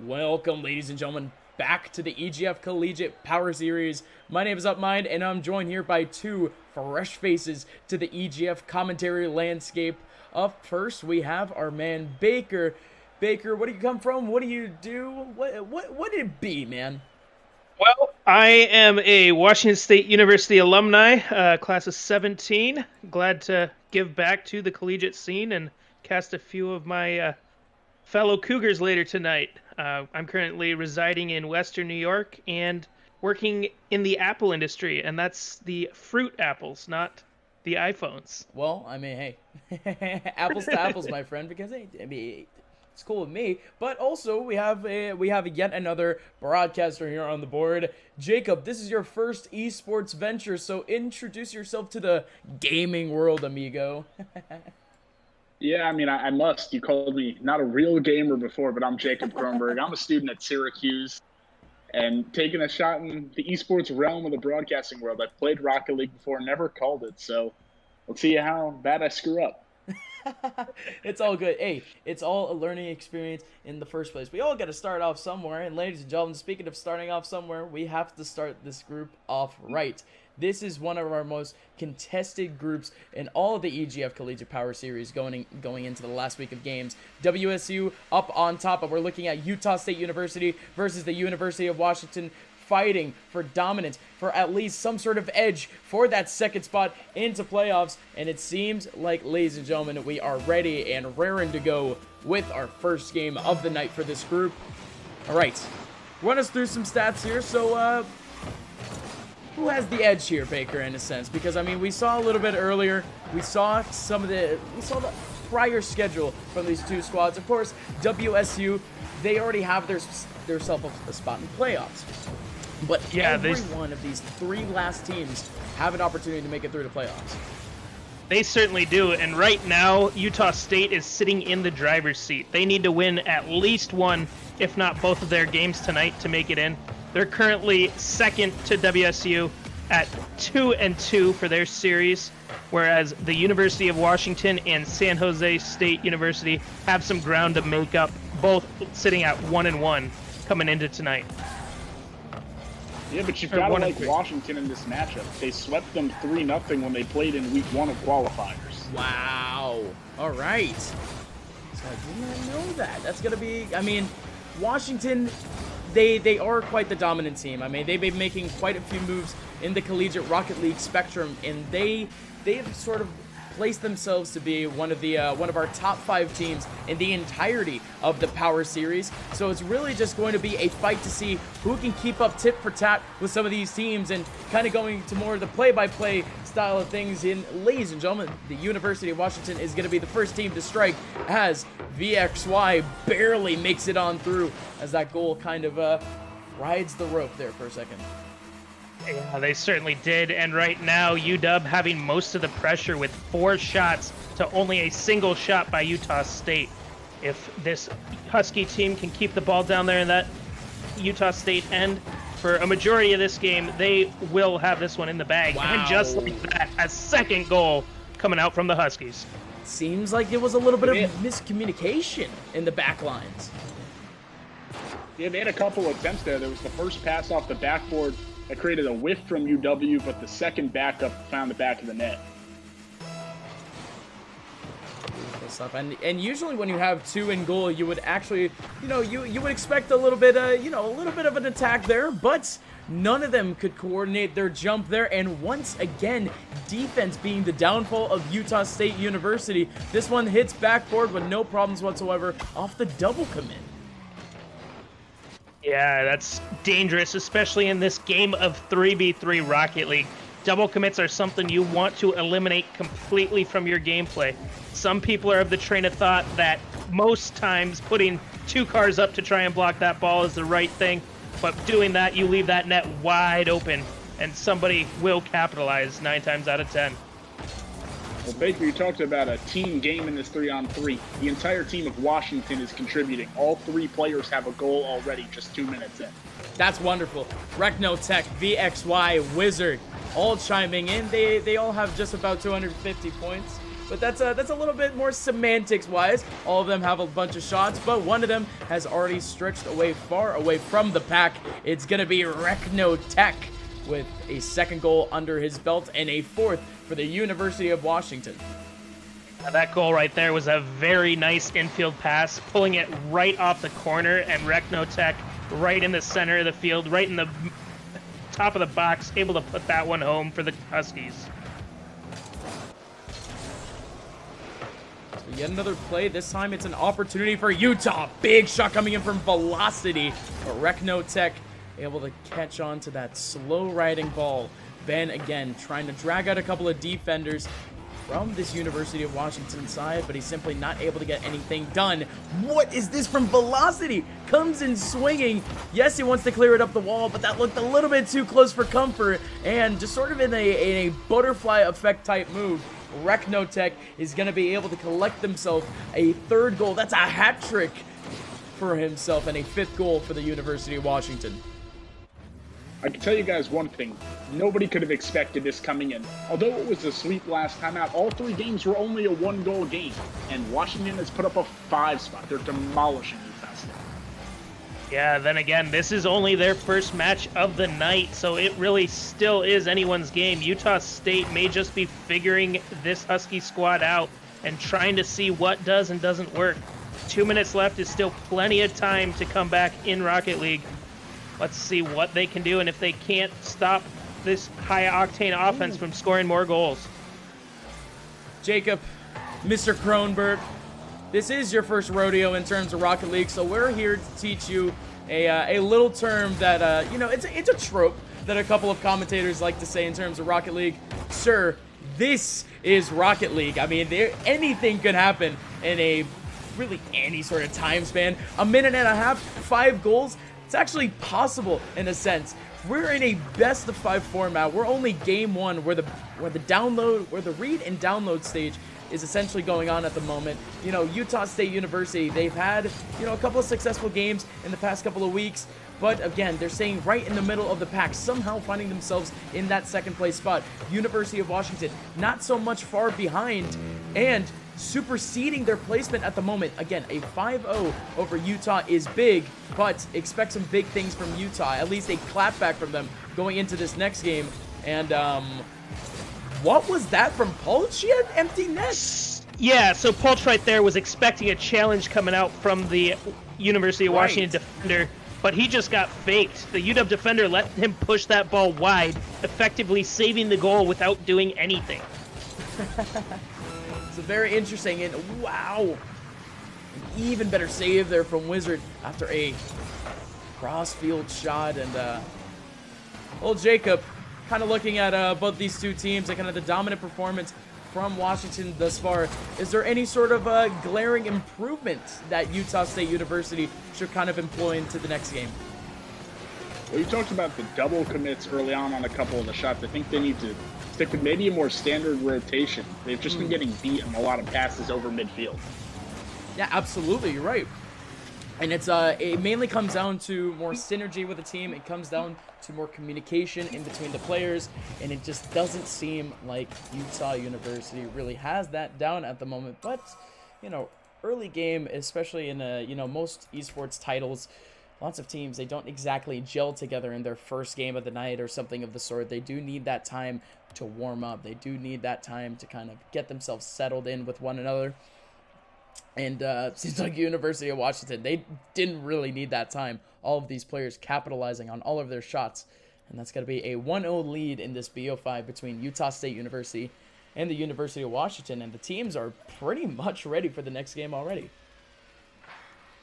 Welcome, ladies and gentlemen, back to the EGF Collegiate Power Series. My name is Upmind, and I'm joined here by two fresh faces to the EGF commentary landscape. Up first, we have our man Baker. Baker, where do you come from? What do you do? What did it be, man? Well, I am a Washington State University alumni, class of 17. Glad to give back to the collegiate scene and cast a few of my fellow Cougars later tonight. I'm currently residing in Western New York and working in the Apple industry, and that's the fruit apples, not the iPhones. Well, I mean, hey, apples to apples, my friend, because hey, I mean, it's cool with me. But also, we have yet another broadcaster here on the board. Jacob, this is your first esports venture, so introduce yourself to the gaming world, amigo. Yeah, I mean, I must. You called me not a real gamer before, but I'm Jacob Kronberg. I'm a student at Syracuse and taking a shot in the esports realm of the broadcasting world. I've played Rocket League before, never called it, so let's see how bad I screw up. It's all good. Hey, it's all a learning experience in the first place. We all got to start off somewhere, and ladies and gentlemen, speaking of starting off somewhere, we have to start this group off right. This is one of our most contested groups in all of the EGF Collegiate Power Series going into the last week of games. WSU up on top, but we're looking at Utah State University versus the University of Washington, fighting for dominance, for at least some sort of edge for that second spot into playoffs. And it seems like, ladies and gentlemen, we are ready and raring to go with our first game of the night for this group. All right, run us through some stats here. So, who has the edge here, Baker, in a sense? Because, I mean, we saw a little bit earlier, we saw the prior schedule from these two squads. Of course, WSU, they already have their self a spot in playoffs. But yeah, every one of these three last teams have an opportunity to make it through the playoffs. They certainly do, and right now, Utah State is sitting in the driver's seat. They need to win at least one, if not both of their games tonight to make it in. They're currently second to WSU at 2-2 for their series, whereas the University of Washington and San Jose State University have some ground to make up, both sitting at 1-1 coming into tonight. Yeah, but you've got to like Washington in this matchup. They swept them 3-0 when they played in week 1 of qualifiers. Wow. All right. So I did not know that. That's going to be, I mean, Washington, they are quite the dominant team. I mean, they've been making quite a few moves in the collegiate Rocket League spectrum, and they've sort of placed themselves to be one of our top 5 teams in the entirety of the Power Series. So it's really just going to be a fight to see who can keep up tit for tat with some of these teams, and kind of going to more of the play-by-play style of things. And ladies and gentlemen, the University of Washington is going to be the first team to strike, as VXY barely makes it on through, as that goal kind of rides the rope there for a second. Yeah, they certainly did, and right now UW having most of the pressure with 4 shots to only a single shot by Utah State. If this Husky team can keep the ball down there in that Utah State end for a majority of this game, they will have this one in the bag. Wow. And just like that, a second goal coming out from the Huskies. Seems like it was a little bit of miscommunication in the back lines. Yeah, they had a couple attempts there. There was the first pass off the backboard that created a whiff from UW, but the second backup found the back of the net. Stuff. And usually when you have 2 in goal, you would actually, you would expect a little bit of an attack there, but none of them could coordinate their jump there. And once again, defense being the downfall of Utah State University. This one hits backboard with no problems whatsoever off the double commit. Yeah, that's dangerous, especially in this game of 3v3 Rocket League. Double commits are something you want to eliminate completely from your gameplay. Some people are of the train of thought that most times putting 2 cars up to try and block that ball is the right thing, but doing that, you leave that net wide open, and somebody will capitalize 9 times out of 10. Well, Baker, you talked about a team game in this 3-on-3. The entire team of Washington is contributing. All 3 players have a goal already just 2 minutes in. That's wonderful. Recnotech, VXY, Wizard, all chiming in. They all have just about 250 points. but that's a little bit more semantics-wise. All of them have a bunch of shots, but one of them has already stretched away far away from the pack. It's going to be Recno Tech with a second goal under his belt and a fourth for the University of Washington. Now that goal right there was a very nice infield pass, pulling it right off the corner, and Recno Tech right in the center of the field, right in the top of the box, able to put that one home for the Huskies. So yet another play. This time it's an opportunity for Utah. Big shot coming in from Velocity, but Recno Tech able to catch on to that slow riding ball. Ben again trying to drag out a couple of defenders from this University of Washington side, but he's simply not able to get anything done. What is this from Velocity? Comes in swinging. Yes, he wants to clear it up the wall, but that looked a little bit too close for comfort, and just sort of in a butterfly effect type move, Recno Tech is going to be able to collect themselves a third goal. That's a hat trick for himself, and a fifth goal for the University of Washington. I can tell you guys one thing. Nobody could have expected this coming in. Although it was a sweep last time out, all 3 games were only a 1-goal game. And Washington has put up a 5 spot. They're demolishing Utah State. Yeah, then again, this is only their first match of the night, so it really still is anyone's game. Utah State may just be figuring this Husky squad out and trying to see what does and doesn't work. 2 minutes left is still plenty of time to come back in Rocket League. Let's see what they can do, and if they can't stop this high-octane offense from scoring more goals. Jacob, Mr. Kronberg, this is your first rodeo in terms of Rocket League, so we're here to teach you a little term that, you know, it's a trope that a couple of commentators like to say in terms of Rocket League. Sir, this is Rocket League. I mean, anything could happen in really any sort of time span. A minute and a half, 5 goals. It's actually possible in a sense. We're in a best of 5 format. We're only game 1 where the read and download stage is essentially going on at the moment. You know, Utah State University, they've had, you know, a couple of successful games in the past couple of weeks, but again, they're staying right in the middle of the pack, somehow finding themselves in that second place spot. University of Washington, not so much far behind, and superseding their placement at the moment. Again, a 5-0 over Utah is big, but expect some big things from Utah, at least a clapback from them going into this next game. And what was that from Pulch? She had empty nets. Yeah, so Pulch right there was expecting a challenge coming out from the University of Washington defender, but he just got faked. The UW defender let him push that ball wide, effectively saving the goal without doing anything. So very interesting, and wow, an even better save there from Wizard after a cross-field shot. And old Jacob, kind of looking at both these two teams and kind of the dominant performance from Washington thus far. Is there any sort of glaring improvement that Utah State University should kind of employ into the next game? Well, you talked about the double commits early on a couple of the shots. I think they need to stick with maybe a more standard rotation. They've just been getting beat on a lot of passes over midfield. Yeah, absolutely. You're right. And it mainly comes down to more synergy with the team. It comes down to more communication in between the players. And it just doesn't seem like Utah University really has that down at the moment. But, you know, early game, especially in, you know, most esports titles, lots of teams, they don't exactly gel together in their first game of the night or something of the sort. They do need that time to warm up. They do need that time to kind of get themselves settled in with one another. And seems like University of Washington, they didn't really need that time. All of these players capitalizing on all of their shots. And that's going to be a 1-0 lead in this BO5 between Utah State University and the University of Washington. And the teams are pretty much ready for the next game already.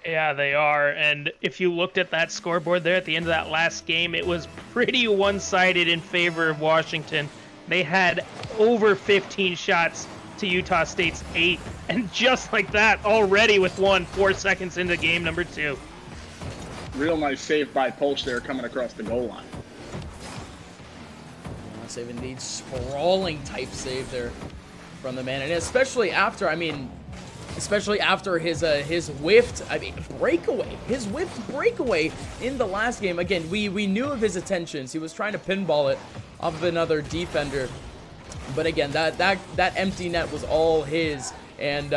Yeah, they are. And if you looked at that scoreboard there at the end of that last game, it was pretty one-sided in favor of Washington. They had over 15 shots to Utah State's 8. And just like that, already with 4 seconds into game number 2. Real nice save by Pulch there coming across the goal line. Save indeed. Sprawling type save there from the man. And especially after, his whiffed, breakaway. His whiffed breakaway in the last game. Again, we knew of his intentions. He was trying to pinball it off of another defender. But again, that empty net was all his. And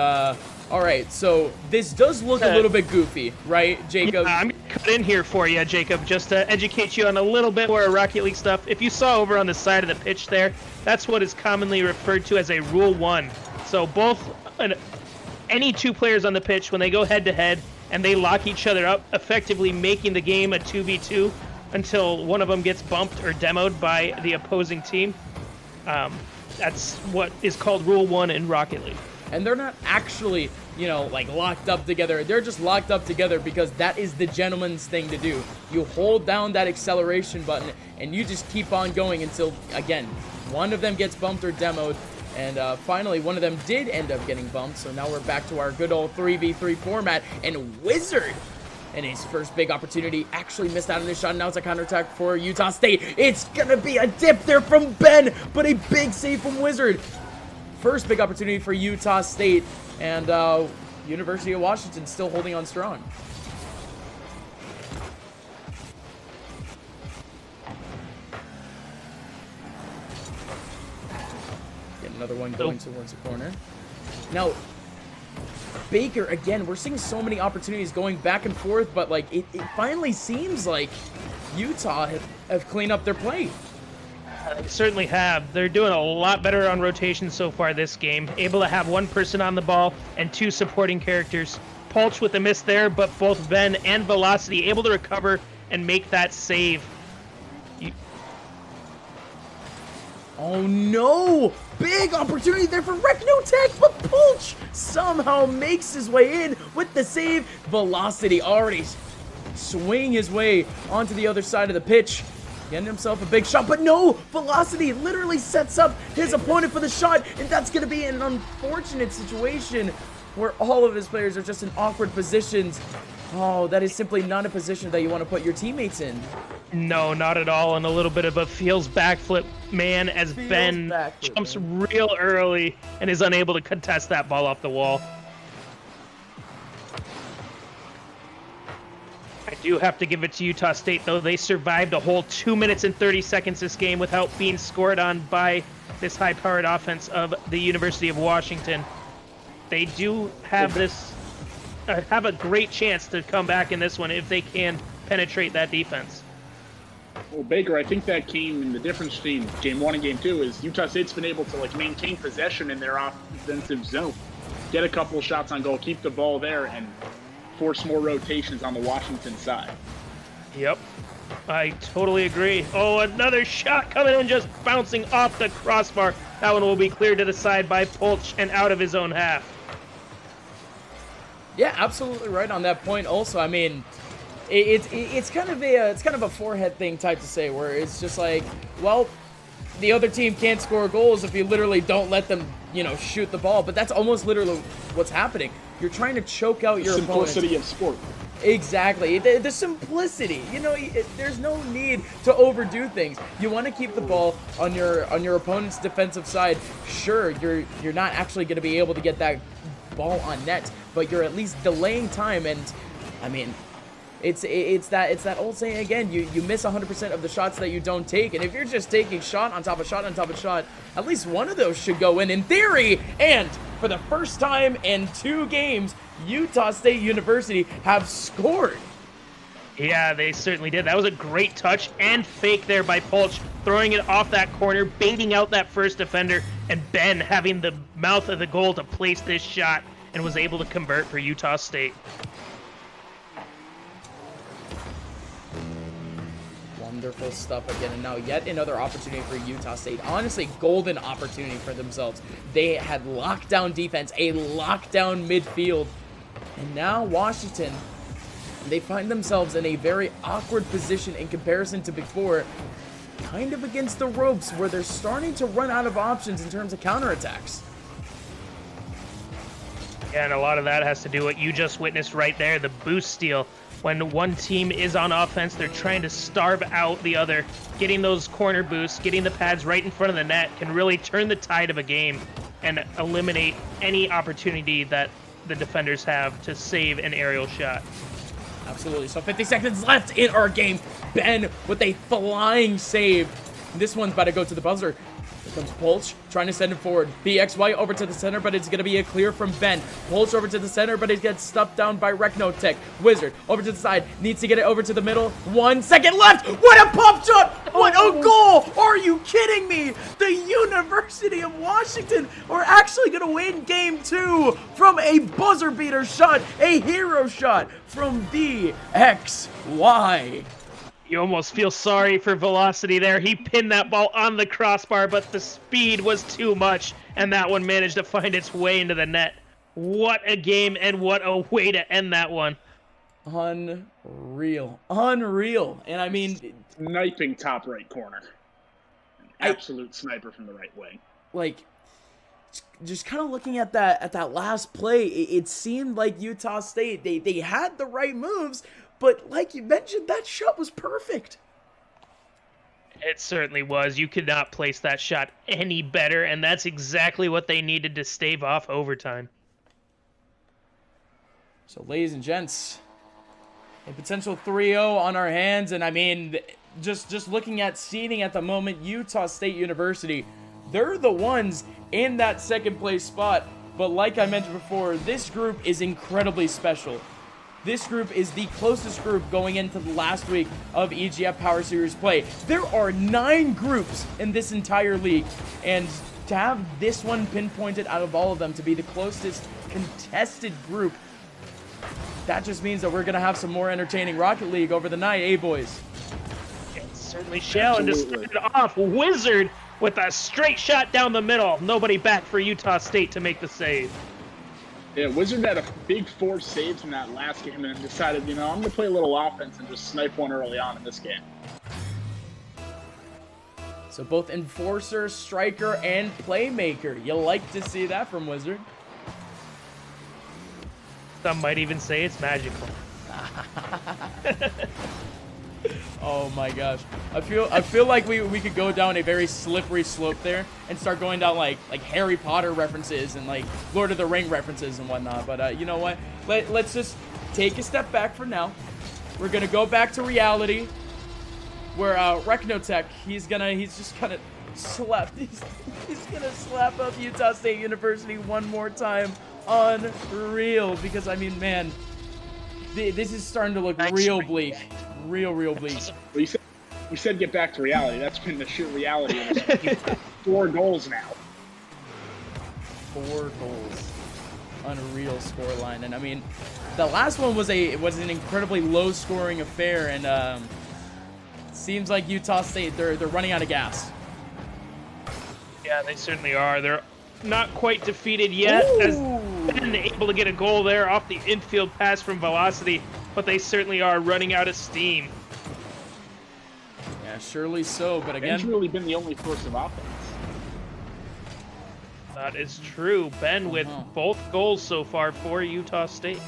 all right, so this does look a little bit goofy, right, Jacob? Yeah, I'm gonna cut in here for you, Jacob, just to educate you on a little bit more Rocket League stuff. If you saw over on the side of the pitch there, that's what is commonly referred to as a Rule 1. So any two players on the pitch, when they go head-to-head and they lock each other up, effectively making the game a 2v2 until one of them gets bumped or demoed by the opposing team. That's what is called Rule 1 in Rocket League. And they're not actually, like locked up together. They're just locked up together because that is the gentleman's thing to do. You hold down that acceleration button and you just keep on going until, again, one of them gets bumped or demoed. And finally, one of them did end up getting bumped. So now we're back to our good old 3v3 format. And Wizard, in his first big opportunity, actually missed out on his shot. Now it's a counterattack for Utah State. It's going to be a dip there from Ben, but a big save from Wizard. First big opportunity for Utah State, and University of Washington still holding on strong. Get another one going towards the corner. Now, Baker, again, we're seeing so many opportunities going back and forth, but like it finally seems like Utah have cleaned up their play. They certainly have. They're doing a lot better on rotation so far this game. Able to have one person on the ball and two supporting characters. Pulch with a miss there, but both Ben and Velocity able to recover and make that save. Oh no! Big opportunity there for Recnotech, but Pulch somehow makes his way in with the save. Velocity already swinging his way onto the other side of the pitch. Getting himself a big shot, but no! Velocity literally sets up his opponent for the shot, and that's going to be an unfortunate situation where all of his players are just in awkward positions. Oh, that is simply not a position that you want to put your teammates in. No, not at all, and a little bit of a feels backflip man as Ben jumps real early and is unable to contest that ball off the wall. I do have to give it to Utah State, though. They survived a whole 2 minutes and 30 seconds this game without being scored on by this high-powered offense of the University of Washington. They do have have a great chance to come back in this one if they can penetrate that defense. Well, Baker, I think that came in the difference between Game 1 and Game 2 is Utah State's been able to maintain possession in their offensive zone, get a couple shots on goal, keep the ball there, and force more rotations on the Washington side. Yep, I totally agree. Oh, another shot coming in, just bouncing off the crossbar. That one will be cleared to the side by Pulch and out of his own half. Yeah, absolutely right on that point. Also, I mean, it's kind of a forehead thing type to say, where it's just like, well, the other team can't score goals if you literally don't let them, shoot the ball. But that's almost literally what's happening. You're trying to choke out your opponent. Simplicity of sport. Exactly. The simplicity. There's no need to overdo things. You want to keep the ball on your opponent's defensive side. Sure, you're not actually going to be able to get that ball on net, but you're at least delaying time. And I mean, it's that old saying again. You miss 100% of the shots that you don't take, and if you're just taking shot on top of shot on top of shot, at least one of those should go in theory. And for the first time in 2 games, Utah State University have scored. Yeah, they certainly did. That was a great touch and fake there by Pulch, throwing it off that corner, baiting out that first defender, and Ben having the mouth of the goal to place this shot and was able to convert for Utah State. Wonderful stuff again, and now yet another opportunity for Utah State. Honestly, golden opportunity for themselves. They had lockdown defense, a lockdown midfield, and now Washington, they find themselves in a very awkward position in comparison to before, kind of against the ropes, where they're starting to run out of options in terms of counterattacks. Yeah, and a lot of that has to do what you just witnessed right there, the boost steal. When one team is on offense, they're trying to starve out the other. Getting those corner boosts, getting the pads right in front of the net can really turn the tide of a game and eliminate any opportunity that the defenders have to save an aerial shot. Absolutely. So 50 seconds left in our game. Ben with a flying save This one's about to go to the buzzer. Here comes Polch, trying to send it forward. BXY over to the center, but it's going to be a clear from Ben. Polch over to the center, but it gets stuffed down by Recnotech. Wizard over to the side, needs to get it over to the middle. 1 second left. What a pop shot! What a goal! Are you kidding me? The University of Washington are actually going to win game 2 from a buzzer beater shot, a hero shot from BXY. You almost feel sorry for Velocity there. He pinned that ball on the crossbar, but the speed was too much, and that one managed to find its way into the net. What a game, and what a way to end that one. Unreal. Unreal. And I mean... Sniping top right corner. Absolute sniper from the right wing. Like, just kind of looking at that last play, it seemed like Utah State, they had the right moves, but like you mentioned, that shot was perfect. It certainly was. You could not place that shot any better, and that's exactly what they needed to stave off overtime. So, ladies and gents, a potential 3-0 on our hands, and I mean, just looking at seeding at the moment, Utah State University, they're the ones in that second place spot, but like I mentioned before, this group is incredibly special. This group is the closest group going into the last week of EGF Power Series play. There are 9 groups in this entire league, and to have this one pinpointed out of all of them to be the closest contested group, that just means that we're going to have some more entertaining Rocket League over the night, eh, boys? It certainly shall. And to start it off, Wizard with a straight shot down the middle. Nobody back for Utah State to make the save. Yeah, Wizard had a big 4 saves in that last game and decided, you know, I'm going to play a little offense and just snipe one early on in this game. So both enforcer, striker, and playmaker. You like to see that from Wizard. Some might even say it's magical. Oh my gosh. I feel like we could go down a very slippery slope there and start going down like Harry Potter references and like Lord of the Ring references and whatnot. But you know what? Let's just take a step back for now. We're gonna go back to reality where Recnotech, he's just gonna slap he's gonna slap up Utah State University one more time. Unreal, because I mean, man, this is starting to look real bleak. Real bleak. Well, you said get back to reality. That's been the sheer reality of this. 4 goals now. 4 goals. Unreal scoreline. And I mean, the last one was an incredibly low scoring affair, and seems like Utah State, they're running out of gas. Yeah, they certainly are. They're not quite defeated yet. Ooh. As Ben able to get a goal there off the infield pass from Velocity, but they certainly are running out of steam. Yeah, surely so, but again... Ben's really been the only source of offense. That is true. Ben with both goals so far for Utah State.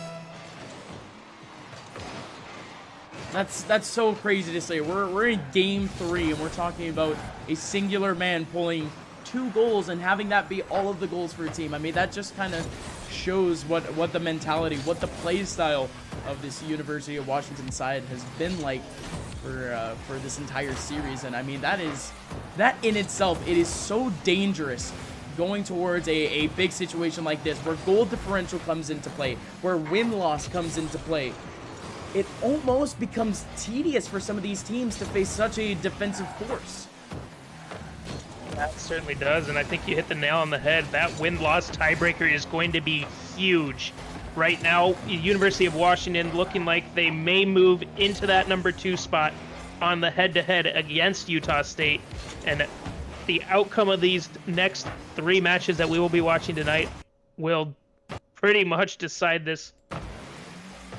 That's so crazy to say. We're in game 3, and we're talking about a singular man pulling 2 goals and having that be all of the goals for a team. I mean, that just kind of shows what the mentality, what the play style of this University of Washington side has been like for this entire series. And I mean, that in itself, it is so dangerous going towards a big situation like this, where goal differential comes into play, where win-loss comes into play. It almost becomes tedious for some of these teams to face such a defensive force. That certainly does, and I think you hit the nail on the head. That win-loss tiebreaker is going to be huge. Right now, University of Washington looking like they may move into that number 2 spot on the head-to-head against Utah State, and the outcome of these next 3 matches that we will be watching tonight will pretty much decide this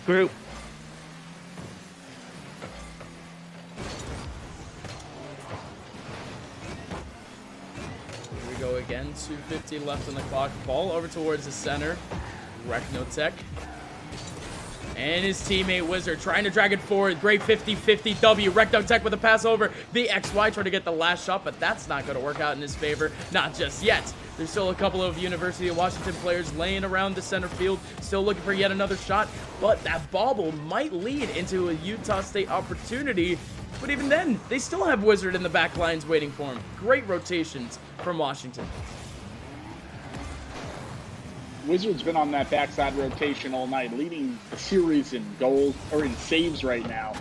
group. Go again, 2:50 left on the clock. Ball over towards the center. Recnotech. And his teammate Wizard trying to drag it forward. Great 50-50 W. Recnotech with a pass over. The XY trying to get the last shot, but that's not going to work out in his favor. Not just yet. There's still a couple of University of Washington players laying around the center field, still looking for yet another shot, but that bobble might lead into a Utah State opportunity. But even then, they still have Wizard in the back lines waiting for him. Great rotations from Washington. Wizards been on that backside rotation all night, leading the series in goals or in saves right now.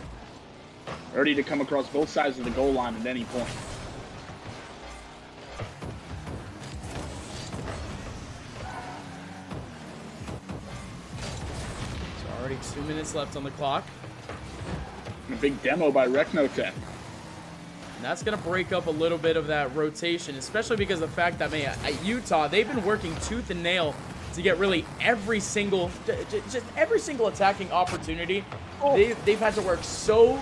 Ready to come across both sides of the goal line at any point. So already 2 minutes left on the clock. And a big demo by Reknotech. And that's going to break up a little bit of that rotation, especially because of the fact that, man, at Utah, they've been working tooth and nail to get really every single attacking opportunity. They've had to work so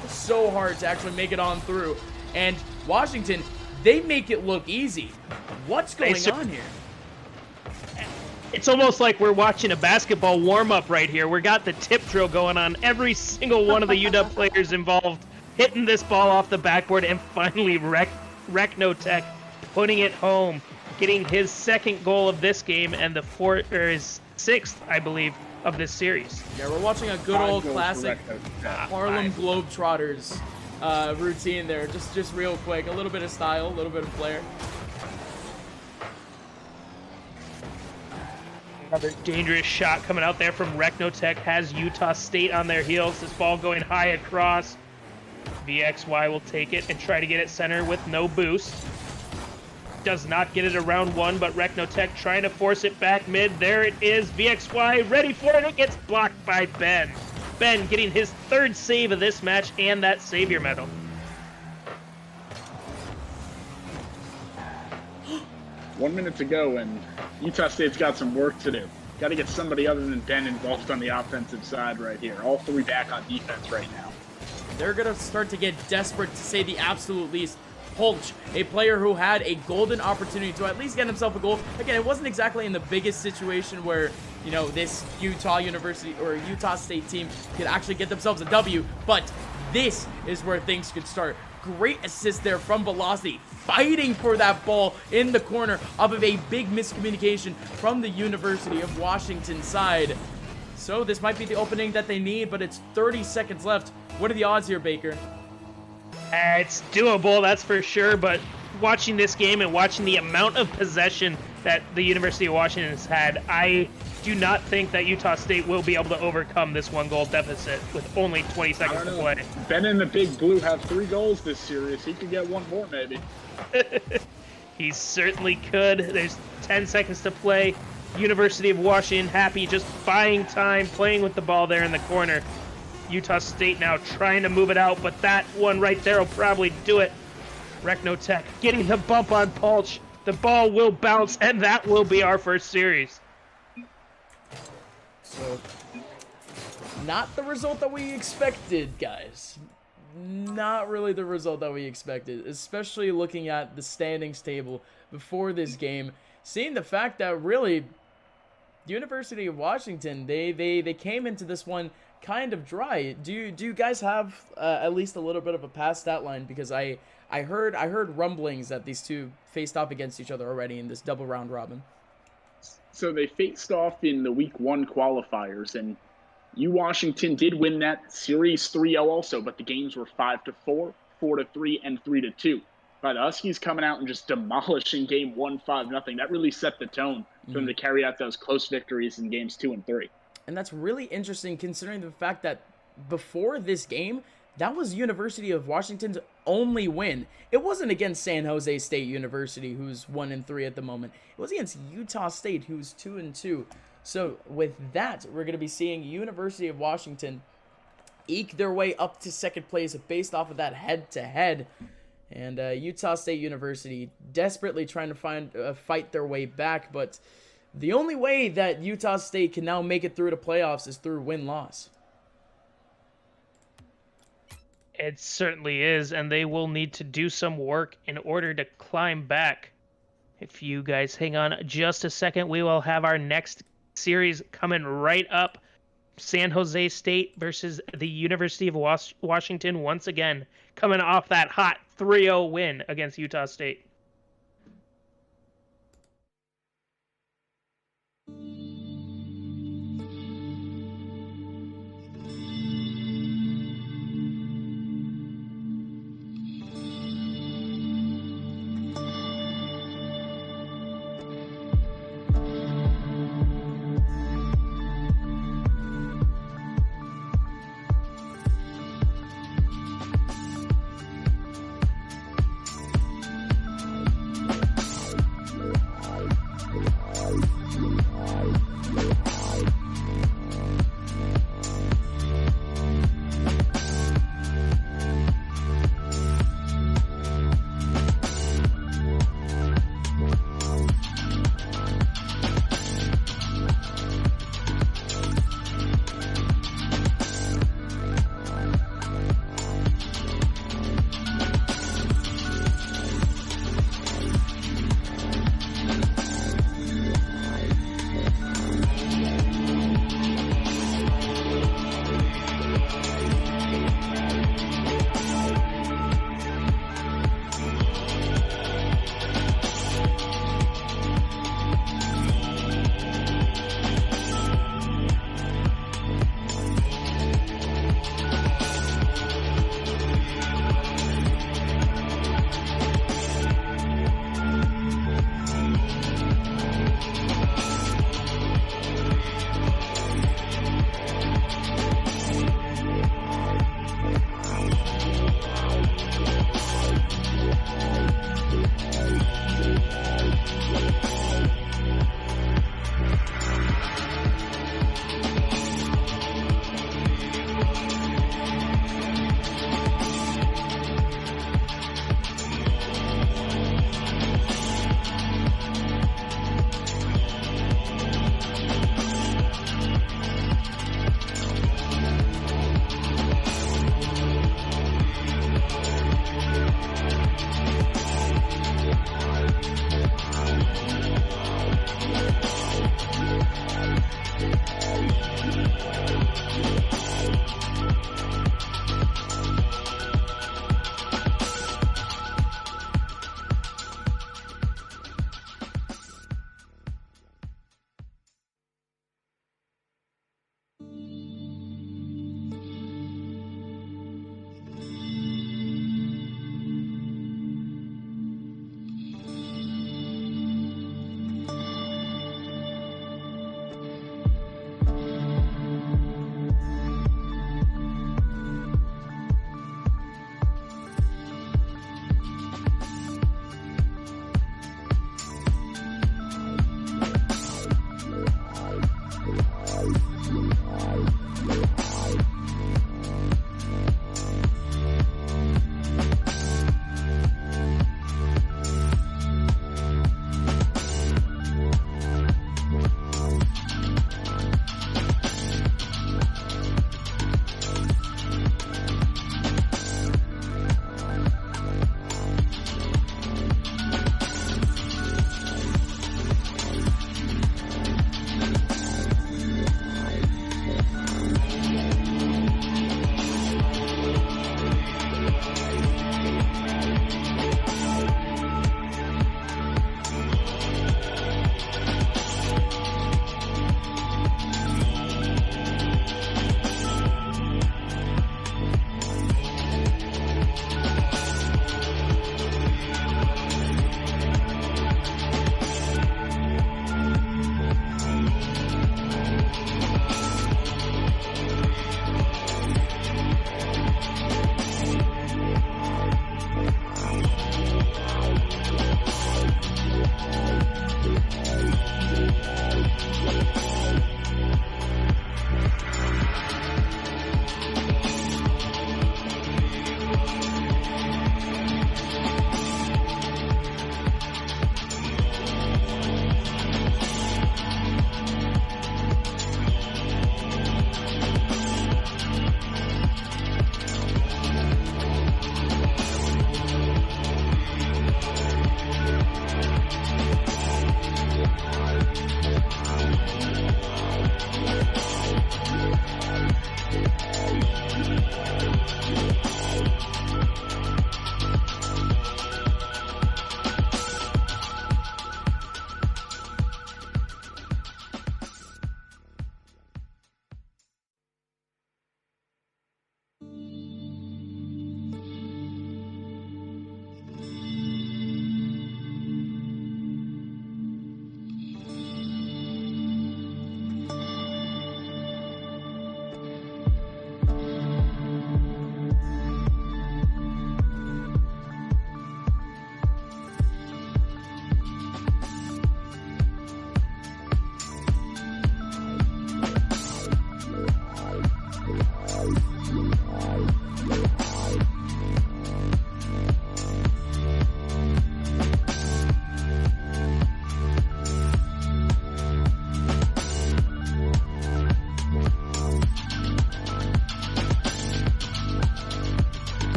hard to actually make it on through. And Washington, they make it look easy. What's going on here? It's almost like we're watching a basketball warm-up right here. We got the tip drill going on. Every single one of the UW players involved hitting this ball off the backboard, and finally Reknotech putting it home, getting his second goal of this game and his sixth, I believe, of this series. Yeah, we're watching a good old classic Harlem Globetrotters routine there. Just real quick, a little bit of style, a little bit of flair. Another dangerous shot coming out there from Reknotech has Utah State on their heels. This ball going high across. VXY will take it and try to get it center with no boost. Does not get it around one, but Reknotech trying to force it back mid. There it is. VXY ready for it. It gets blocked by Ben. Ben getting his third save of this match and that Savior medal. One minute to go, and Utah State's got some work to do. Got to get somebody other than Ben involved on the offensive side right here. All three back on defense right now. They're going to start to get desperate, to say the absolute least. Polch, a player who had a golden opportunity to at least get himself a goal. Again, it wasn't exactly in the biggest situation where, you know, this Utah University or Utah State team could actually get themselves a W, but this is where things could start. Great assist there from Velocity, fighting for that ball in the corner off of a big miscommunication from the University of Washington side. So this might be the opening that they need, but it's 30 seconds left. What are the odds here, Baker? It's doable, that's for sure, but watching this game and watching the amount of possession that the University of Washington has had, I do not think that Utah State will be able to overcome this one-goal deficit with only 20 seconds to play. Ben and the Big Blue have 3 goals this series. He could get one more, maybe. He certainly could. There's 10 seconds to play. University of Washington happy, just buying time, playing with the ball there in the corner. Utah State now trying to move it out, but that one right there will probably do it. Reknotech getting the bump on Polch. The ball will bounce, and that will be our first series. So, not the result that we expected, guys. Not really the result that we expected, especially looking at the standings table before this game. Seeing the fact that really, the University of Washington, they came into this one kind of dry. Do you guys have at least a little bit of a past stat line? Because I heard rumblings that these two faced off against each other already in this double round robin. So they faced off in the week 1 qualifiers, and Washington did win that series 3-0 also, but the games were 5-4, 4-3, and 3-2. But the Huskies coming out and just demolishing game 1 5-0. That really set the tone for them to carry out those close victories in games 2 and 3. And that's really interesting considering the fact that before this game, that was University of Washington's only win. It wasn't against San Jose State University, who's 1-3 at the moment. It was against Utah State, who's 2-2. So with that, we're going to be seeing University of Washington eke their way up to second place based off of that head-to-head. And Utah State University desperately trying to fight their way back, but the only way that Utah State can now make it through the playoffs is through win-loss. It certainly is, and they will need to do some work in order to climb back. If you guys hang on just a second, we will have our next series coming right up. San Jose State versus the University of Washington once again, coming off that hot 3-0 win against Utah State.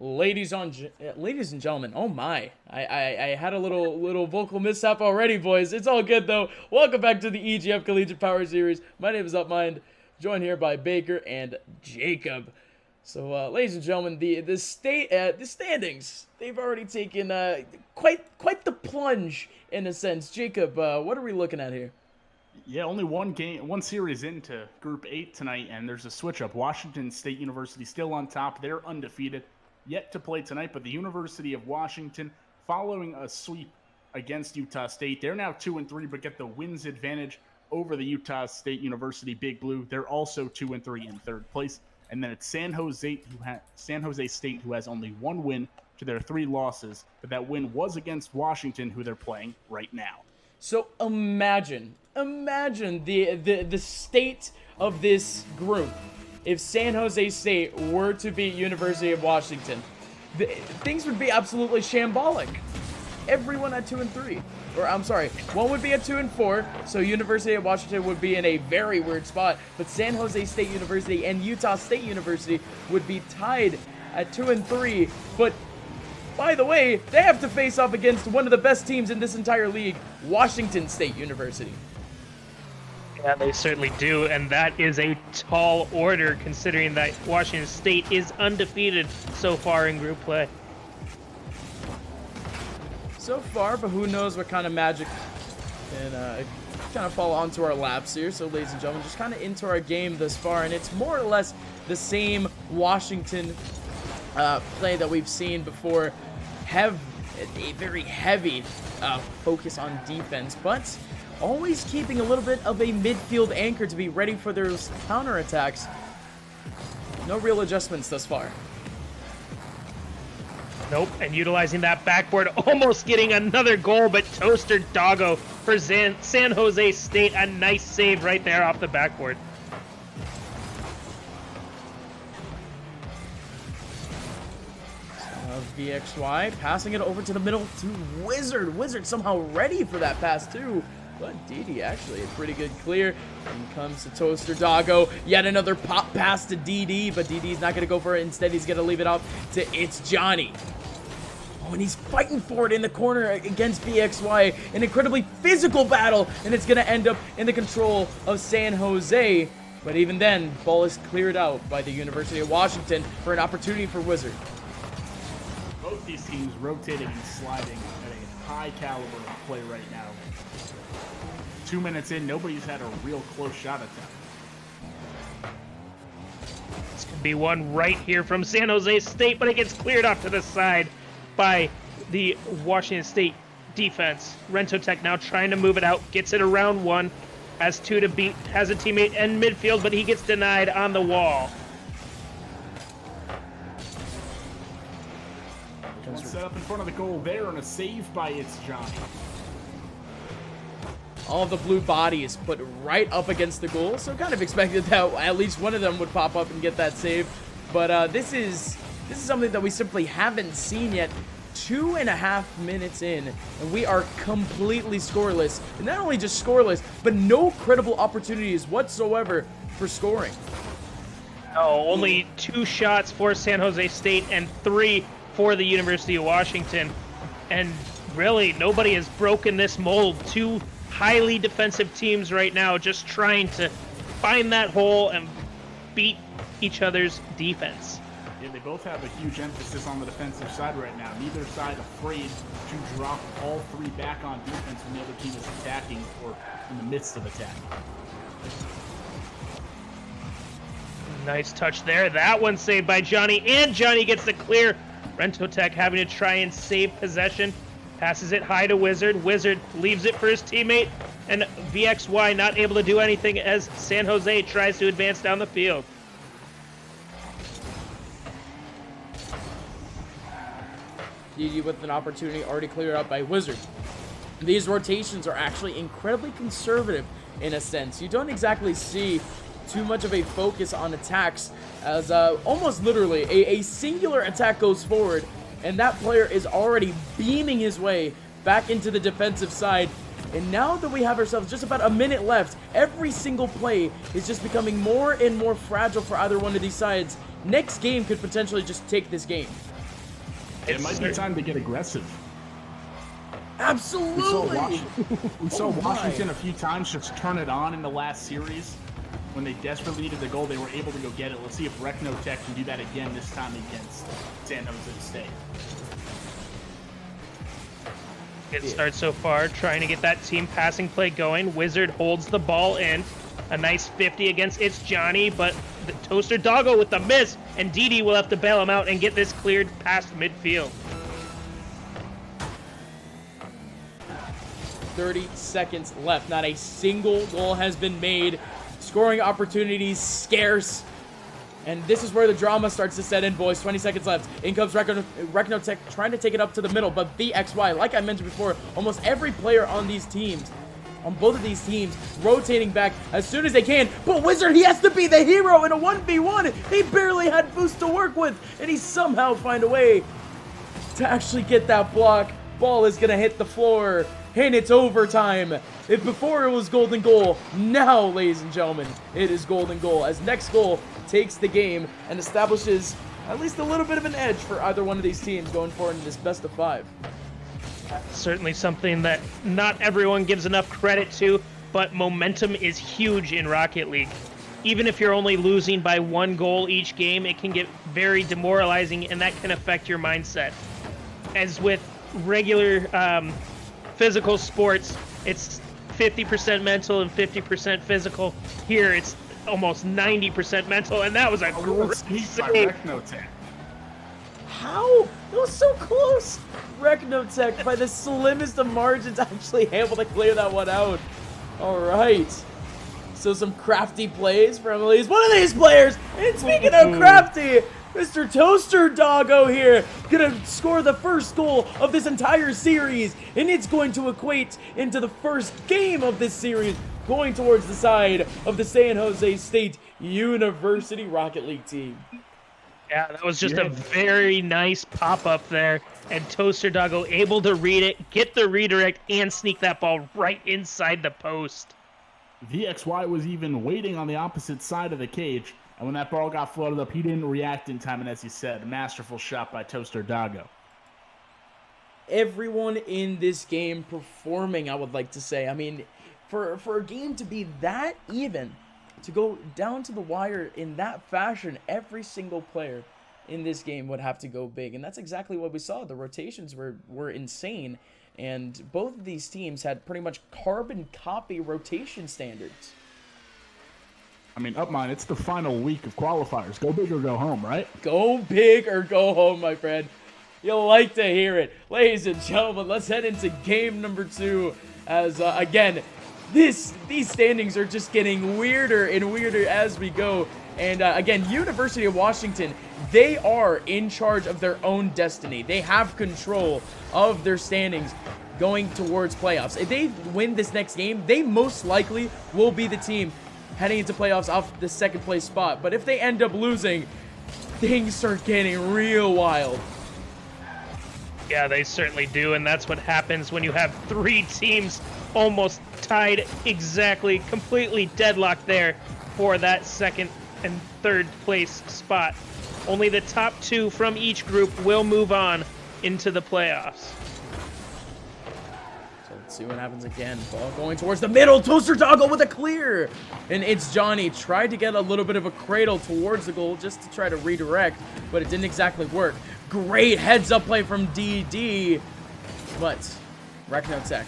Ladies and gentlemen, oh my, I had a little vocal mishap already, boys. It's all good though. Welcome back to the EGF Collegiate Power Series. My name is Upmind, joined here by Baker and Jacob. So, ladies and gentlemen, the standings, they've already taken quite the plunge in a sense. Jacob, what are we looking at here? Yeah, only one series into Group 8 tonight, and there's a switch-up. Washington State University still on top. They're undefeated, yet to play tonight, but the University of Washington, following a sweep against Utah State, they're now 2-3, but get the wins advantage over the Utah State University Big Blue. They're also 2-3 in third place. And then it's San Jose State, who has only one win to their 3 losses, but that win was against Washington, who they're playing right now. So imagine the state of this group if San Jose State were to beat University of Washington. Things would be absolutely shambolic. Everyone at 2-3. Or I'm sorry, one would be at 2-4, so University of Washington would be in a very weird spot, but San Jose State University and Utah State University would be tied at 2-3, but by the way, they have to face off against one of the best teams in this entire league, Washington State University. Yeah, they certainly do, and that is a tall order considering that Washington State is undefeated so far in group play. So far, but who knows what kind of magic can kind of fall onto our laps here. So, ladies and gentlemen, just kind of into our game thus far, and it's more or less the same Washington play that we've seen before. Have a very heavy focus on defense, but always keeping a little bit of a midfield anchor to be ready for those counterattacks. No real adjustments thus far. Nope, and utilizing that backboard, almost getting another goal, but Toaster Doggo for San Jose State. A nice save right there off the backboard. VXY passing it over to the middle to Wizard. Wizard somehow ready for that pass too. But DD actually a pretty good clear. In comes to Toaster Doggo. Yet another pop pass to DD, but DD's not going to go for it. Instead, he's going to leave it up to It's Johnny. Oh, and he's fighting for it in the corner against VXY. An incredibly physical battle, and it's going to end up in the control of San Jose. But even then, ball is cleared out by the University of Washington for an opportunity for Wizard. Both these teams rotating and sliding at a high caliber of play right now. 2 minutes in, nobody's had a real close shot at them. This could be one right here from San Jose State, but it gets cleared off to the side by the Washington State defense. Rentotech now trying to move it out, gets it around one, has 2 to beat, has a teammate in midfield, but he gets denied on the wall. One set up in front of the goal there, and a save by It's Johnny. All of the blue bodies put right up against the goal, so kind of expected that at least one of them would pop up and get that save. But this is something that we simply haven't seen yet. 2.5 minutes in, and we are completely scoreless. And not only just scoreless, but no credible opportunities whatsoever for scoring. Oh, only 2 shots for San Jose State and 3 for the University of Washington. And really, nobody has broken this mold. 2 highly defensive teams right now just trying to find that hole and beat each other's defense. Yeah, they both have a huge emphasis on the defensive side right now. Neither side afraid to drop all 3 back on defense when the other team is attacking or in the midst of attacking. Nice touch there. That one saved by Johnny, and Johnny gets the clear. Rentotech having to try and save possession. Passes it high to Wizard. Wizard leaves it for his teammate, and VXY not able to do anything as San Jose tries to advance down the field. DD with an opportunity already cleared out by Wizard. These rotations are actually incredibly conservative in a sense. You don't exactly see too much of a focus on attacks as almost literally a singular attack goes forward and that player is already beaming his way back into the defensive side. And now that we have ourselves just about a minute left, every single play is just becoming more and more fragile for either one of these sides. Next game could potentially just take this game. It might be time to get aggressive. Absolutely. We saw Washington a few times just turn it on in the last series. When they desperately needed the goal, they were able to go get it. Let's see if Recno Tech can do that again this time against San Jose State. Good start so far, trying to get that team passing play going. Wizard holds the ball in. A nice 50 against It's Johnny, but the Toaster Doggo with the miss, and Didi will have to bail him out and get this cleared past midfield. 30 seconds left. Not a single goal has been made. Scoring opportunities scarce. And this is where the drama starts to set in, boys. 20 seconds left. In comes Recno Tech trying to take it up to the middle, but VXY, like I mentioned before, almost every player on these teams, on both of these teams, rotating back as soon as they can. But Wizard, he has to be the hero in a 1v1. He barely had boost to work with, and he somehow find a way to actually get that block. Ball is going to hit the floor, and it's overtime. If before it was golden goal, now, ladies and gentlemen, it is golden goal, as next goal takes the game and establishes at least a little bit of an edge for either one of these teams going forward in this best of 5. Certainly something that not everyone gives enough credit to, but momentum is huge in Rocket League. Even if you're only losing by 1 goal each game, it can get very demoralizing, and that can affect your mindset. As with regular physical sports, it's 50% mental and 50% physical. Here, it's almost 90% mental, and that was a great save. How? It was so close. Recno Tech, by the slimmest of margins, actually able to clear that one out. All right. So some crafty plays from at least one of these players. And speaking of crafty, Mr. Toaster Doggo here, gonna score the first goal of this entire series, and it's going to equate into the first game of this series, going towards the side of the San Jose State University Rocket League team. Yeah, that was just a very nice pop-up there, and Toaster Doggo able to read it, get the redirect, and sneak that ball right inside the post. VXY was even waiting on the opposite side of the cage, and when that ball got floated up, he didn't react in time, and as he said, a masterful shot by Toaster Doggo. Everyone in this game performing, I would like to say. I mean, for a game to be that even, to go down to the wire in that fashion, every single player in this game would have to go big. And that's exactly what we saw. The rotations were insane. And both of these teams had pretty much carbon copy rotation standards. I mean, Upmine, it's the final week of qualifiers. Go big or go home, right? Go big or go home, my friend. You'll like to hear it. Ladies and gentlemen, let's head into game number 2 as, again, these standings are just getting weirder and weirder as we go. And again, University of Washington, they are in charge of their own destiny. They have control of their standings going towards playoffs. If they win this next game, they most likely will be the team heading into playoffs off the second place spot. But if they end up losing, things start getting real wild. Yeah, they certainly do, and that's what happens when you have 3 teams almost tied exactly, completely deadlocked there for that second and third place spot. Only the top 2 from each group will move on into the playoffs. So let's see what happens again. Ball going towards the middle. Toaster Doggo with a clear. And It's Johnny tried to get a little bit of a cradle towards the goal just to try to redirect, but it didn't exactly work. Great heads-up play from DD. But Recno Tech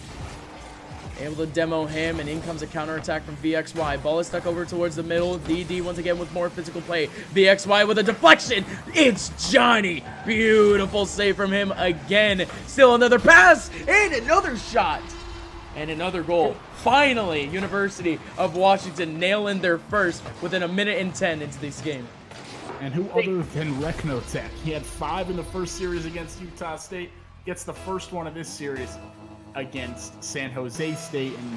able to demo him, and in comes a counterattack from VXY. Ball is stuck over towards the middle. DD once again with more physical play. VXY with a deflection. It's Johnny. Beautiful save from him again. Still another pass, and another shot. And another goal. Finally, University of Washington nailing their first within a minute and 10 into this game. And who other than Recno Tech? He had 5 in the first series against Utah State. Gets the first one of this series against San Jose State, and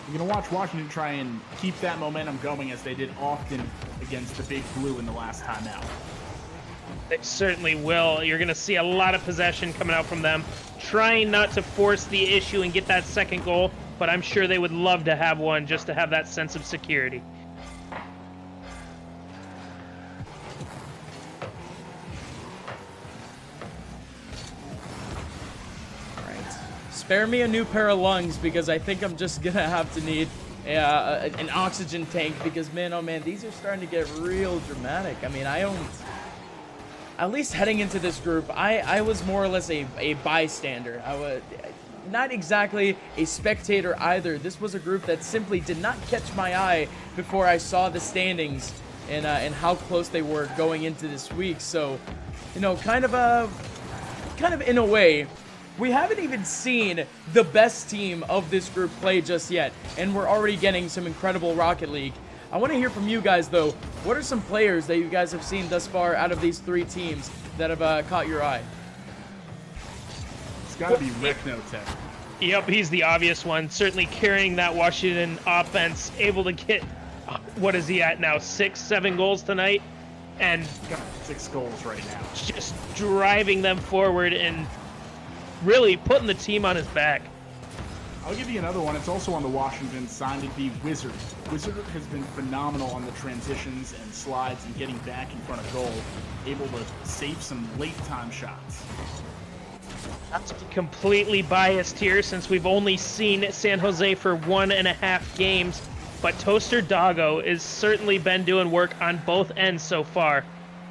you're going to watch Washington try and keep that momentum going as they did often against the Big Blue in the last time out. They certainly will. You're going to see a lot of possession coming out from them, trying not to force the issue and get that second goal, but I'm sure they would love to have one just to have that sense of security. spare me a new pair of lungs, because I think I'm just gonna have to need an oxygen tank, because man, oh man, these are starting to get real dramatic. I mean, at least heading into this group, I was more or less a bystander. I was not exactly a spectator either. This was a group that simply did not catch my eye before I saw the standings and how close they were going into this week. So, you know, kind of in a way, we haven't even seen the best team of this group play just yet, and we're already getting some incredible Rocket League. I want to hear from you guys, though. What are some players that you guys have seen thus far out of these three teams that have caught your eye? It's got to be Recnotech. Yep, he's the obvious one. Certainly carrying that Washington offense, able to get, what is he at now, 6, 7 goals tonight? And He's got 6 goals right now. Just driving them forward and really putting the team on his back. I'll give you another one. It's also on the Washington side. It'd be Wizard. Wizard has been phenomenal on the transitions and slides and getting back in front of goal, able to save some late-time shots. Not to be completely biased here, since we've only seen San Jose for 1.5 games, but Toaster Doggo has certainly been doing work on both ends so far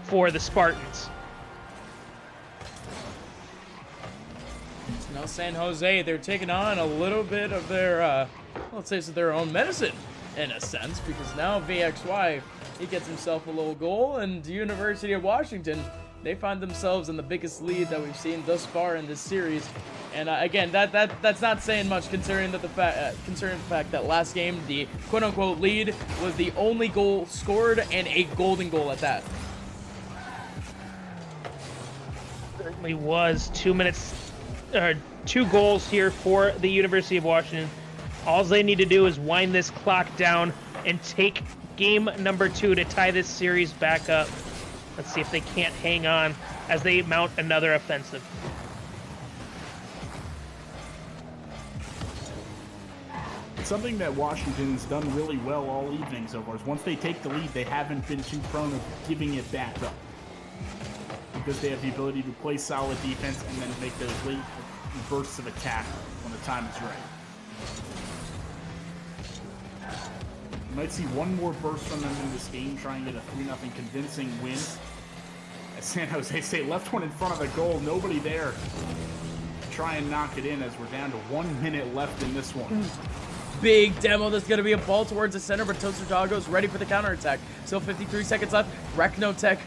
for the Spartans. Now San Jose, they're taking on a little bit of their, let's say, their own medicine, in a sense, because now VXY, he gets himself a little goal, and University of Washington, they find themselves in the biggest lead that we've seen thus far in this series. And again, that's not saying much, considering the fact that last game the quote-unquote lead was the only goal scored, and a golden goal at that. Certainly was 2 minutes. 2 goals here for the University of Washington. All they need to do is wind this clock down and take game number 2 to tie this series back up. Let's see if they can't hang on as they mount another offensive. Something that Washington's done really well all evening so far is once they take the lead, they haven't been too prone to giving it back up, because they have the ability to play solid defense and then make those late bursts of attack when the time is right. You might see one more burst from them in this game, try and get a 3-0 convincing win. As San Jose State left one in front of the goal, nobody there to try and knock it in, as we're down to 1 minute left in this one. Big demo. There's going to be a ball towards the center, but Toaster Doggo's ready for the counterattack. Still 53 seconds left. Recnotech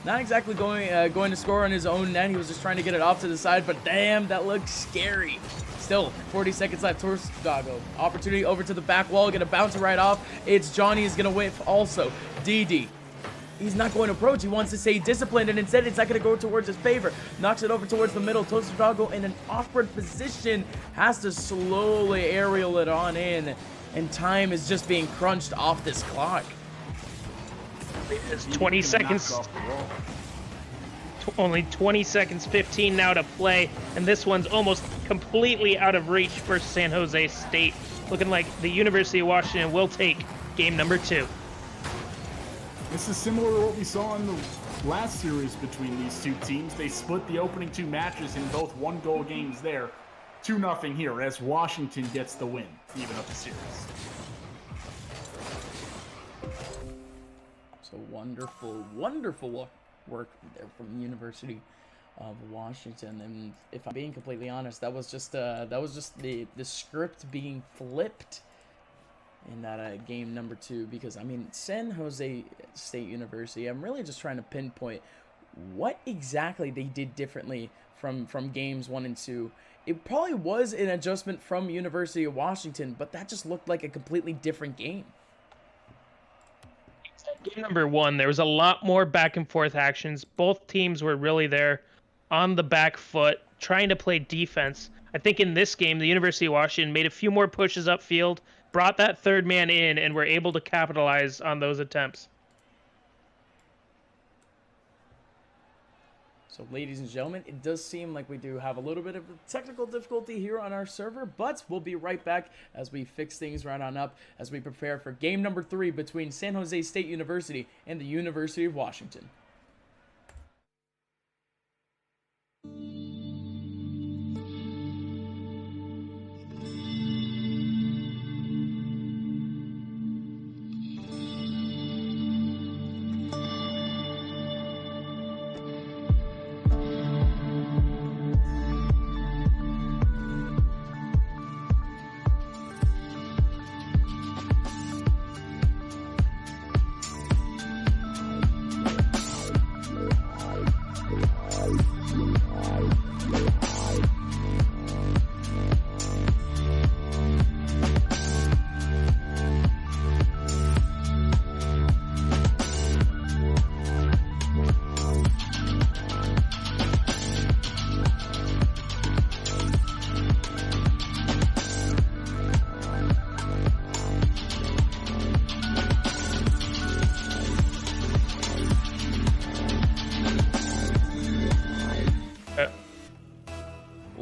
not exactly going to score on his own net. He was just trying to get it off to the side, but damn, that looks scary. Still 40 seconds left. Toaster Doggo. Opportunity over to the back wall. Going to bounce it right off. It's Johnny is going to whiff also. DD. He's not going to approach. He wants to stay disciplined, and instead it's not going to go towards his favor. Knocks it over towards the middle. Toaster Doggo in an awkward position. Has to slowly aerial it on in, and time is just being crunched off this clock. It's 20 seconds. Only 20 seconds, 15 now to play, and this one's almost completely out of reach for San Jose State. Looking like the University of Washington will take game number 2. This is similar to what we saw in the last series between these two teams. They split the opening 2 matches in both 1-goal games there. 2-0 here as Washington gets the win to even up the series. So wonderful, wonderful work there from the University of Washington. And if I'm being completely honest, that was just the script being flipped in that game number 2, because I mean, San Jose State University, I'm really just trying to pinpoint what exactly they did differently from games 1 and 2. It probably was an adjustment from University of Washington, but that just looked like a completely different game. Game number 1, there was a lot more back and forth actions. Both teams were really there on the back foot, trying to play defense. I think in this game, the University of Washington made a few more pushes upfield, brought that third man in, and were able to capitalize on those attempts. So, ladies and gentlemen, it does seem like we do have a little bit of technical difficulty here on our server, but we'll be right back as we fix things right on up as we prepare for game number 3 between San Jose State University and the University of Washington.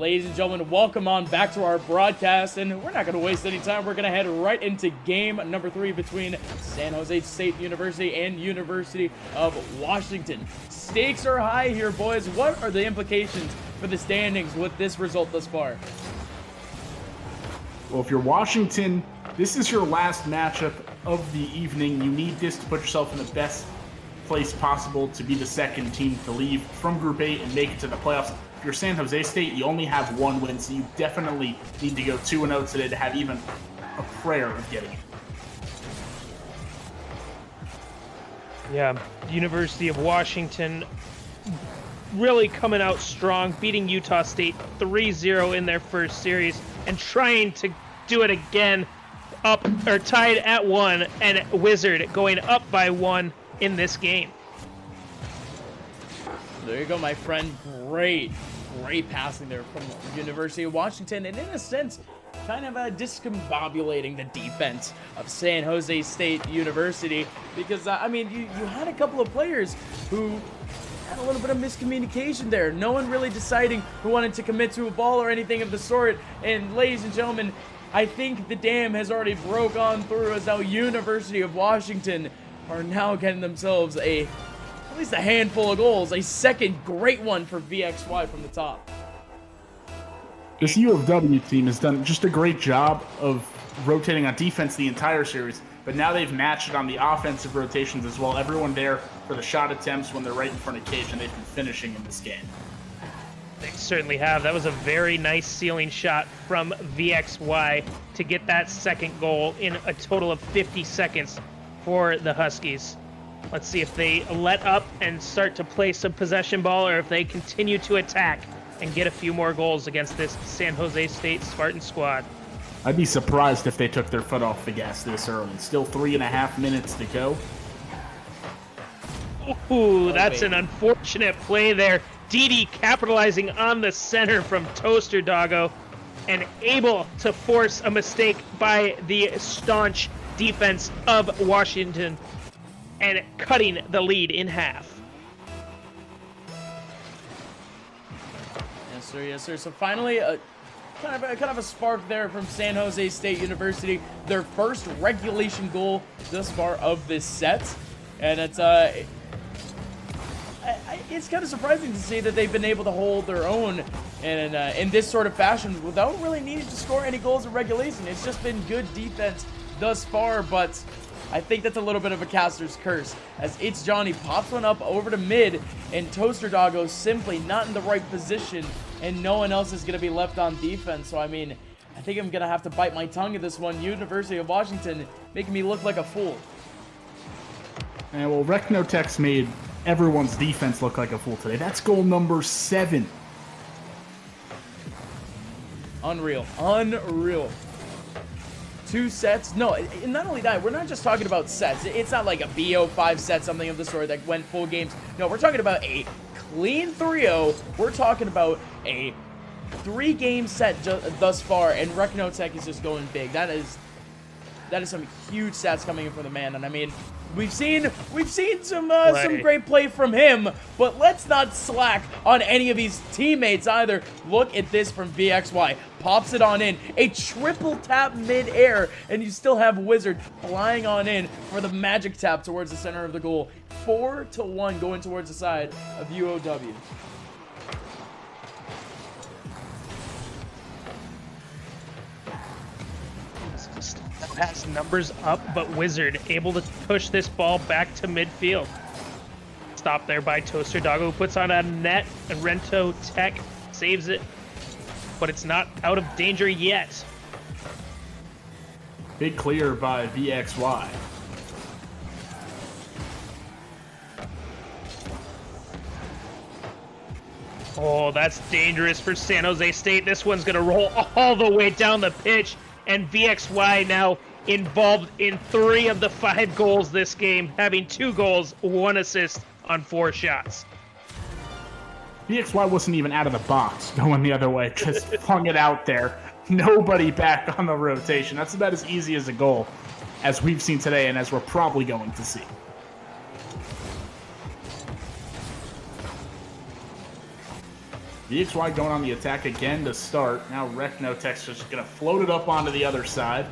Ladies and gentlemen, welcome on back to our broadcast, and we're not going to waste any time. We're going to head right into game number 3 between San Jose State University and University of Washington. Stakes are high here, boys. What are the implications for the standings with this result thus far? Well, if you're Washington, this is your last matchup of the evening. You need this to put yourself in the best place possible to be the second team to leave from Group 8 and make it to the playoffs. If you're San Jose State, you only have 1 win, so you definitely need to go 2-0 today to have even a prayer of getting it. Yeah, University of Washington really coming out strong, beating Utah State 3-0 in their first series and trying to do it again, up or tied at 1, and Wizard going up by 1 in this game. There you go, my friend. Great passing there from University of Washington, and in a sense, kind of discombobulating the defense of San Jose State University, because, I mean, you had a couple of players who had a little bit of miscommunication there. No one really deciding who wanted to commit to a ball or anything of the sort, and ladies and gentlemen, I think the dam has already broke on through, as now University of Washington are now getting themselves at least a handful of goals. A second great one for VXY from the top. This U of W team has done just a great job of rotating on defense the entire series, but now they've matched it on the offensive rotations as well. Everyone there for the shot attempts when they're right in front of cage, and they've been finishing in this game. They certainly have. That was a very nice ceiling shot from VXY to get that second goal in a total of 50 seconds for the Huskies. Let's see if they let up and start to play some possession ball, or if they continue to attack and get a few more goals against this San Jose State Spartan squad. I'd be surprised if they took their foot off the gas this early. Still 3.5 minutes to go. Ooh, that's an unfortunate play there. Didi capitalizing on the center from Toaster Doggo and able to force a mistake by the staunch defense of Washington and cutting the lead in half. Yes, sir. Yes, sir. So finally, kind of a spark there from San Jose State University. Their first regulation goal thus far of this set, and it's kind of surprising to see that they've been able to hold their own in this sort of fashion without really needing to score any goals in regulation. It's just been good defense thus far, but I think that's a little bit of a caster's curse, as It's Johnny pops one up over to mid, and Toaster Doggo simply not in the right position, and no one else is going to be left on defense. So, I mean, I think I'm going to have to bite my tongue at this one. University of Washington making me look like a fool. And well, Recnotex made everyone's defense look like a fool today. That's goal number 7. Unreal. 2 sets. No, and not only that, we're not just talking about sets. It's not like a BO5 set, something of the sort that went full games. No, we're talking about a clean 3-0. We're talking about a 3-game set thus far, and Recnotech is just going big. That is some huge stats coming in from the man, and I mean, we've seen some great play from him, but let's not slack on any of his teammates either. Look at this from VXY. Pops it on in. A triple tap mid-air, and you still have Wizard flying on in for the magic tap towards the center of the goal. 4-1 going towards the side of UOW. Has numbers up, but Wizard able to push this ball back to midfield. Stopped there by Toaster Doggo, who puts on a net, and Rento Tech saves it, but it's not out of danger yet. Big clear by VXY. Oh, that's dangerous for San Jose State. This one's going to roll all the way down the pitch, and VXY now involved in 3 of the 5 goals this game, having 2 goals, 1 assist on 4 shots. VXY wasn't even out of the box going the other way, just flung it out there. Nobody back on the rotation. That's about as easy as a goal as we've seen today, and as we're probably going to see. VXY going on the attack again to start. Now Rechnotech's just going to float it up onto the other side.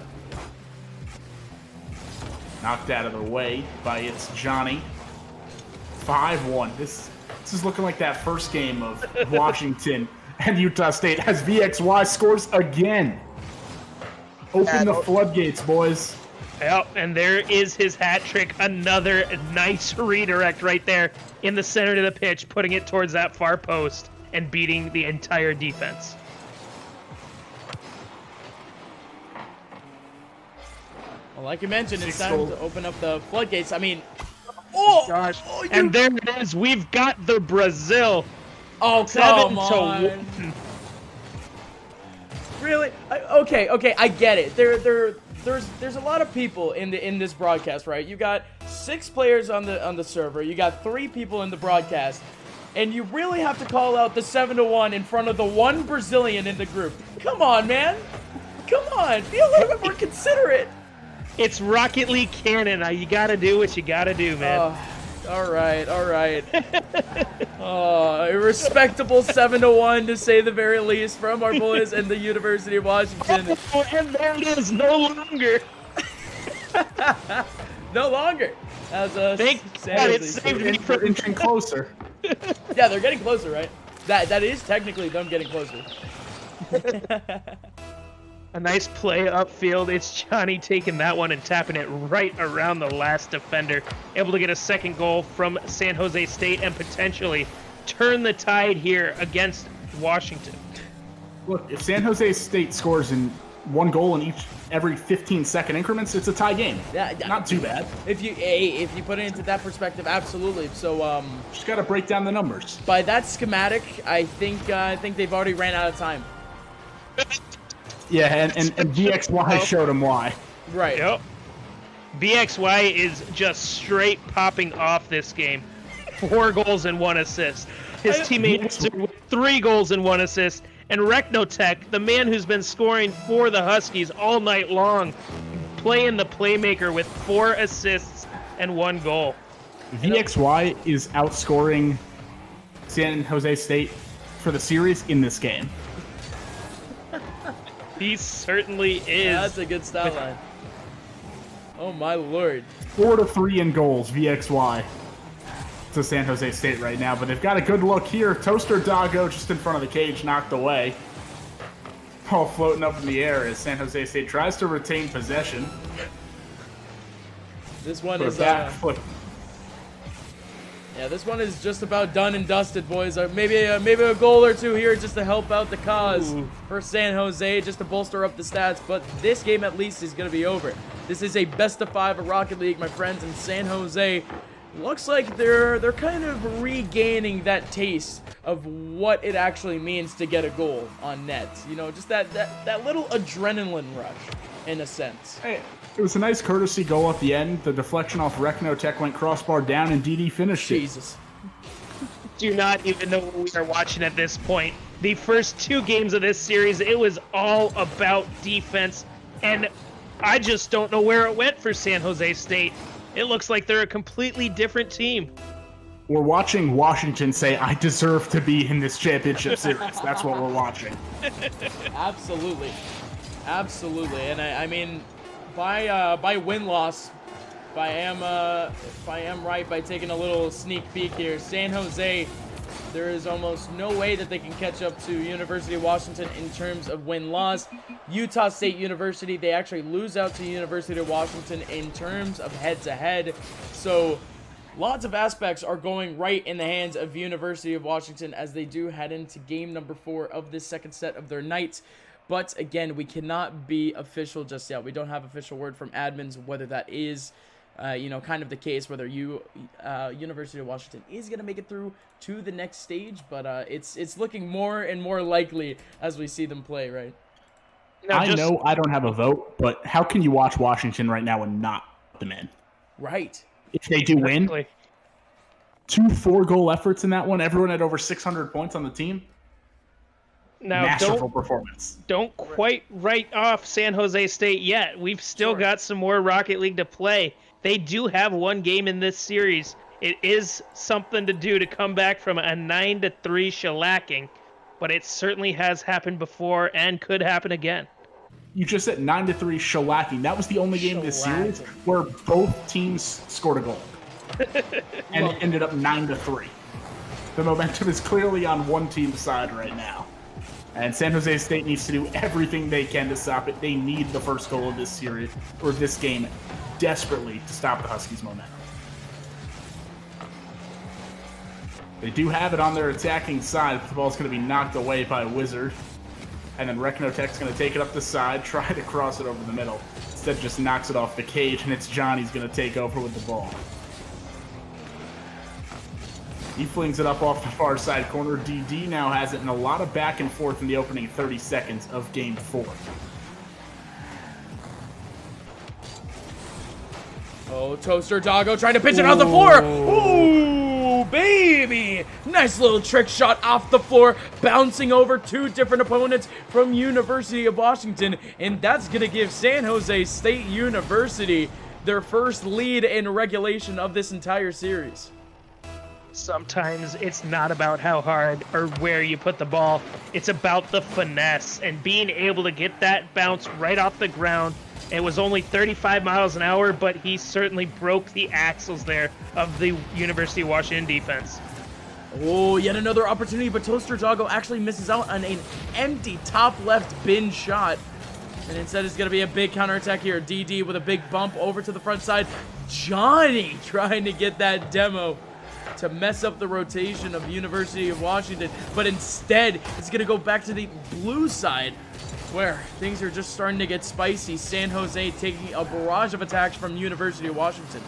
Knocked out of the way by its Johnny. 5-1. This is looking like that first game of Washington and Utah State as VXY scores again. Open the floodgates, boys. Yep, and there is his hat trick. Another nice redirect right there in the center of the pitch, putting it towards that far post and beating the entire defense. Well, like you mentioned, it's time to open up the floodgates. I mean, oh gosh! And there it is. We've got the Brazil. Oh, come on! 7-1. Really? Okay. I get it. There's a lot of people in this broadcast, right? You got 6 players on the server. You got 3 people in the broadcast, and you really have to call out the 7-1 in front of the one Brazilian in the group. Come on, man. Come on. Be a little bit more considerate. It's Rocket League canon. You gotta do what you gotta do, man. All right. A respectable 7-1 to say the very least from our boys in the University of Washington. Oh, and there it is, no longer. No longer. As Thank God it saved me from inching closer. Yeah, they're getting closer, right? That is technically them getting closer. A nice play upfield. It's Johnny taking that one and tapping it right around the last defender. Able to get a second goal from San Jose State and potentially turn the tide here against Washington. Look, if San Jose State scores in 1 goal in every 15-second increments, it's a tie game. Yeah, not too bad. If you put it into that perspective, absolutely. So just got to break down the numbers. By that schematic, I think they've already ran out of time. Yeah, and VXY showed him why. Right. Yep. VXY is just straight popping off this game. 4 goals and 1 assist. His teammate with 3 goals and 1 assist. And Rechnotech, the man who's been scoring for the Huskies all night long, playing the playmaker with 4 assists and 1 goal. VXY is outscoring San Jose State for the series in this game. He certainly is. Yeah, that's a good stat line. Oh my lord. 4-3 in goals, VXY to San Jose State right now, but they've got a good look here. Toaster Doggo just in front of the cage, knocked away. All floating up in the air as San Jose State tries to retain possession. This one is this one is just about done and dusted, boys. Maybe a goal or 2 here just to help out the cause for San Jose, just to bolster up the stats. But this game at least is going to be over. This is a best of 5 of Rocket League, my friends, and San Jose looks like they're kind of regaining that taste of what it actually means to get a goal on net. You know, just that little adrenaline rush, in a sense. Hey, it was a nice courtesy goal at the end. The deflection off Rechnotech went crossbar down, and DD finished it. Jesus. Do not even know what we are watching at this point. The first 2 games of this series, it was all about defense, and I just don't know where it went for San Jose State. It looks like they're a completely different team. We're watching Washington say, I deserve to be in this championship series. That's what we're watching. Absolutely. And I mean, by win-loss, if I am right by taking a little sneak peek here, San Jose, there is almost no way that they can catch up to University of Washington in terms of win-loss. Utah State University, they actually lose out to University of Washington in terms of head-to-head. So lots of aspects are going right in the hands of University of Washington as they do head into game number 4 of this second set of their night. But again, we cannot be official just yet. We don't have official word from admins whether that is kind of the case, whether University of Washington is going to make it through to the next stage, but it's looking more and more likely as we see them play, right? I know I don't have a vote, but how can you watch Washington right now and not put them in? Right. If they do win, 2 4-goal efforts in that one, everyone had over 600 points on the team. Now, masterful performance. Don't quite write off San Jose State yet. We've still got some more Rocket League to play. They do have 1 game in this series. It is something to do to come back from a 9-3 shellacking. but it certainly has happened before and could happen again. You just said 9-3 shellacking. That was the only game this series where both teams scored a goal. And it ended up 9-3. The momentum is clearly on one team's side right now. And San Jose State needs to do everything they can to stop it. They need the first goal of this series, or this game, desperately to stop the Huskies' momentum. They do have it on their attacking side, but the ball's going to be knocked away by Wizard. And then Reknotech's going to take it up the side, try to cross it over the middle. Instead, just knocks it off the cage, and it's Johnny's going to take over with the ball. He flings it up off the far side corner. DD now has it in a lot of back and forth in the opening 30 seconds of Game 4. Oh, Toaster Doggo trying to pitch it on the floor. Ooh, baby. Nice little trick shot off the floor, bouncing over two different opponents from University of Washington. And that's going to give San Jose State University their first lead in regulation of this entire series. Sometimes it's not about how hard or where you put the ball. It's about the finesse and being able to get that bounce right off the ground. It was only 35 miles an hour, but he certainly broke the axles there of the University of Washington defense. Oh, yet another opportunity, but Toaster Doggo actually misses out on an empty top left bin shot. And instead it's going to be a big counterattack here. DD with a big bump over to the front side. Johnny trying to get that demo to mess up the rotation of University of Washington, but instead it's going to go back to the blue side where things are just starting to get spicy. San Jose taking a barrage of attacks from University of Washington.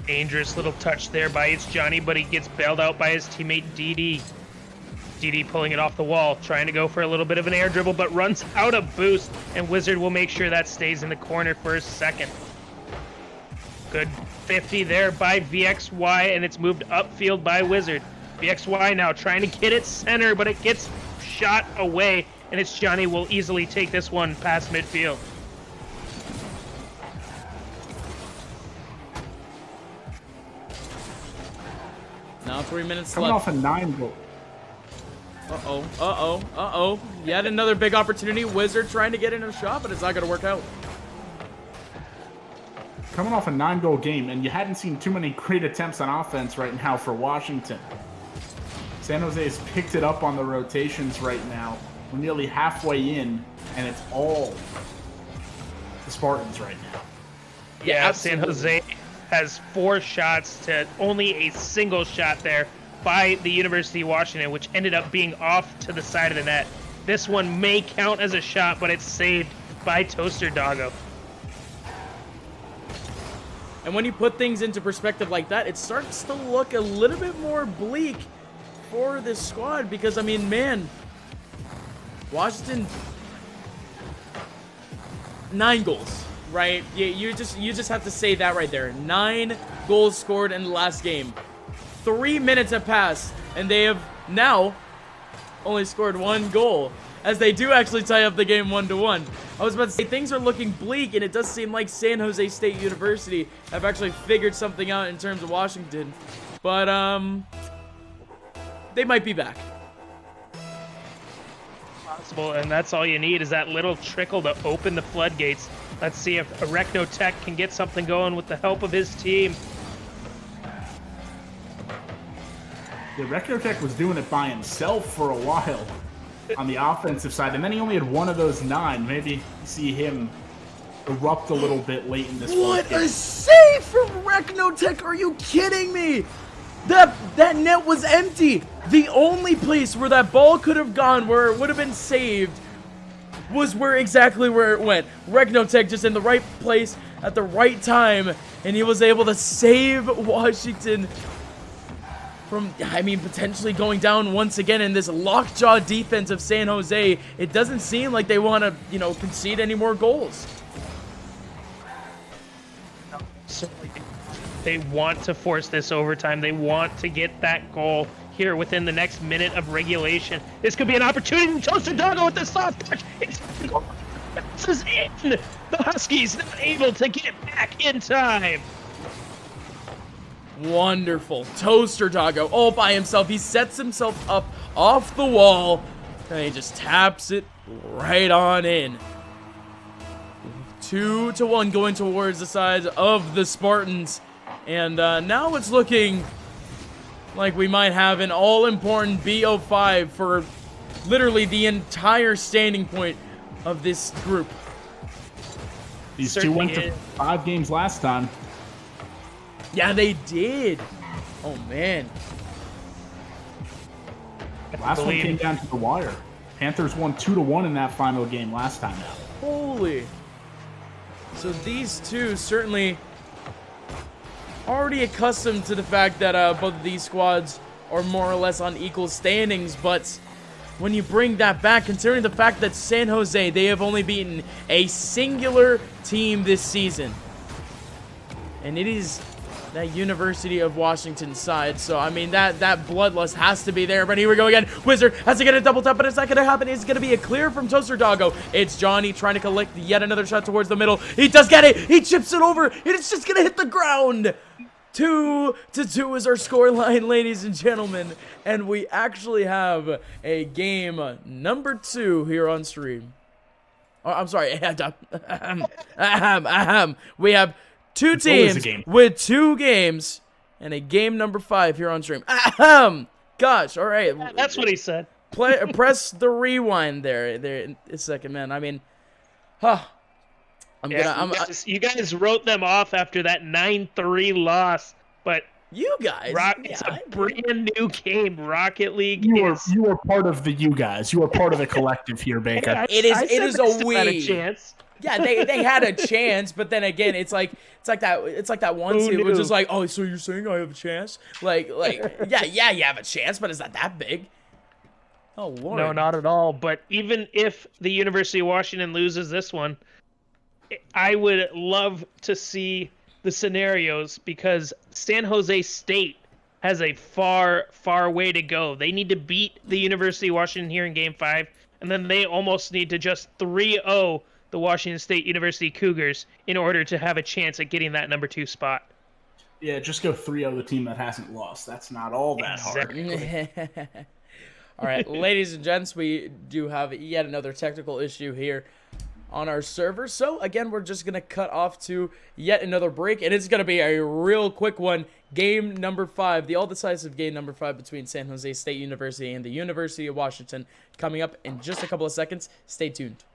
Dangerous little touch there by his Johnny, but he gets bailed out by his teammate DD. DD pulling it off the wall, trying to go for a little bit of an air dribble, but runs out of boost, and Wizard will make sure that stays in the corner for a second. Good 50 there by VXY, and it's moved upfield by Wizard. VXY now trying to get it center, but it gets shot away, and it's Johnny will easily take this one past midfield. Now 3 minutes Coming left. off a 9 goal. Uh-oh. Yet another big opportunity. Wizard trying to get in a shot, but it's not going to work out. Coming off a 9-goal game, and you hadn't seen too many great attempts on offense right now for Washington. San Jose has picked it up on the rotations right now. We're nearly halfway in, and it's all the Spartans right now. Yeah, San Jose has 4 shots to only a single shot there by the University of Washington, which ended up being off to the side of the net. This one may count as a shot, but it's saved by Toaster Doggo. And when you put things into perspective like that, it starts to look a little bit more bleak for this squad because, I mean, man, Washington, 9 goals, right? You just have to say that right there. 9 goals scored in the last game. 3 minutes have passed, and they have now only scored 1 goal, as they do actually tie up the game 1-1. I was about to say, things are looking bleak, and it does seem like San Jose State University have actually figured something out in terms of Washington. But, they might be back. Possible, and that's all you need is that little trickle to open the floodgates. Let's see if Reknotech can get something going with the help of his team. Yeah, Reknotech was doing it by himself for a while on the offensive side, and then he only had 1 of those 9. Maybe you see him erupt a little bit late in this one. What a save from Reknotech! Are you kidding me? That net was empty. The only place where that ball could have gone, where it would have been saved, was exactly where it went. Reknotech just in the right place at the right time, and he was able to save Washington from, I mean, potentially going down once again in this lockjaw defense of San Jose. It doesn't seem like they want to, concede any more goals. No, certainly. They want to force this overtime. They want to get that goal here within the next minute of regulation. This could be an opportunity. Toaster Doggo with the soft touch. It's this is in. The Huskies not able to get back in time. Wonderful. Toaster Doggo all by himself. He sets himself up off the wall, and he just taps it right on in. 2-1 going towards the side of the Spartans. And now it's looking like we might have an all-important BO5 for literally the entire standing point of this group. These two went to 5 games last time. Yeah, they did. Oh, man. Last one came down to the wire. Panthers won 2-1 in that final game last time out. Holy. So these two certainly already accustomed to the fact that both of these squads are more or less on equal standings, but when you bring that back, considering the fact that San Jose, they have only beaten a singular team this season, and it is that University of Washington side. So, I mean, that bloodlust has to be there. But here we go again. Wizard has to get a double tap, but it's not going to happen. It's going to be a clear from Toaster Doggo. It's Johnny trying to collect yet another shot towards the middle. He does get it. He chips it over, and it's just going to hit the ground. 2-2 is our scoreline, ladies and gentlemen. And we actually have a game number 2 here on stream. Oh, I'm sorry. We have 2 teams with 2 games and a game number 5 here on stream. Gosh, all right. That's what he said. Press the rewind there a second, man. I mean, you guys wrote them off after that 9-3 loss, but you guys, it's a brand new game. Rocket League. You are part of the you guys. You are part of the collective here, Baker. It is a we. Had a chance. Yeah, they had a chance, but then again, it's like that one team was just like, oh, so you're saying I have a chance? Like, yeah, you have a chance, but is that big? Oh Lord. No, not at all. But even if the University of Washington loses this one, I would love to see the scenarios because San Jose State has a far way to go. They need to beat the University of Washington here in Game 5, and then they almost need to just 3-0 the Washington State University Cougars in order to have a chance at getting that number 2 spot. Yeah, just go 3-0 the team that hasn't lost. That's not all that hard. All right, ladies and gents, we do have yet another technical issue here on our server. So, again, we're just going to cut off to yet another break, and it's going to be a real quick one. Game number 5, the all-decisive game number 5 between San Jose State University and the University of Washington, coming up in just a couple of seconds. Stay tuned.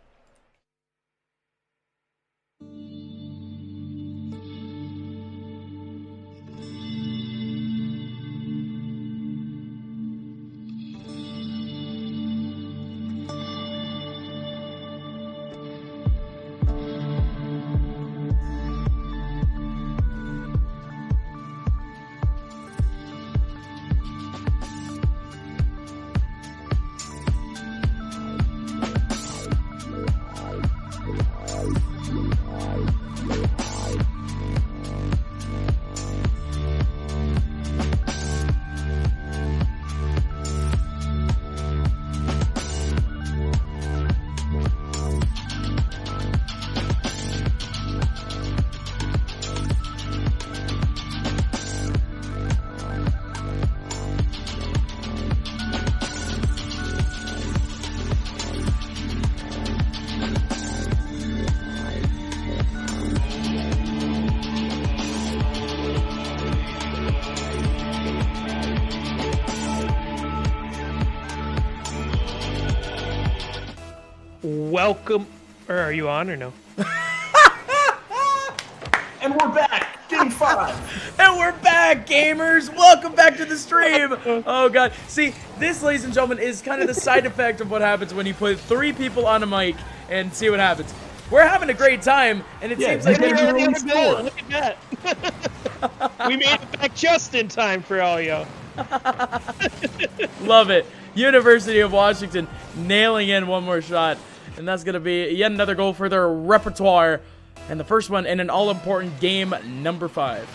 Welcome. Or are you on or no? And we're back. Game 5. And we're back, gamers. Welcome back to the stream. Oh, God. See, this, ladies and gentlemen, is kind of the side effect of what happens when you put 3 people on a mic and see what happens. We're having a great time, and it seems like we're already on the score. Look at that. We made it back just in time for all y'all. Love it. University of Washington nailing in one more shot. And that's going to be yet another goal for their repertoire. And the first one in an all-important game number 5.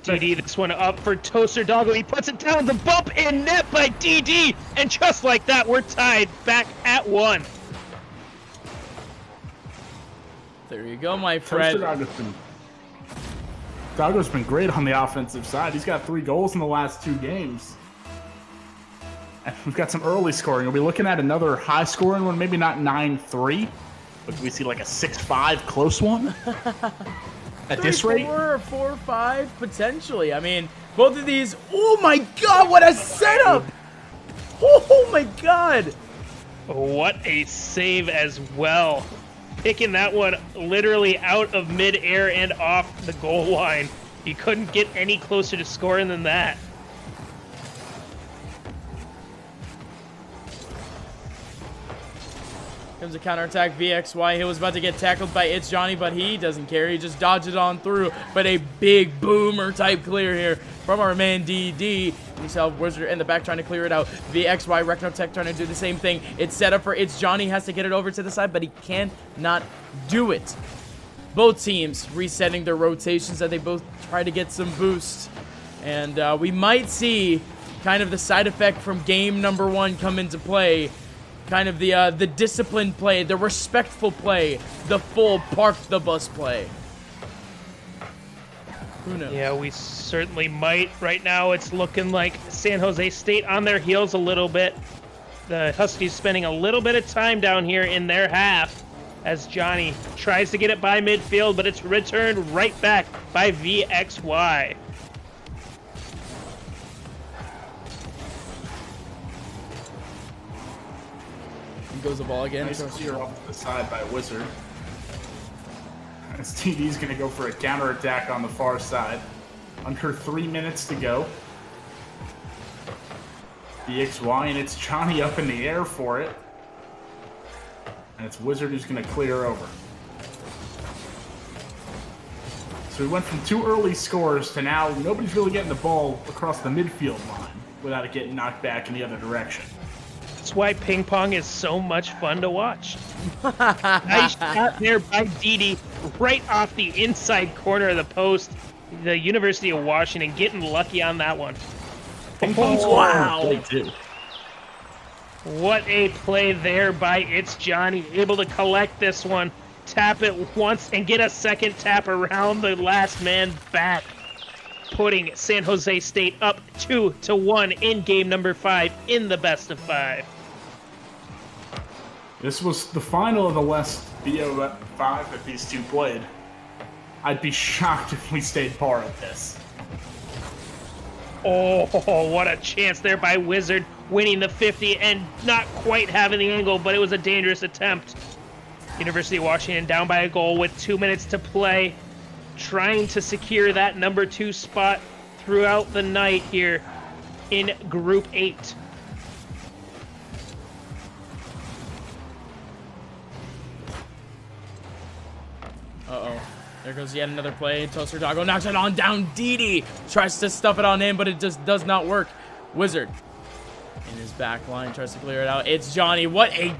DD, this one up for Toaster Doggo. He puts it down, the bump in net by DD, and just like that, we're tied back at 1. There you go, my friend. Doggo's been great on the offensive side. He's got 3 goals in the last 2 games. And we've got some early scoring. Are we looking at another high-scoring one? Maybe not 9-3, but do we see like a 6-5 close one? At this rate? 4 or 4-5, potentially. I mean, both of these. Oh my God, what a setup! Oh my God! What a save as well. Picking that one literally out of mid-air and off the goal line. He couldn't get any closer to scoring than that. Comes a counterattack, VXY. He was about to get tackled by It's Johnny, but he doesn't care. He just dodges on through. But a big boomer type clear here from our man DD. We saw Wizard in the back trying to clear it out. VXY, Recnotech trying to do the same thing. It's set up for It's Johnny. Has to get it over to the side, but he cannot do it. Both teams resetting their rotations as they both try to get some boost. And we might see kind of the side effect from game number 1 come into play. Kind of the disciplined play, the respectful play, the full park the bus play. Who knows? Yeah, we certainly might. Right now, it's looking like San Jose State on their heels a little bit. The Huskies spending a little bit of time down here in their half as Johnny tries to get it by midfield, but it's returned right back by VXY. Goes the ball again. Nice clear off to the side by Wizard. As TD's going to go for a counterattack on the far side. Under 3 minutes to go. VXY, and it's Johnny up in the air for it. And it's Wizard who's going to clear over. So we went from 2 early scores to now nobody's really getting the ball across the midfield line without it getting knocked back in the other direction. That's why ping pong is so much fun to watch. Nice shot there by DD right off the inside corner of the post. The University of Washington getting lucky on that one. Oh, wow. What a play there by It's Johnny. Able to collect this one, tap it once, and get a second tap around the last man back. Putting San Jose State up 2-1 in game number 5 in the best of 5. This was the final of the West BO5 that these two played. I'd be shocked if we stayed par at this. Oh, what a chance there by Wizard, winning the 50 and not quite having the angle, but it was a dangerous attempt. University of Washington down by a goal with 2 minutes to play, trying to secure that number 2 spot throughout the night here in Group 8. Uh-oh. There goes yet another play. Toaster Doggo knocks it on down. DD tries to stuff it on in, but it just does not work. Wizard in his back line tries to clear it out. It's Johnny. What a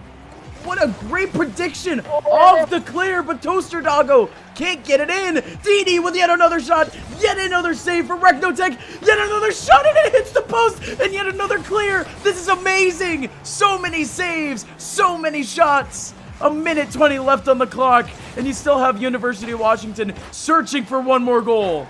great prediction of the clear, but Toaster Doggo can't get it in. DD with yet another shot, yet another save for Recnotech, yet another shot, and it hits the post, and yet another clear. This is amazing. So many saves, so many shots. A minute 20 left on the clock, and you still have University of Washington searching for one more goal.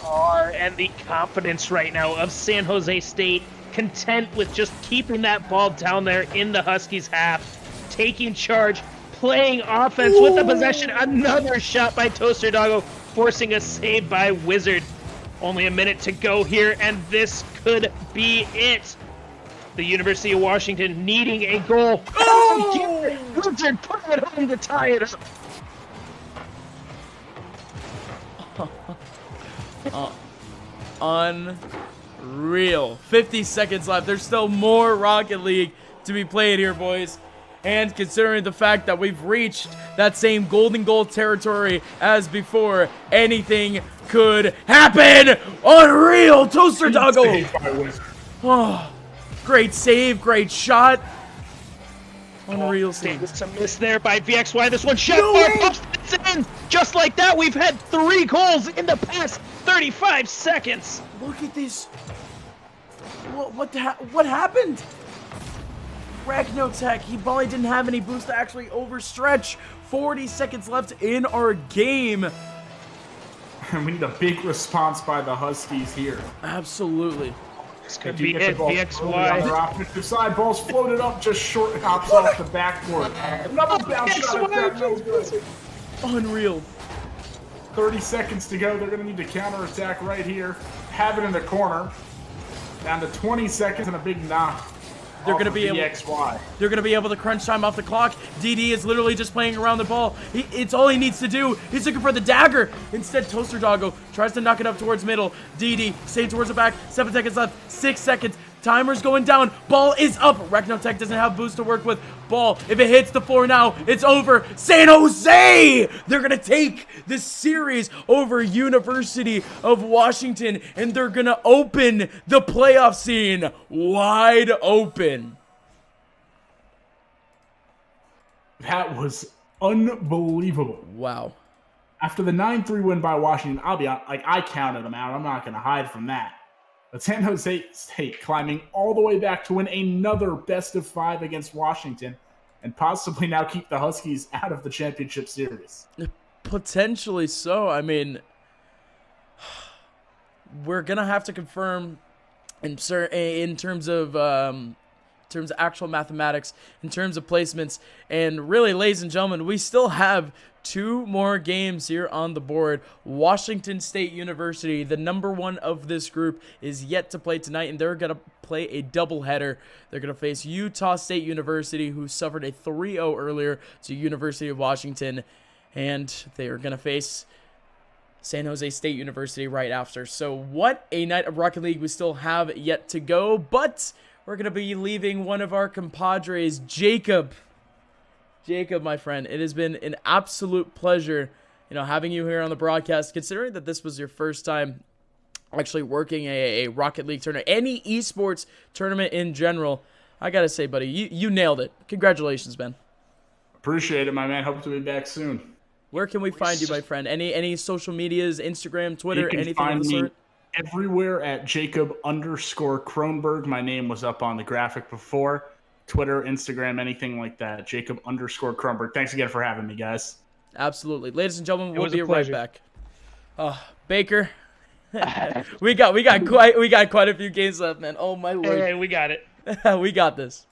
And the confidence right now of San Jose State, content with just keeping that ball down there in the Huskies' half, taking charge, playing offense with the possession. Another shot by Toaster Doggo, forcing a save by Wizard. Only a minute to go here, and this could be it. The University of Washington needing a goal. Oh! Wizard putting it home to tie it up. Unreal. 50 seconds left. There's still more Rocket League to be played here, boys. And considering the fact that we've reached that same golden goal territory as before, anything could happen. Unreal. Toaster Doggo. Oh, great save. Great shot. Unreal save. It's a miss there by VXY. This one shot far post. It's in. Just like that, we've had 3 goals in the past 35 seconds. Look at this. What happened? Ragnotech, he probably didn't have any boost to actually overstretch. 40 seconds left in our game. And we need a big response by the Huskies here. Absolutely. This could be it, VXY. On their offensive side, ball's floated up, just short hops off the backboard. Another bounce shot attack, no good. Unreal. 30 seconds to go. They're going to need to counterattack right here. Have it in the corner. Down to 20 seconds and a big knock. They're going to be able. They're going to be able to crunch time off the clock. DD is literally just playing around the ball. It's all he needs to do. He's looking for the dagger. Instead, Toaster Doggo tries to knock it up towards middle. DD stay towards the back. 7 seconds left. 6 seconds. Timer's going down. Ball is up. Ragnotech doesn't have boost to work with. Ball, if it hits the floor now, it's over. San Jose! They're going to take this series over University of Washington, and they're going to open the playoff scene wide open. That was unbelievable. Wow. After the 9-3 win by Washington, I'll be honest, I counted them out. I'm not going to hide from that. But San Jose State climbing all the way back to win another best of 5 against Washington and possibly now keep the Huskies out of the championship series. Potentially so. I mean, we're going to have to confirm in terms of actual mathematics, in terms of placements. And really, ladies and gentlemen, we still have 2 more games here on the board. Washington State University, the number 1 of this group, is yet to play tonight, and they're going to play a doubleheader. They're going to face Utah State University, who suffered a 3-0 earlier to University of Washington, and they are going to face San Jose State University right after. So what a night of Rocket League we still have yet to go, but we're going to be leaving one of our compadres, Jacob, my friend, it has been an absolute pleasure, having you here on the broadcast, considering that this was your first time actually working a Rocket League tournament, any esports tournament in general. I got to say, buddy, you nailed it. Congratulations, man. Appreciate it, my man. Hope to be back soon. Where can we find you, my friend? Any social medias, Instagram, Twitter, anything of the sort? Everywhere at Jacob_Kronberg. My name was up on the graphic before. Twitter, Instagram, anything like that. Jacob_Kronberg. Thanks again for having me, guys. Absolutely. Ladies and gentlemen, we'll be right back. Baker. we got quite a few games left, man. Oh my lord. Hey, we got it. We got this.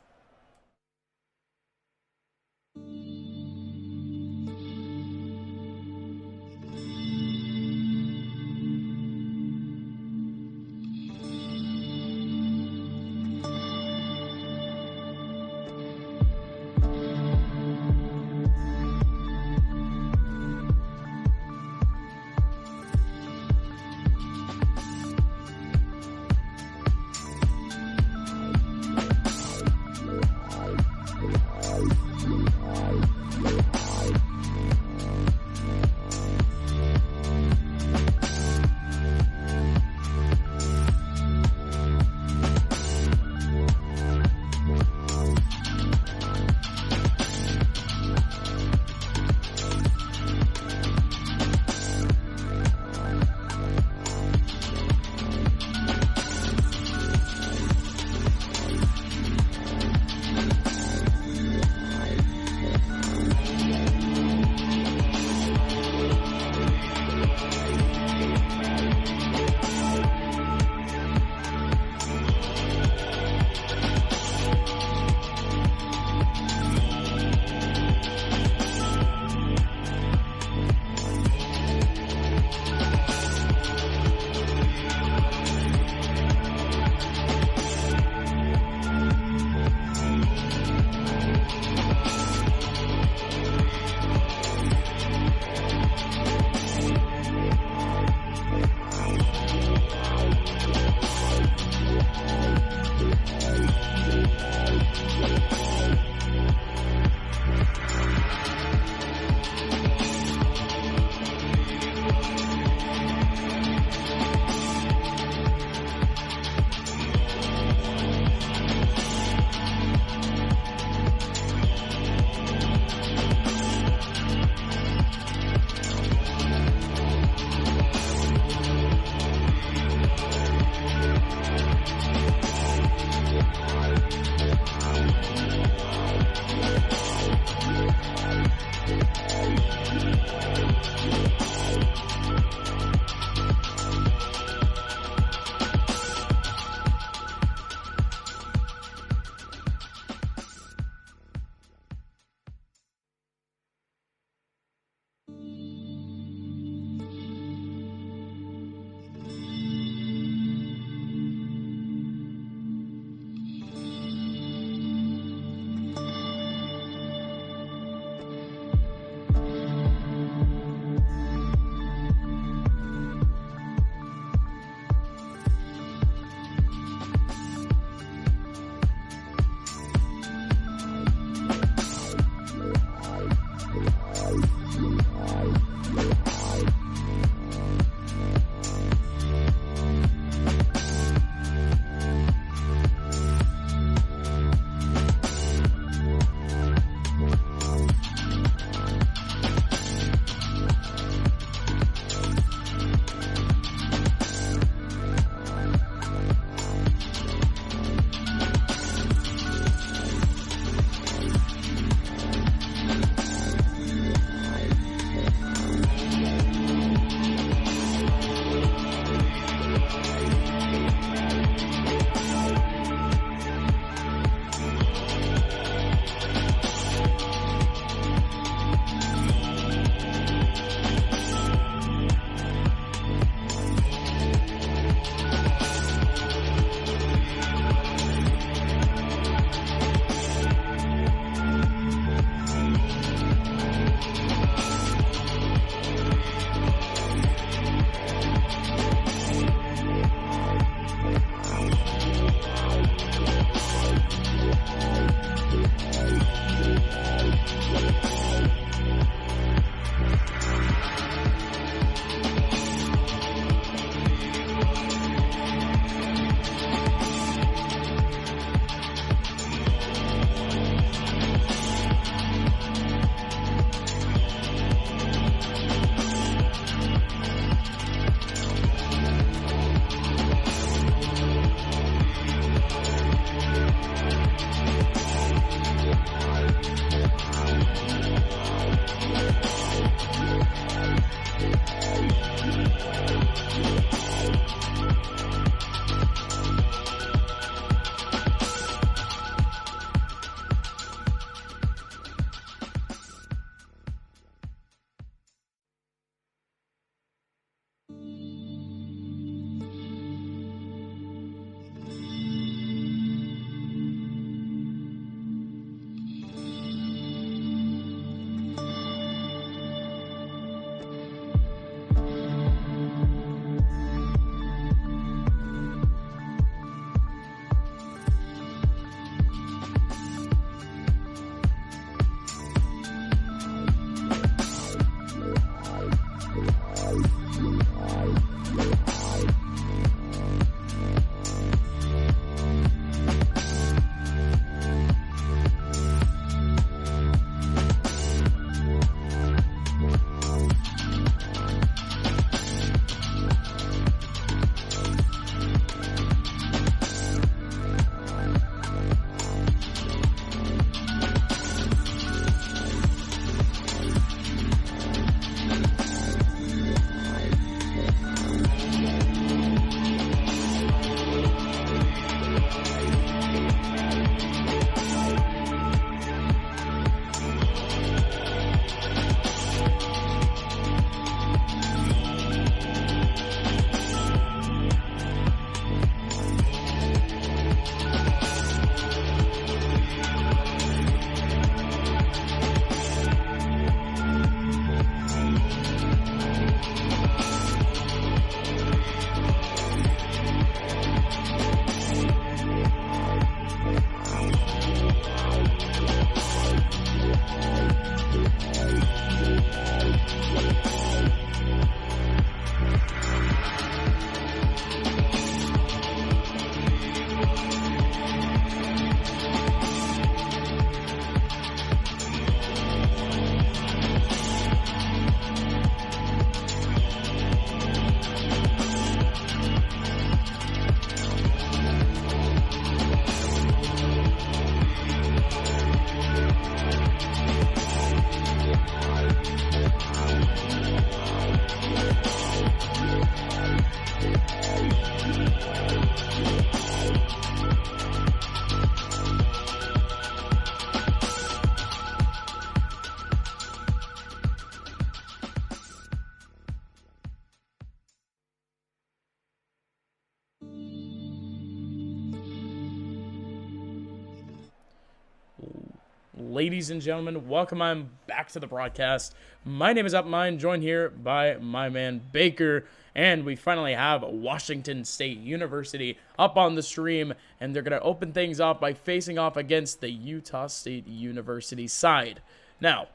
ladies and gentlemen, welcome on back to the broadcast. My name is Upmine, joined here by my man Baker, and we finally have Washington State University up on the stream, and they're going to open things up by facing off against the Utah State University side. Now,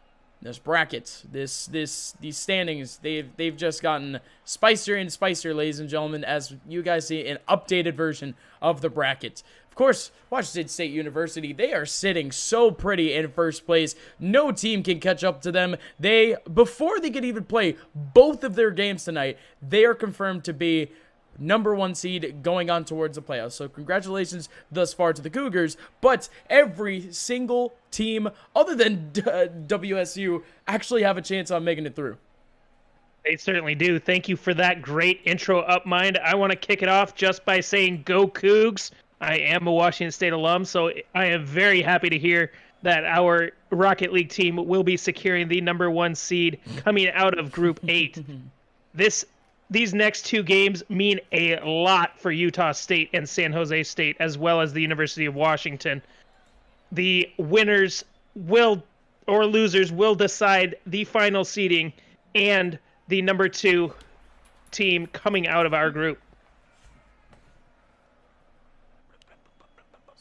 this bracket, these standings, they've just gotten spicier and spicier, ladies and gentlemen, as you guys see an updated version of the bracket. Of course, Washington State University, they are sitting so pretty in first place. No team can catch up to them. Before they could even play both of their games tonight, they are confirmed to be #1 seed going on towards the playoffs. So congratulations thus far to the Cougars, but every single team other than WSU actually have a chance on making it through. They certainly do. Thank you for that great intro, Upmind. I want to kick it off just by saying go Cougs. I am a Washington State alum, so I am very happy to hear that our Rocket League team will be securing the #1 seed coming out of Group 8. These next two games mean a lot for Utah State and San Jose State, as well as the University of Washington. The winners or losers will decide the final seeding and the #2 team coming out of our group.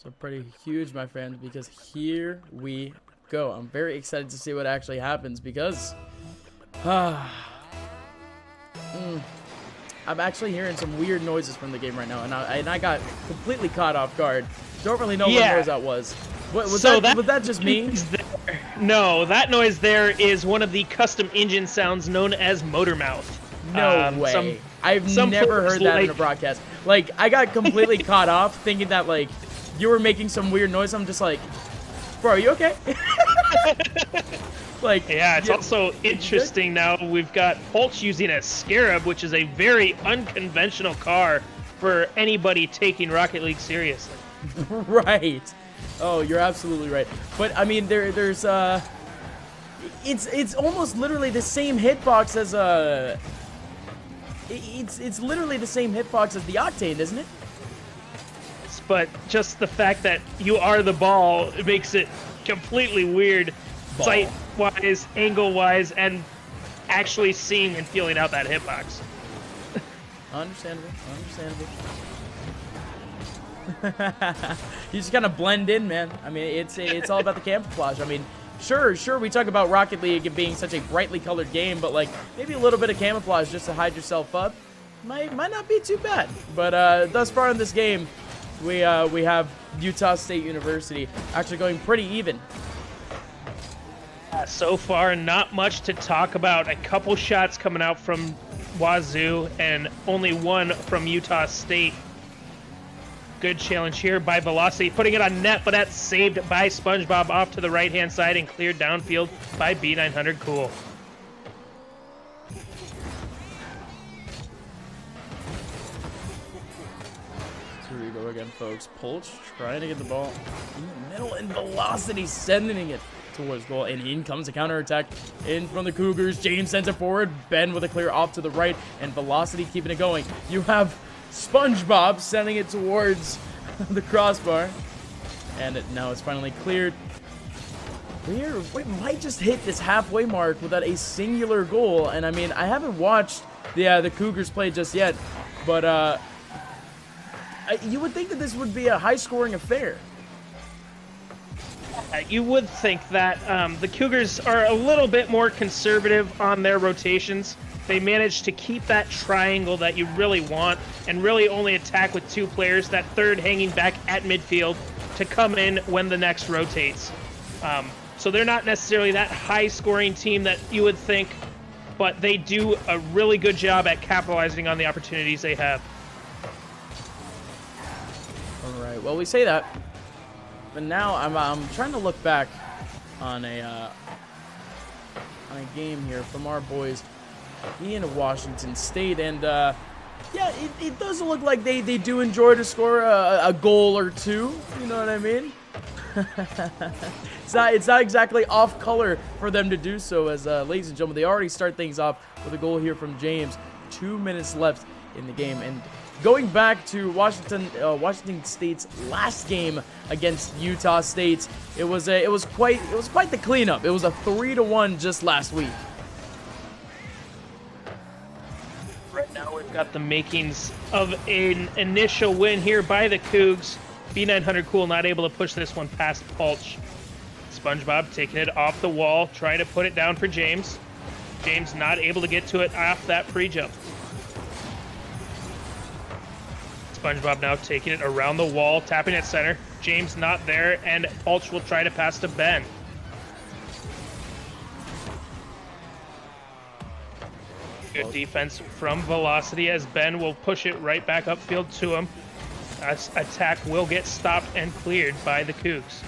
So pretty huge, my friends, because here we go. I'm very excited to see what actually happens because I'm actually hearing some weird noises from the game right now, and I got completely caught off guard. Don't really know what noise that was. Was that just me? No, that noise there is one of the custom engine sounds known as motor mouth. No way. I've never heard that in a broadcast. Like, I got completely caught off thinking that, like, you were making some weird noise. I'm just like, bro, are you okay? Like, yeah, it's also interesting now. We've got Holtz using a Scarab, which is a very unconventional car for anybody taking Rocket League seriously. Right. Oh, you're absolutely right. But I mean, there's it's almost literally the same hitbox as it's literally the same hitbox as the Octane, isn't it? But just the fact that you are the ball makes it completely weird, sight-wise, angle-wise, and actually seeing and feeling out that hitbox. Understandable. You just kind of blend in, man. I mean, it's all about the camouflage. I mean, sure, we talk about Rocket League and being such a brightly colored game, but like maybe a little bit of camouflage just to hide yourself up might not be too bad. But thus far in this game, we have Utah State University actually going pretty even. So far, not much to talk about. A couple shots coming out from Wazoo and only one from Utah State. Good challenge here by Velocity, putting it on net, but that's saved by SpongeBob off to the right-hand side and cleared downfield by B900 Cool. Here we go again, folks. Polch trying to get the ball in the middle, and Velocity sending it towards goal, and in comes a counterattack in from the Cougars. James sends it forward. Ben with a clear off to the right, and Velocity keeping it going. You have SpongeBob sending it towards the crossbar, and now it's finally cleared. We might just hit this halfway mark without a singular goal, and I mean, I haven't watched the Cougars play just yet, but you would think that this would be a high-scoring affair. You would think that the Cougars are a little bit more conservative on their rotations. They managed to keep that triangle that you really want and really only attack with two players, that third hanging back at midfield to come in when the next rotates. So they're not necessarily that high-scoring team that you would think, but they do a really good job at capitalizing on the opportunities they have. All right, well, we say that, but now I'm trying to look back on a game here from our boys in Washington State, and yeah, it does look like they do enjoy to score a goal or two. You know what I mean? It's not exactly off color for them to do so, as ladies and gentlemen, they already start things off with a goal here from James. 2 minutes left in the game, and going back to Washington State's last game against Utah State, it was quite the cleanup. It was a 3-1 just last week. Right now we've got the makings of an initial win here by the Cougs. B900 Cool not able to push this one past Pulch. SpongeBob taking it off the wall, trying to put it down for James. James not able to get to it off that pre-jump. SpongeBob now taking it around the wall, tapping at center. James not there, and Pulch will try to pass to Ben. Good defense from Velocity as Ben will push it right back upfield to him. Attack will get stopped and cleared by the Cougs.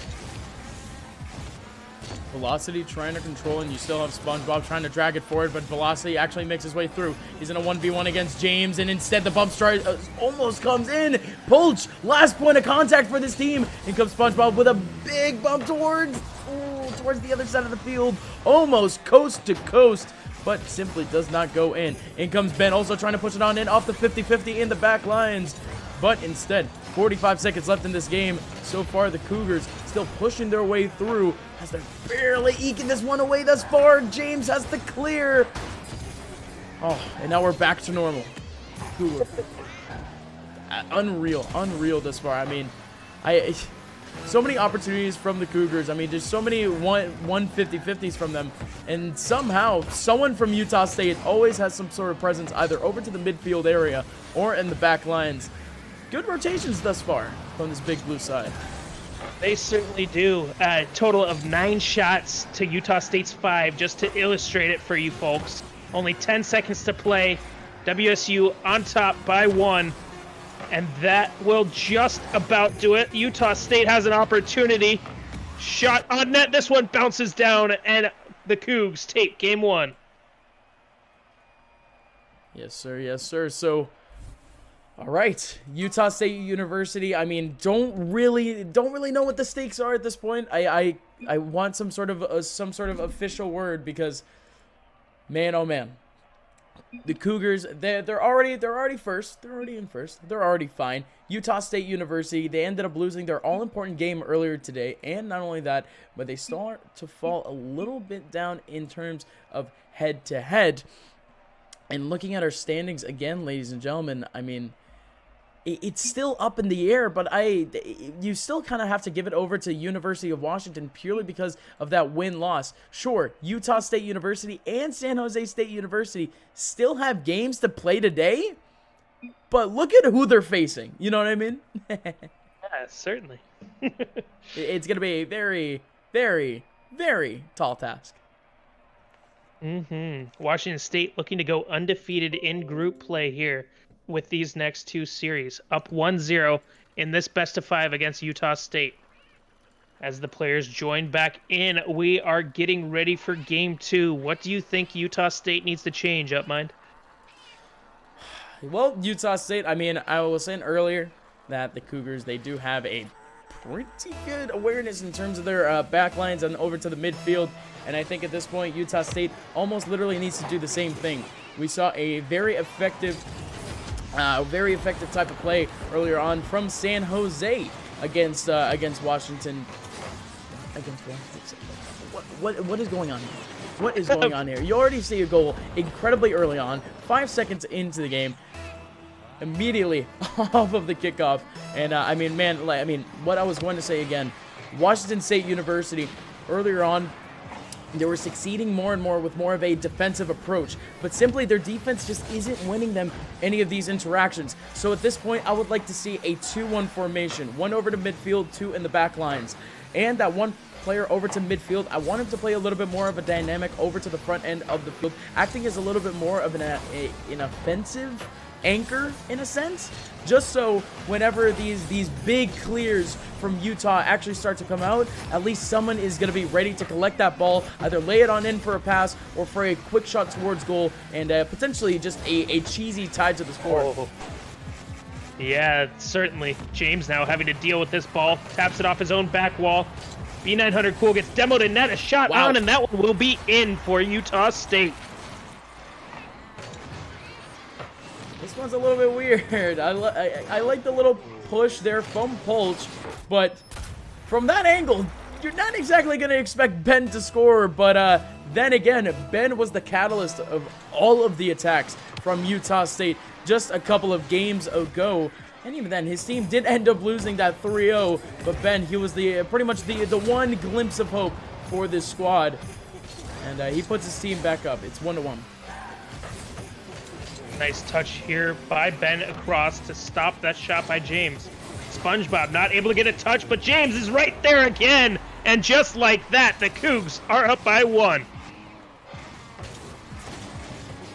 Velocity trying to control, and you still have SpongeBob trying to drag it forward, but Velocity actually makes his way through. He's in a 1v1 against James, and instead the bump strike almost comes in. Pulch, last point of contact for this team. In comes SpongeBob with a big bump towards the other side of the field, almost coast to coast, but simply does not go in. In comes Ben, also trying to push it on in off the 50-50 in the back lines. But instead, 45 seconds left in this game. So far, the Cougars still pushing their way through as they're barely eking this one away thus far. James has the clear. Oh, and now we're back to normal. Unreal this far. I mean, so many opportunities from the Cougars. I mean, there's so many 150-50s from them. And somehow, someone from Utah State always has some sort of presence either over to the midfield area or in the back lines. Good rotations thus far from this big blue side. They certainly do. A total of 9 shots to Utah State's 5, just to illustrate it for you folks. Only 10 seconds to play. WSU on top by 1. And that will just about do it. Utah State has an opportunity. Shot on net. This one bounces down, and the Cougs take game 1. Yes, sir. Yes, sir. So, all right, Utah State University. I mean, don't really know what the stakes are at this point. I want some sort of official word because, man, oh man, the Cougars they're already first. They're already in first. They're already fine. Utah State University, they ended up losing their all-important game earlier today, and not only that, but they start to fall a little bit down in terms of head-to-head. And looking at our standings again, ladies and gentlemen, I mean, it's still up in the air, but you still kind of have to give it over to University of Washington purely because of that win-loss. Sure, Utah State University and San Jose State University still have games to play today, but look at who they're facing. You know what I mean? Yeah, certainly. It's going to be a very, very, very tall task. Washington State looking to go undefeated in group play here with these next 2 series, up 1-0 in this best-of-5 against Utah State. As the players join back in, we are getting ready for game 2. What do you think Utah State needs to change, Upmind? Well, Utah State, I mean, I was saying earlier that the Cougars, they do have a pretty good awareness in terms of their back lines and over to the midfield. And I think at this point, Utah State almost literally needs to do the same thing. We saw a very effective type of play earlier on from San Jose against Washington. What is going on here? What is going on here? You already see a goal incredibly early on, 5 seconds into the game, immediately off of the kickoff. And I mean, man, what I was going to say again, Washington State University earlier on, they were succeeding more and more with more of a defensive approach, but simply their defense just isn't winning them any of these interactions. So at this point, I would like to see a 2-1 formation, 1 over to midfield, 2 in the back lines. And that 1 player over to midfield, I want him to play a little bit more of a dynamic over to the front end of the field, acting as a little bit more of an offensive anchor in a sense, just so whenever these big clears from Utah actually start to come out, at least someone is going to be ready to collect that ball, either lay it on in for a pass or for a quick shot towards goal, and potentially just a cheesy tie to the score. Oh. Yeah, certainly. James now having to deal with this ball, taps it off his own back wall. B900 Cool gets demoed and net, a shot on, and that one will be in for Utah State. one's a little bit weird. I like the little push there from Polch, but from that angle, you're not exactly going to expect Ben to score, but then again, Ben was the catalyst of all of the attacks from Utah State just a couple of games ago. And even then, his team did end up losing that 3-0, but Ben, he was pretty much the one glimpse of hope for this squad. And he puts his team back up. It's 1-1. Nice touch here by Ben across to stop that shot by James. SpongeBob not able to get a touch, but James is right there again. And just like that, the Cougs are up by 1.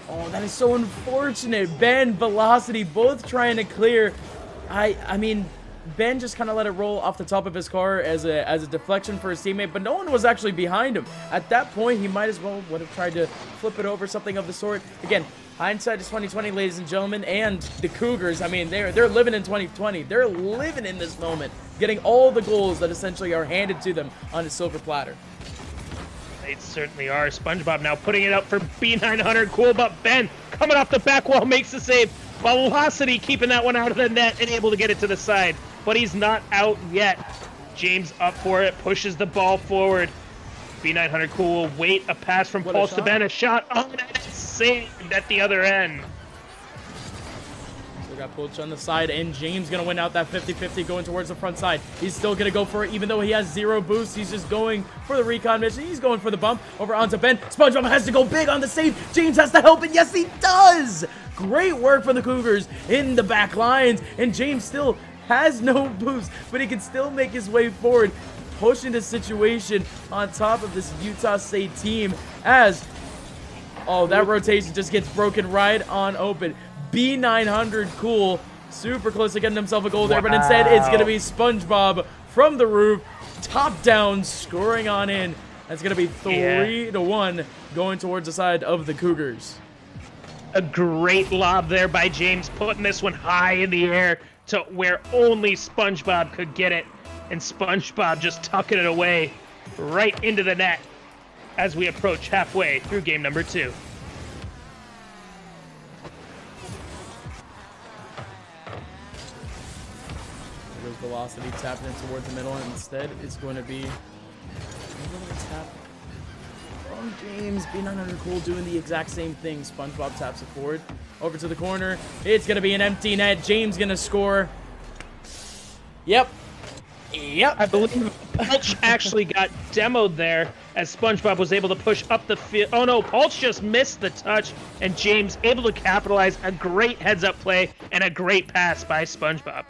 Oh, that is so unfortunate. Ben, Velocity, both trying to clear. I mean, Ben just kind of let it roll off the top of his car as a deflection for his teammate, but no one was actually behind him. At that point, he might as well would have tried to flip it over, something of the sort. Again, hindsight is 2020, ladies and gentlemen, and the Cougars, I mean, they're living in 2020. They're living in this moment, getting all the goals that essentially are handed to them on a silver platter. They certainly are. SpongeBob now putting it up for B900. Cool, but Ben coming off the back wall makes the save. Velocity keeping that one out of the net and able to get it to the side, but he's not out yet. James up for it, pushes the ball forward. B900 Cool will wait a pass from Pulse to Ben. A shot on it, saved at the other end. We got Pulch on the side, and James gonna win out that 50-50 going towards the front side. He's still gonna go for it, even though he has 0 boost. He's just going for the recon mission. He's going for the bump over onto Ben. SpongeBob has to go big on the save. James has to help, and yes, he does! Great work from the Cougars in the back lines, and James still has no boost, but he can still make his way forward, pushing the situation on top of this Utah State team as, oh, that rotation just gets broken right on open. B900 Cool, super close to getting himself a goal there, but instead it's going to be SpongeBob from the roof, top down, scoring on in. That's going to be 3-1 going towards the side of the Cougars. A great lob there by James, putting this one high in the air to where only SpongeBob could get it. And SpongeBob just tucking it away right into the net as we approach halfway through game number 2. There's Velocity tapping in towards the middle, and instead it's going to be a little tap from James. B900 Cool doing the exact same thing. SpongeBob taps it forward over to the corner. It's going to be an empty net. James going to score. Yep. I believe Pulch actually got demoed there as SpongeBob was able to push up the field. Oh no, Pulch just missed the touch, and James able to capitalize. A great heads-up play and a great pass by SpongeBob.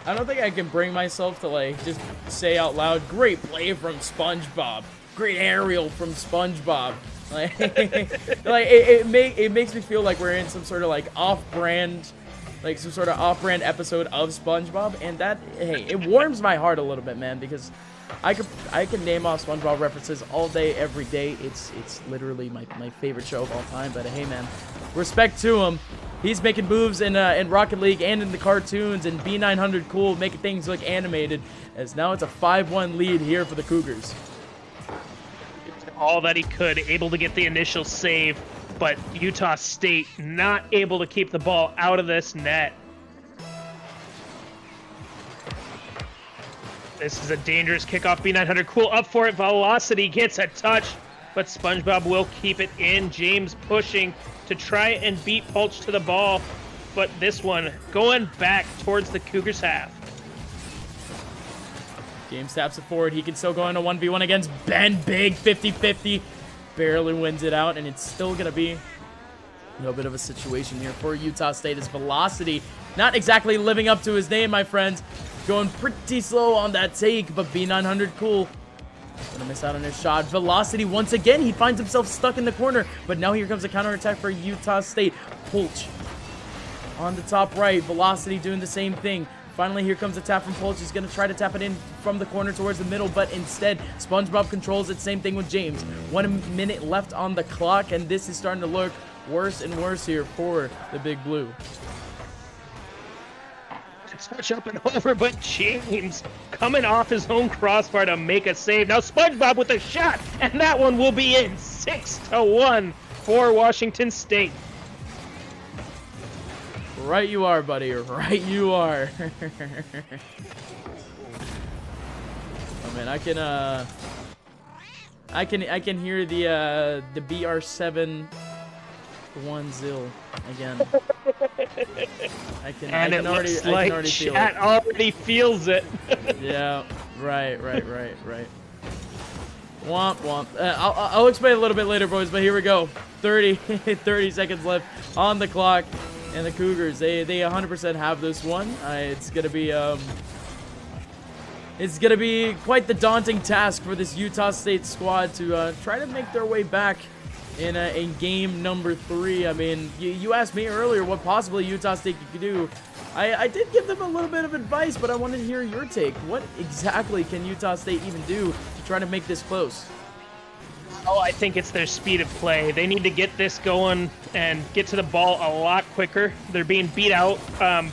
I don't think I can bring myself to like just say out loud, great play from SpongeBob, great aerial from SpongeBob. Like, it makes me feel like we're in some sort of like off-brand, like some sort of off-brand episode of SpongeBob, and that, hey, it warms my heart a little bit, man, because I can name off SpongeBob references all day, every day. It's literally my favorite show of all time. But hey, man, respect to him. He's making moves in Rocket League and in the cartoons, and B900 Cool making things look animated. As now it's a 5-1 lead here for the Cougars. All that he could, able to get the initial save, but Utah State not able to keep the ball out of this net. This is a dangerous kickoff. B900 Cool up for it. Velocity gets a touch, but SpongeBob will keep it in. James pushing to try and beat Pulch to the ball, but this one going back towards the Cougars half. James taps it forward. He can still go into 1v1 against Ben. Big 50-50. Barely wins it out, and it's still going to be a little bit of a situation here for Utah State as Velocity not exactly living up to his name, my friends. Going pretty slow on that take, but B900 Cool gonna miss out on his shot. Velocity, once again, he finds himself stuck in the corner, but now here comes a counterattack for Utah State. Pulch on the top right. Velocity doing the same thing. Finally, here comes a tap from Pulch. He's going to try to tap it in from the corner towards the middle, but instead, SpongeBob controls it. Same thing with James. 1 minute left on the clock, and this is starting to look worse and worse here for the Big Blue. Touch up and over, but James coming off his own crossbar to make a save. Now SpongeBob with a shot, and that one will be in. 6-1 for Washington State. Right you are, buddy. Right you are. Oh man, I can hear the BR7 1-0 again. I can already feel chat it. already feels it. Yeah, right. Womp womp. I'll explain a little bit later, boys, but here we go. 30 seconds left on the clock, and the Cougars, they 100% have this one. It's gonna be quite the daunting task for this Utah State squad to try to make their way back in game number 3. I mean, you asked me earlier what possibly Utah State could do. I did give them a little bit of advice, but I wanted to hear your take. What exactly can Utah State even do to try to make this close? Oh, I think it's their speed of play. They need to get this going and get to the ball a lot quicker. They're being beat out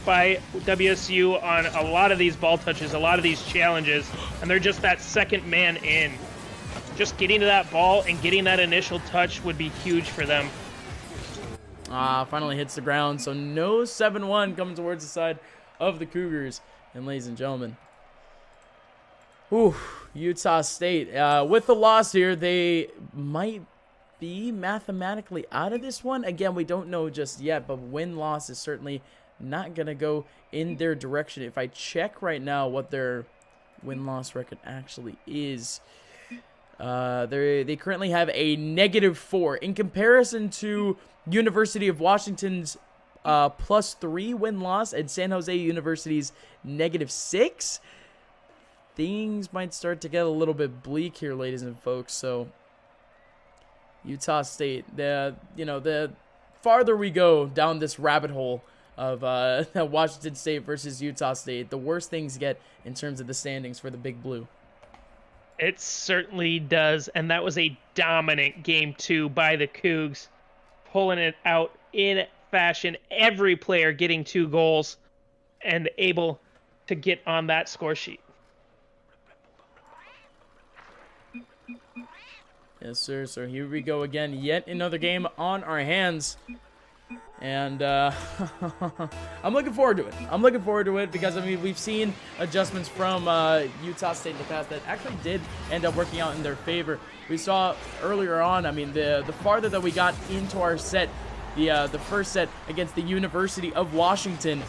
by WSU on a lot of these ball touches, a lot of these challenges, and they're just that second man in. Just getting to that ball and getting that initial touch would be huge for them. Finally hits the ground, so no 7-1 coming towards the side of the Cougars. And ladies and gentlemen, Utah State, with the loss here, they might be mathematically out of this one. Again, we don't know just yet, but win-loss is certainly not going to go in their direction. If I check right now what their win-loss record actually is, they currently have a -4 in comparison to University of Washington's +3 win-loss and San Jose University's -6. Things might start to get a little bit bleak here, ladies and folks. So Utah State, the farther we go down this rabbit hole of Washington State versus Utah State, the worse things get in terms of the standings for the Big Blue. It certainly does, and that was a dominant game, too, by the Cougs, pulling it out in fashion, every player getting 2 goals and able to get on that score sheet. Yes, sir. So here we go again. Yet another game on our hands. And I'm looking forward to it. I'm looking forward to it because, I mean, we've seen adjustments from Utah State in the past that actually did end up working out in their favor. We saw earlier on, I mean, the farther that we got into our set, the first set against the University of Washington,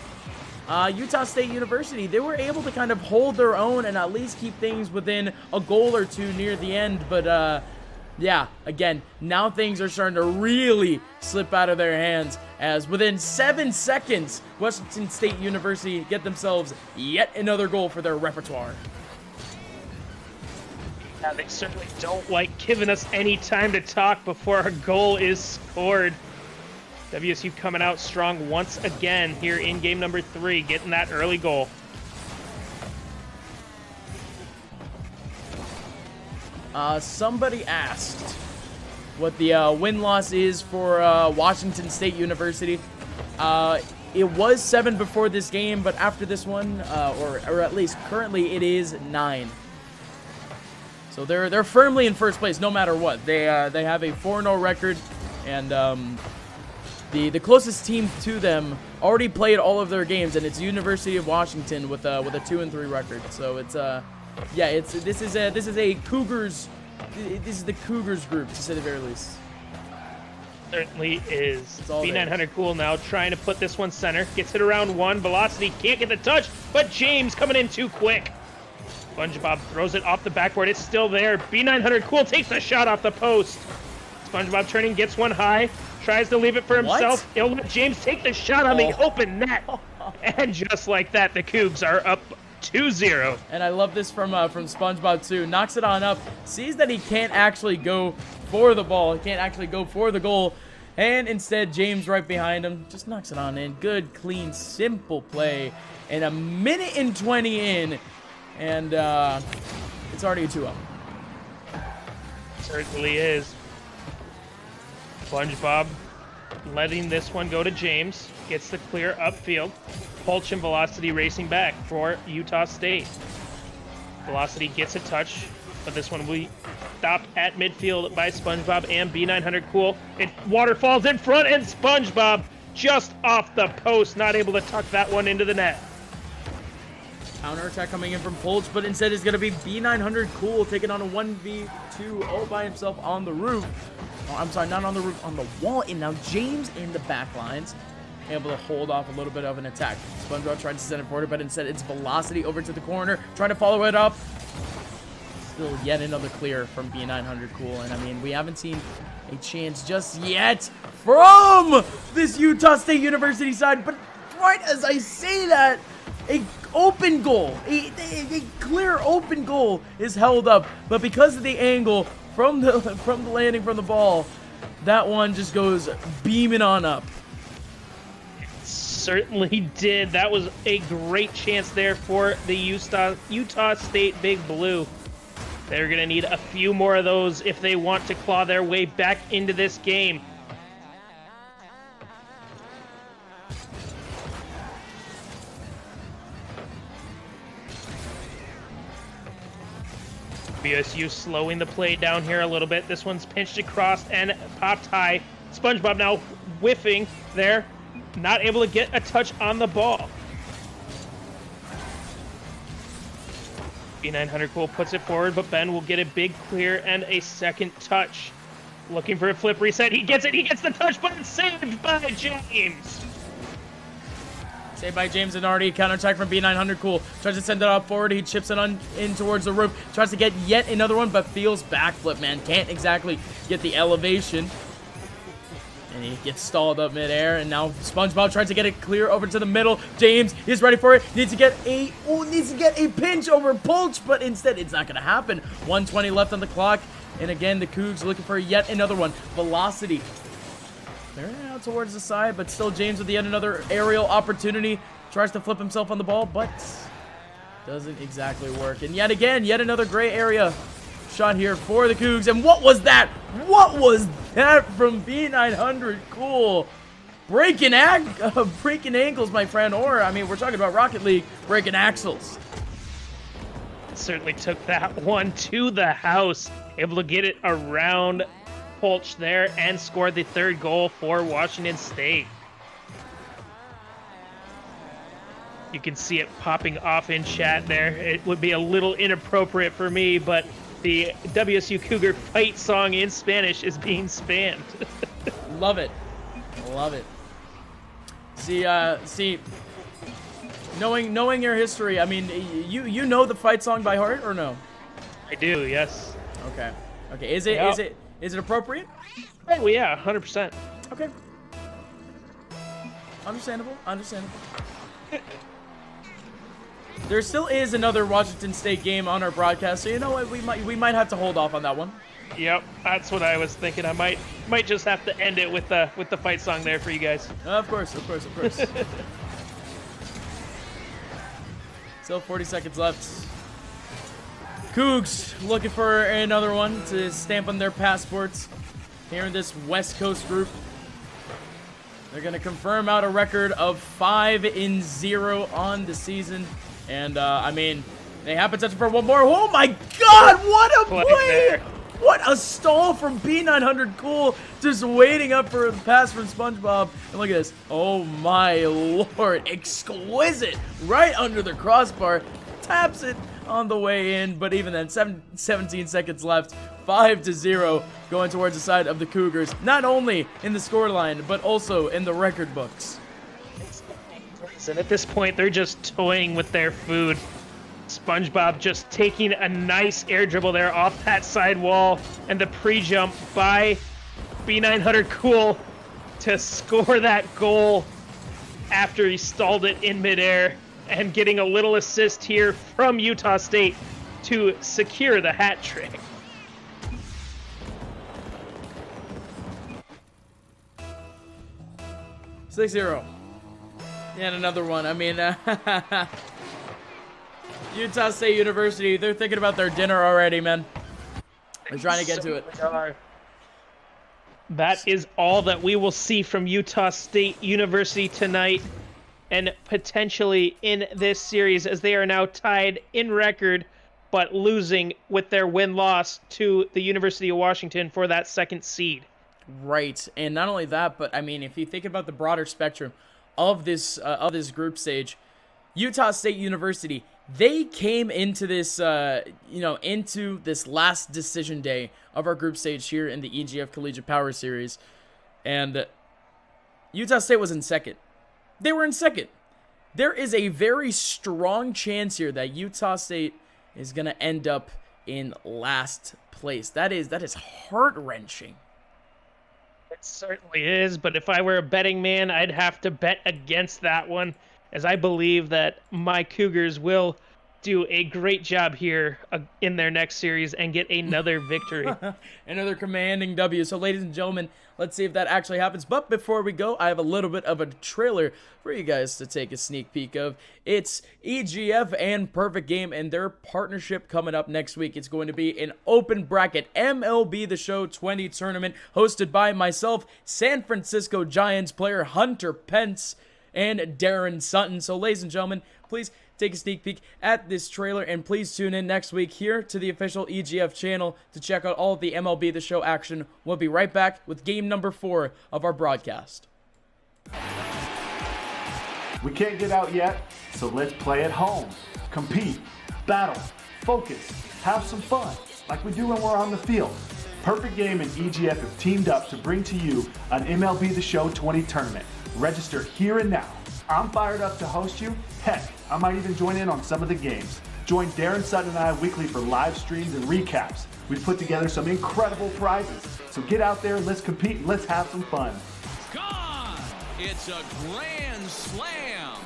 Utah State University, they were able to kind of hold their own and at least keep things within a goal or two near the end. But yeah, again, now things are starting to really slip out of their hands as within 7 seconds, Washington State University get themselves yet another goal for their repertoire. Yeah, they certainly don't like giving us any time to talk before a goal is scored. WSU coming out strong once again here in game number 3, getting that early goal. Somebody asked what the win-loss is for Washington State University. It was 7 before this game, but after this one, or at least currently, it is 9. So they're firmly in first place no matter what. They have a 4-0 record, and the closest team to them already played all of their games, and it's University of Washington with a 2-3 record. So it's yeah, this is a Cougars. This is the Cougars group, to say the very least. Certainly is. B900 Cool now trying to put this one center. Gets it around 1. Velocity can't get the touch, but James coming in too quick. SpongeBob throws it off the backboard. It's still there. B900 Cool takes the shot off the post. SpongeBob turning, gets one high. Tries to leave it for himself. What? He'll let James take the shot on the open net. And just like that, the Cougs are up 2-0. And I love this from SpongeBob too. Knocks it on up, sees that he can't actually go for the ball. He can't actually go for the goal. And instead, James right behind him just knocks it on in. Good, clean, simple play. And 1:20 in. And it's already a 2-0. Certainly is. SpongeBob letting this one go to James. Gets the clear upfield. Pulch and Velocity racing back for Utah State. Velocity gets a touch. But this one we stopped at midfield by SpongeBob and B900 Cool. It waterfalls in front, and SpongeBob just off the post, not able to tuck that one into the net. Counterattack coming in from Polch, but instead is going to be B900 Cool taking on a 1v2 all by himself on the roof. Oh, I'm sorry, not on the roof, on the wall. And now James in the back lines, able to hold off a little bit of an attack. SpongeBob trying to send it forward, but instead it's Velocity over to the corner, trying to follow it up. Still yet another clear from B900 Cool. And I mean, we haven't seen a chance just yet from this Utah State University side. But right as I say that, a open goal, a clear open goal is held up. But because of the angle from the landing from the ball, that one just goes beaming on up. Certainly did. That was a great chance there for the Utah State Big Blue. They're going to need a few more of those if they want to claw their way back into this game. BSU slowing the play down here a little bit. This one's pinched across and popped high. SpongeBob now whiffing there, not able to get a touch on the ball. B900 Cool puts it forward, but Ben will get a big clear and a second touch. Looking for a flip reset. He gets it. He gets the touch, but it's saved by James. Saved by James and already counterattack from B900 Cool. Tries to send it up forward. He chips it in towards the roof. Tries to get yet another one, but feels backflip, man. Can't exactly get the elevation. And he gets stalled up midair. And now SpongeBob tries to get it clear over to the middle. James is ready for it. Needs to get a pinch over Polch, but instead it's not going to happen. 1:20 left on the clock. And again, the Cougs looking for yet another one. Velocity. They're out towards the side, but still James with yet another aerial opportunity. Tries to flip himself on the ball, but doesn't exactly work. And yet again, yet another gray area shot here for the Cougs. And what was that? What was that from B900 Cool? Breaking ankles, my friend. Or, I mean, we're talking about Rocket League, breaking axles. Certainly took that one to the house. Able to get it around Polch there and scored the third goal for Washington State. You can see it popping off in chat there. It would be a little inappropriate for me, but the WSU Cougar fight song in Spanish is being spammed. Love it. Love it. See, knowing your history, I mean, you know the fight song by heart or no? I do, yes. Okay. Okay. Is it appropriate? Oh yeah, 100%. Okay. Understandable. There still is another Washington State game on our broadcast, so you know what? We might have to hold off on that one. Yep, that's what I was thinking. I might just have to end it with the fight song there for you guys. Of course. Still 40 seconds left. Cougs looking for another one to stamp on their passports here in this West Coast group. They're going to confirm out a record of 5-0 on the season. And, I mean, they have potential for one more. Oh, my God! What a play! What a stall from B900 Cool. Just waiting up for the pass from SpongeBob. And look at this. Oh, my Lord. Exquisite. Right under the crossbar. Taps it on the way in. But even then, 17 seconds left. 5-0 going towards the side of the Cougars. Not only in the scoreline, but also in the record books. And at this point, they're just toying with their food. SpongeBob just taking a nice air dribble there off that side wall, and the pre-jump by B900 Cool to score that goal after he stalled it in midair, and getting a little assist here from Utah State to secure the hat trick. Six 0. And another one. I mean, Utah State University, they're thinking about their dinner already, man. They're trying to get to it. That is all that we will see from Utah State University tonight, and potentially in this series, as they are now tied in record but losing with their win-loss to the University of Washington for that second seed. Right, and not only that, but I mean, if you think about the broader spectrum of this group stage, Utah State University, they came into this into this last decision day of our group stage here in the EGF Collegiate Power Series, and Utah State was in second. They were in second. There is a very strong chance here that Utah State is going to end up in last place. That is heart-wrenching. It certainly is, but if I were a betting man, I'd have to bet against that one, as I believe that my Cougars will do a great job here in their next series and get another victory. Another commanding W. So, ladies and gentlemen, let's see if that actually happens. But before we go, I have a little bit of a trailer for you guys to take a sneak peek of. It's EGF and Perfect Game and their partnership coming up next week. It's going to be an open bracket MLB The Show 20 tournament hosted by myself, San Francisco Giants player Hunter Pence, and Darren Sutton. So, ladies and gentlemen, please take a sneak peek at this trailer, and please tune in next week here to the official EGF channel to check out all of the MLB The Show action. We'll be right back with game number 4 of our broadcast. We can't get out yet, so let's play at home. Compete, battle, focus, have some fun, like we do when we're on the field. Perfect Game and EGF have teamed up to bring to you an MLB The Show 20 tournament. Register here and now. I'm fired up to host you. Heck, I might even join in on some of the games. Join Darren Sutton and I weekly for live streams and recaps. We've put together some incredible prizes. So get out there, let's compete, and let's have some fun. Gone! It's a grand slam!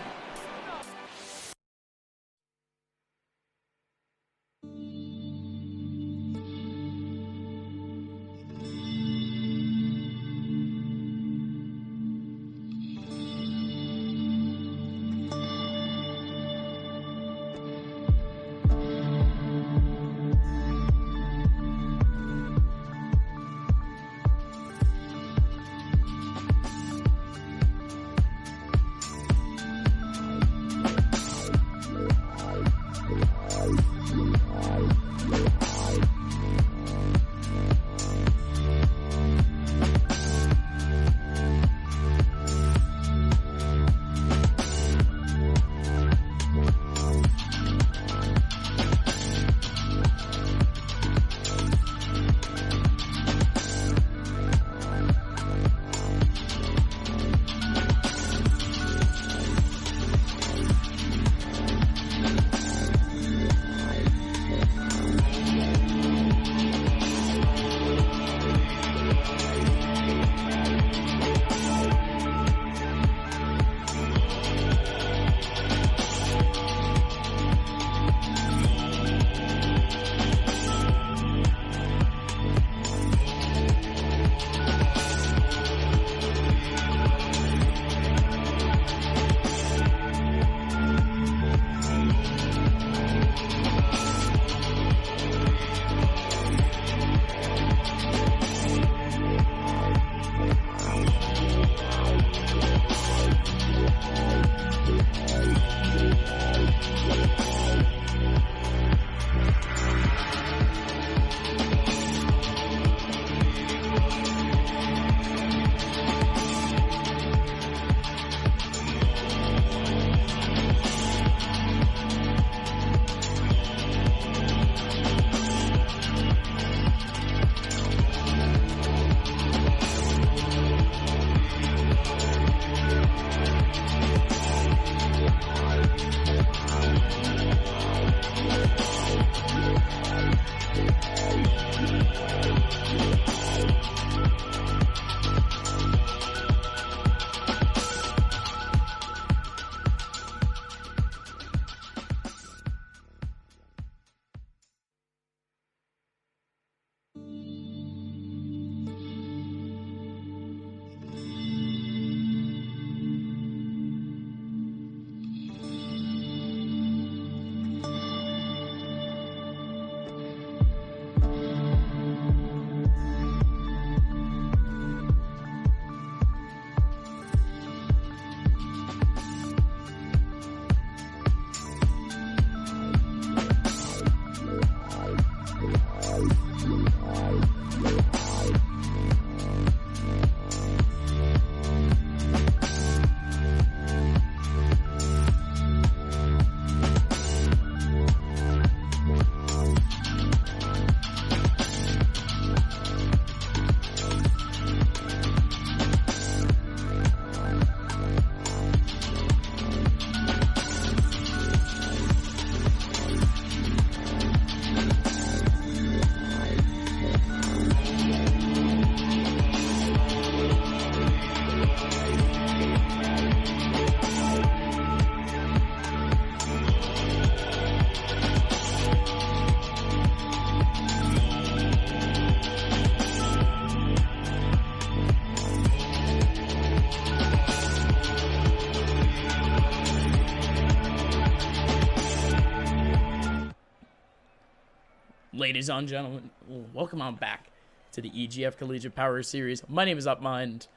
Ladies and gentlemen, welcome on back to the EGF Collegiate Power Series. My name is Upmind,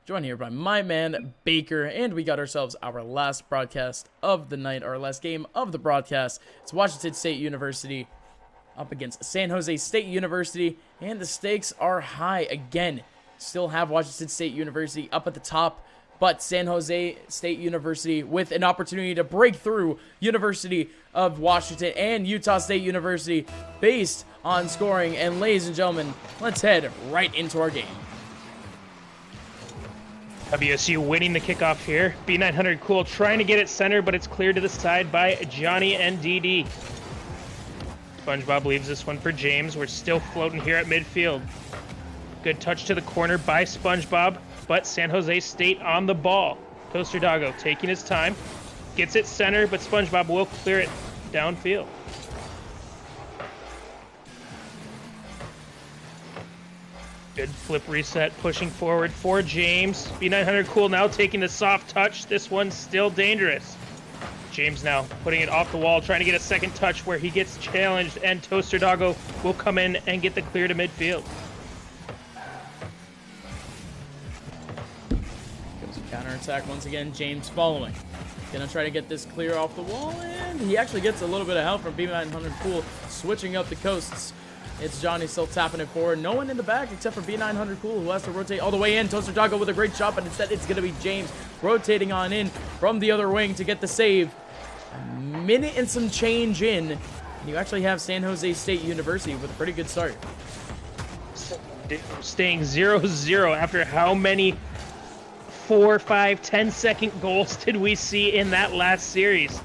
joined here by my man Baker, and we got ourselves our last broadcast of the night, our last game of the broadcast. It's Washington State University up against San Jose State University, and the stakes are high again. Still have Washington State University up at the top, but San Jose State University with an opportunity to break through University of Washington and Utah State University based on scoring. And ladies and gentlemen, let's head right into our game. WSU winning the kickoff here. B900 Cool trying to get it center, but it's cleared to the side by Johnny and DD. SpongeBob leaves this one for James. We're still floating here at midfield. Good touch to the corner by SpongeBob, but San Jose State on the ball. Toaster Doggo taking his time, gets it center, but SpongeBob will clear it downfield. Good flip reset, pushing forward for James. B900 Cool now taking the soft touch. This one's still dangerous. James now putting it off the wall, trying to get a second touch where he gets challenged, and Toaster Doggo will come in and get the clear to midfield. Counterattack once again, James following. Gonna try to get this clear off the wall, and he actually gets a little bit of help from B900 Cool, switching up the coasts. It's Johnny still tapping it forward. No one in the back except for B900 Cool, who has to rotate all the way in. Toaster Doggo with a great shot, but instead it's gonna be James rotating on in from the other wing to get the save. A minute and some change in, and you actually have San Jose State University with a pretty good start. Staying 0-0 after how many 4, 5, 10-second goals did we see in that last series?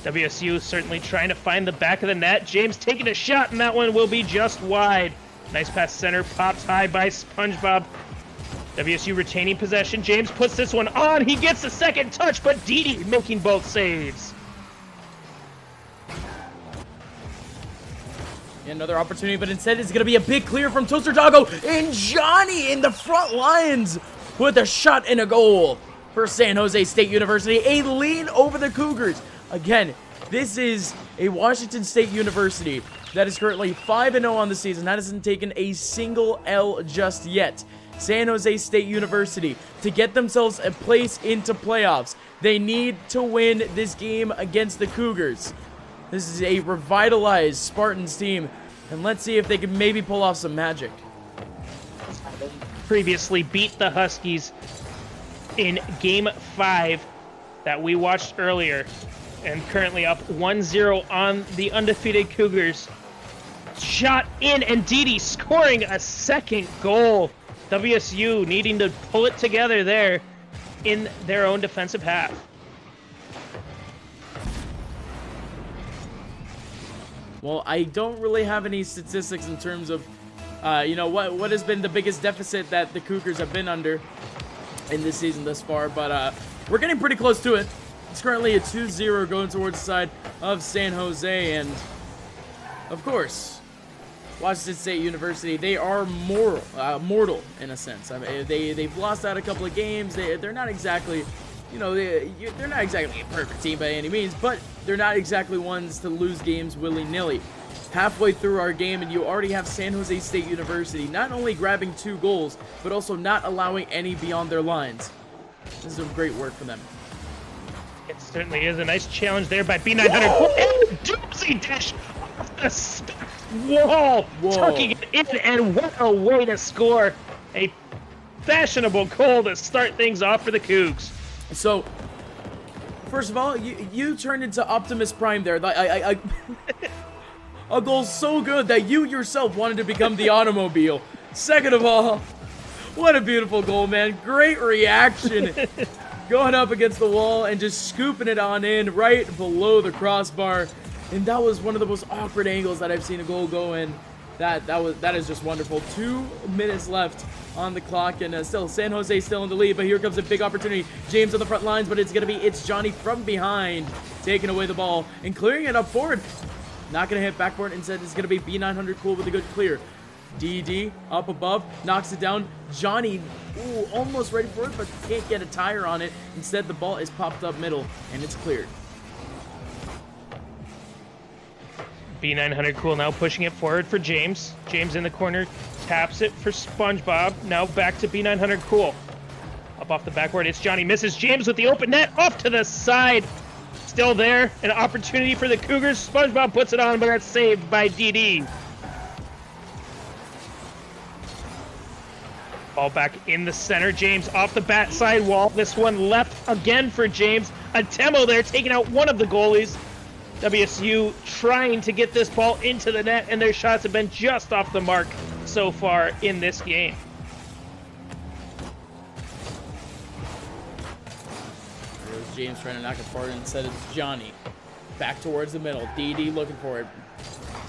WSU certainly trying to find the back of the net. James taking a shot, and that one will be just wide. Nice pass center, popped high by SpongeBob. WSU retaining possession. James puts this one on. He gets the second touch, but Didi making both saves. Another opportunity, but instead it's going to be a big clear from Toaster Doggo, and Johnny in the front lines with a shot and a goal for San Jose State University. A lead over the Cougars. Again, this is a Washington State University that is currently 5-0 on the season. That hasn't taken a single L just yet. San Jose State University, to get themselves a place into playoffs, they need to win this game against the Cougars. This is a revitalized Spartans team, and let's see if they can maybe pull off some magic. Previously beat the Huskies in Game 5 that we watched earlier, and currently up 1-0 on the undefeated Cougars. Shot in, and Didi scoring a second goal. WSU needing to pull it together there in their own defensive half. Well, I don't really have any statistics in terms of what has been the biggest deficit that the Cougars have been under in this season thus far, but we're getting pretty close to it. It's currently a 2-0 going towards the side of San Jose, and of course, Washington State University, they are mortal in a sense. I mean, they've lost out a couple of games. They're not exactly, they're not exactly a perfect team by any means, but they're not exactly ones to lose games willy-nilly. Halfway through our game, and you already have San Jose State University not only grabbing 2 goals, but also not allowing any beyond their lines. This is some great work for them. It certainly is a nice challenge there by B900. And doozy dish off the wall, tucking it in, and what a way to score a fashionable goal to start things off for the Cougs. So, first of all, you turned into Optimus Prime there. A goal so good that you yourself wanted to become the automobile. Second of all, what a beautiful goal, man. Great reaction. Going up against the wall and just scooping it on in right below the crossbar. And that was one of the most awkward angles that I've seen a goal go in. That is just wonderful. 2 minutes left on the clock, and still San Jose still in the lead, but here comes a big opportunity. James on the front lines, but it's Johnny from behind taking away the ball and clearing it up forward. Not going to hit backboard. Instead, it's going to be B900 Cool with a good clear. DD up above, knocks it down. Johnny, almost ready for it, but can't get a tire on it. Instead, the ball is popped up middle, and it's cleared. B900 Cool now pushing it forward for James. James in the corner, taps it for SpongeBob. Now back to B900 Cool. Up off the backboard, it's Johnny. Misses James with the open net, off to the side. Still there, an opportunity for the Cougars. SpongeBob puts it on, but that's saved by DD. Ball back in the center. James off the bat side wall. This one left again for James. Atemo there taking out one of the goalies. WSU trying to get this ball into the net, and their shots have been just off the mark so far in this game. There's James trying to knock it forward. Instead it's Johnny. Back towards the middle. DD looking for it.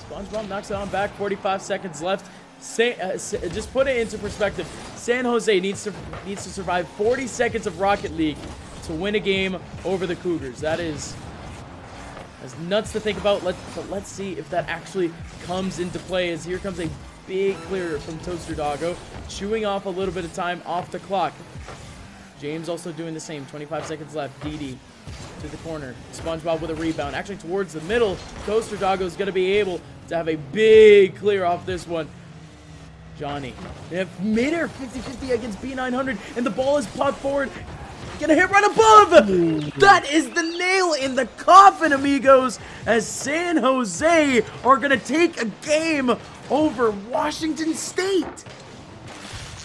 SpongeBob knocks it on back. 45 seconds left. Just put it into perspective. San Jose needs to survive 40 seconds of Rocket League to win a game over the Cougars. That's nuts to think about. But let's see if that actually comes into play, as here comes a big clear from Toaster Doggo, chewing off a little bit of time off the clock. James also doing the same. 25 seconds left. DD to the corner. SpongeBob with a rebound. Actually towards the middle. Toaster Doggo is going to be able to have a big clear off this one. Johnny. They have made her 50-50 against B900, and the ball is popped forward. Gonna hit right above! That is the nail in the coffin, amigos, as San Jose are gonna take a game over Washington State.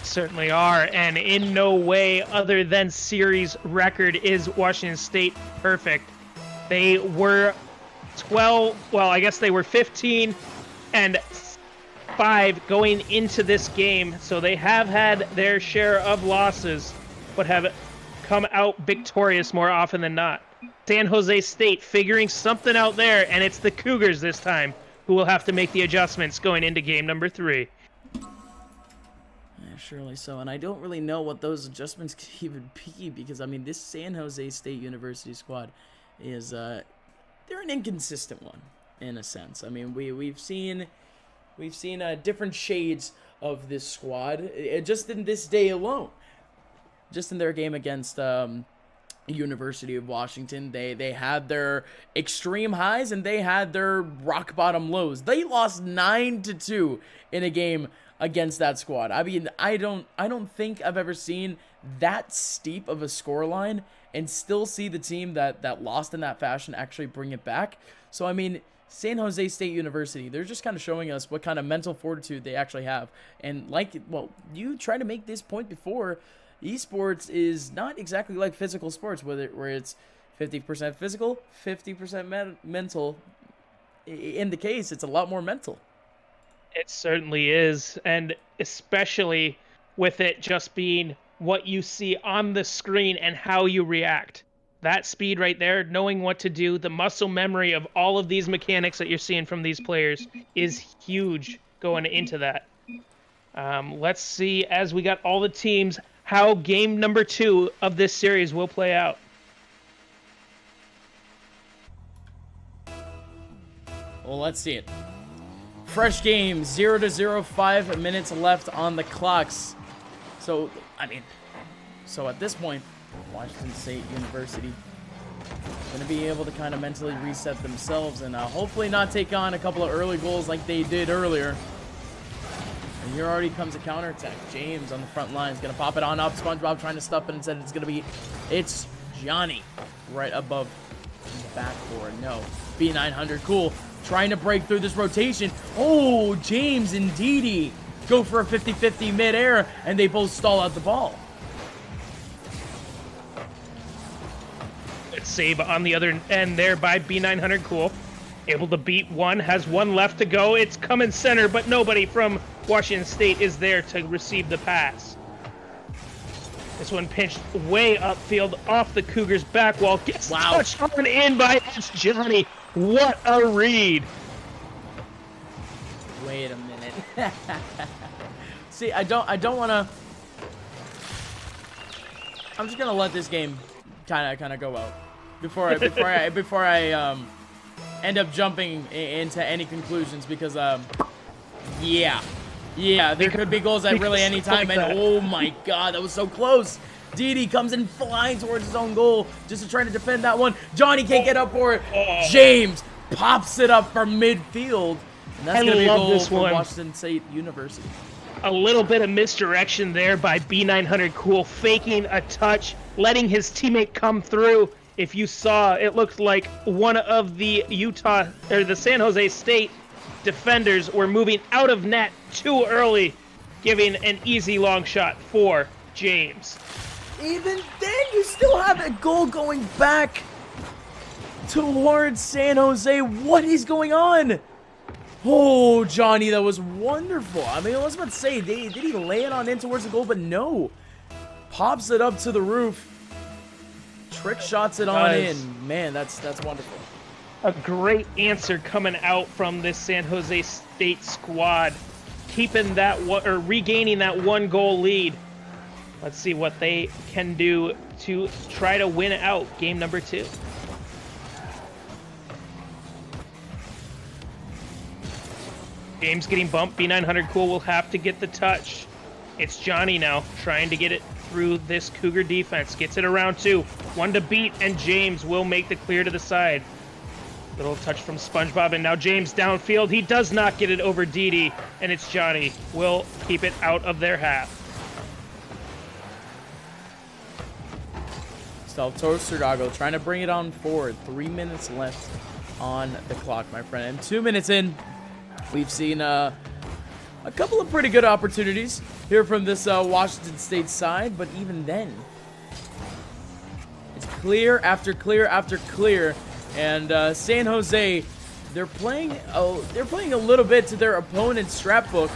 Certainly are, and in no way other than series record is Washington State perfect. They were 15 and 5 going into this game, so they have had their share of losses, but have come out victorious more often than not. San Jose State figuring something out there, and it's the Cougars this time who will have to make the adjustments going into game number 3. Yeah, surely so, and I don't really know what those adjustments could even be, because I mean this San Jose State University squad is they're an inconsistent one in a sense. I mean we've seen different shades of this squad just in this day alone. Just in their game against University of Washington, they had their extreme highs and they had their rock bottom lows. They lost 9-2 in a game against that squad. I mean, I don't think I've ever seen that steep of a scoreline and still see the team that lost in that fashion actually bring it back. So I mean, San Jose State University, they're just kind of showing us what kind of mental fortitude they actually have. And you tried to make this point before. Esports is not exactly like physical sports, where it's 50% physical, 50% mental. In the case, it's a lot more mental. It certainly is, and especially with it just being what you see on the screen and how you react. That speed right there, knowing what to do, the muscle memory of all of these mechanics that you're seeing from these players is huge going into that. Let's see, as we got all the teams, how game number 2 of this series will play out. Well, let's see it. Fresh game, 0-0, 5 minutes left on the clocks. So at this point, Washington State University going to be able to kind of mentally reset themselves and hopefully not take on a couple of early goals like they did earlier. And here already comes a counterattack. James on the front line is going to pop it on up. SpongeBob trying to stuff it. Instead, it's Johnny right above the backboard. No. B900 Cool trying to break through this rotation. Oh, James and Didi go for a 50-50 midair, and they both stall out the ball. Good save on the other end there by B900 Cool. Able to beat one, has one left to go. It's coming center, but nobody from Washington State is there to receive the pass. This one pinched way upfield off the Cougars' back wall. Gets touched on in by Johnny. What a read. Wait a minute. See, I don't want to. I'm just gonna let this game kind of go out before I end up jumping into any conclusions, because yeah, there could be goals at really any time, and oh my god, that was so close. Didi comes in flying towards his own goal just to try to defend that one. Johnny can't get up for it. James pops it up from midfield. And that's going to be a goal for one. Washington State University. A little bit of misdirection there by B900 Cool, faking a touch, letting his teammate come through. If you saw, it looked like one of the the San Jose State defenders were moving out of net too early, giving an easy long shot for James. Even then, you still have a goal going back towards San Jose. What is going on? Oh, Johnny, that was wonderful. I mean, I was about to say, did he lay it on in towards the goal? But no. Pops it up to the roof. Trick shots it on in. Man, that's wonderful. A great answer coming out from this San Jose State squad, keeping that or regaining that 1-goal lead. Let's see what they can do to try to win out game number 2. James getting bumped. B900 Cool will have to get the touch. It's Johnny now trying to get it through this Cougar defense. Gets it around 2. 1 to beat, and James will make the clear to the side. Little touch from SpongeBob, and now James downfield. He does not get it over Didi, and it's Johnny. Will keep it out of their half. Salvatore Serdago trying to bring it on forward. 3 minutes left on the clock, my friend. And 2 minutes in, we've seen a couple of pretty good opportunities here from this Washington State side, but even then, it's clear after clear after clear. And San Jose, they're playing a little bit to their opponent's scrapbook.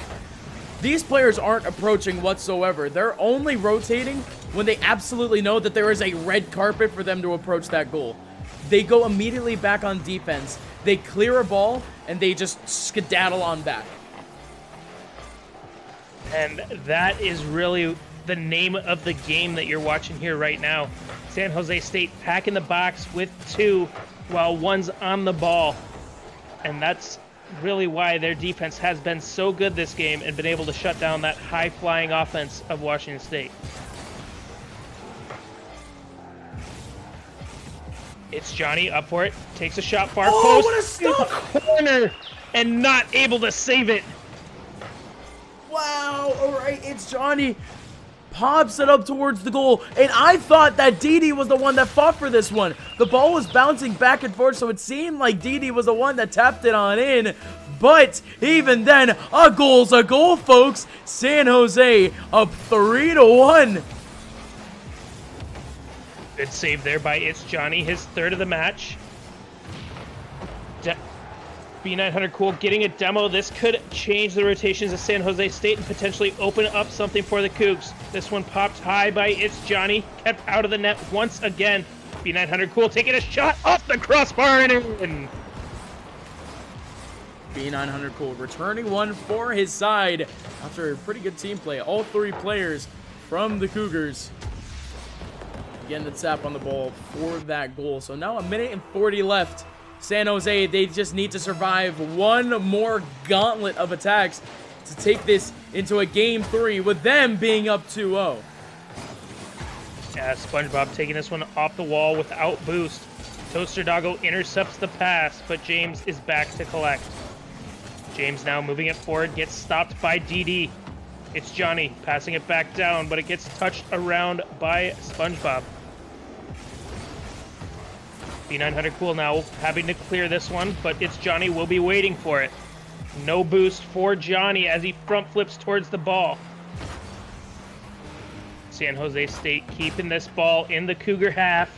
These players aren't approaching whatsoever. They're only rotating when they absolutely know that there is a red carpet for them to approach that goal. They go immediately back on defense. They clear a ball, and they just skedaddle on back. And that is really the name of the game that you're watching here right now. San Jose State packing the box with 2 while 1's on the ball. And that's really why their defense has been so good this game and been able to shut down that high-flying offense of Washington State. It's Johnny up for it. Takes a shot far post. Oh, what a stop! Corner and not able to save it. Wow, all right, it's Johnny. Pops it up towards the goal, and I thought that Didi was the one that fought for this one. The ball was bouncing back and forth, so it seemed like Didi was the one that tapped it on in. But even then, a goal's a goal, folks. San Jose up 3-1. Good save there by It's Johnny, his 3rd of the match. B900 Cool getting a demo. This could change the rotations of San Jose State and potentially open up something for the Cougs. This one popped high by It's Johnny, kept out of the net once again. B900 Cool taking a shot off the crossbar and in. B900 Cool returning one for his side after a pretty good team play. All 3 players from the Cougars getting the tap on the ball for that goal. So now 1:40 left. San Jose, they just need to survive one more gauntlet of attacks to take this into a game 3 with them being up 2-0. Yeah, SpongeBob taking this one off the wall without boost. Toaster Doggo intercepts the pass, but James is back to collect. James now moving it forward, gets stopped by DD. It's Johnny passing it back down, but it gets touched around by SpongeBob. B900 Cool now having to clear this one, but It's Johnny will be waiting for it. No boost for Johnny as he front flips towards the ball. San Jose State keeping this ball in the Cougar half.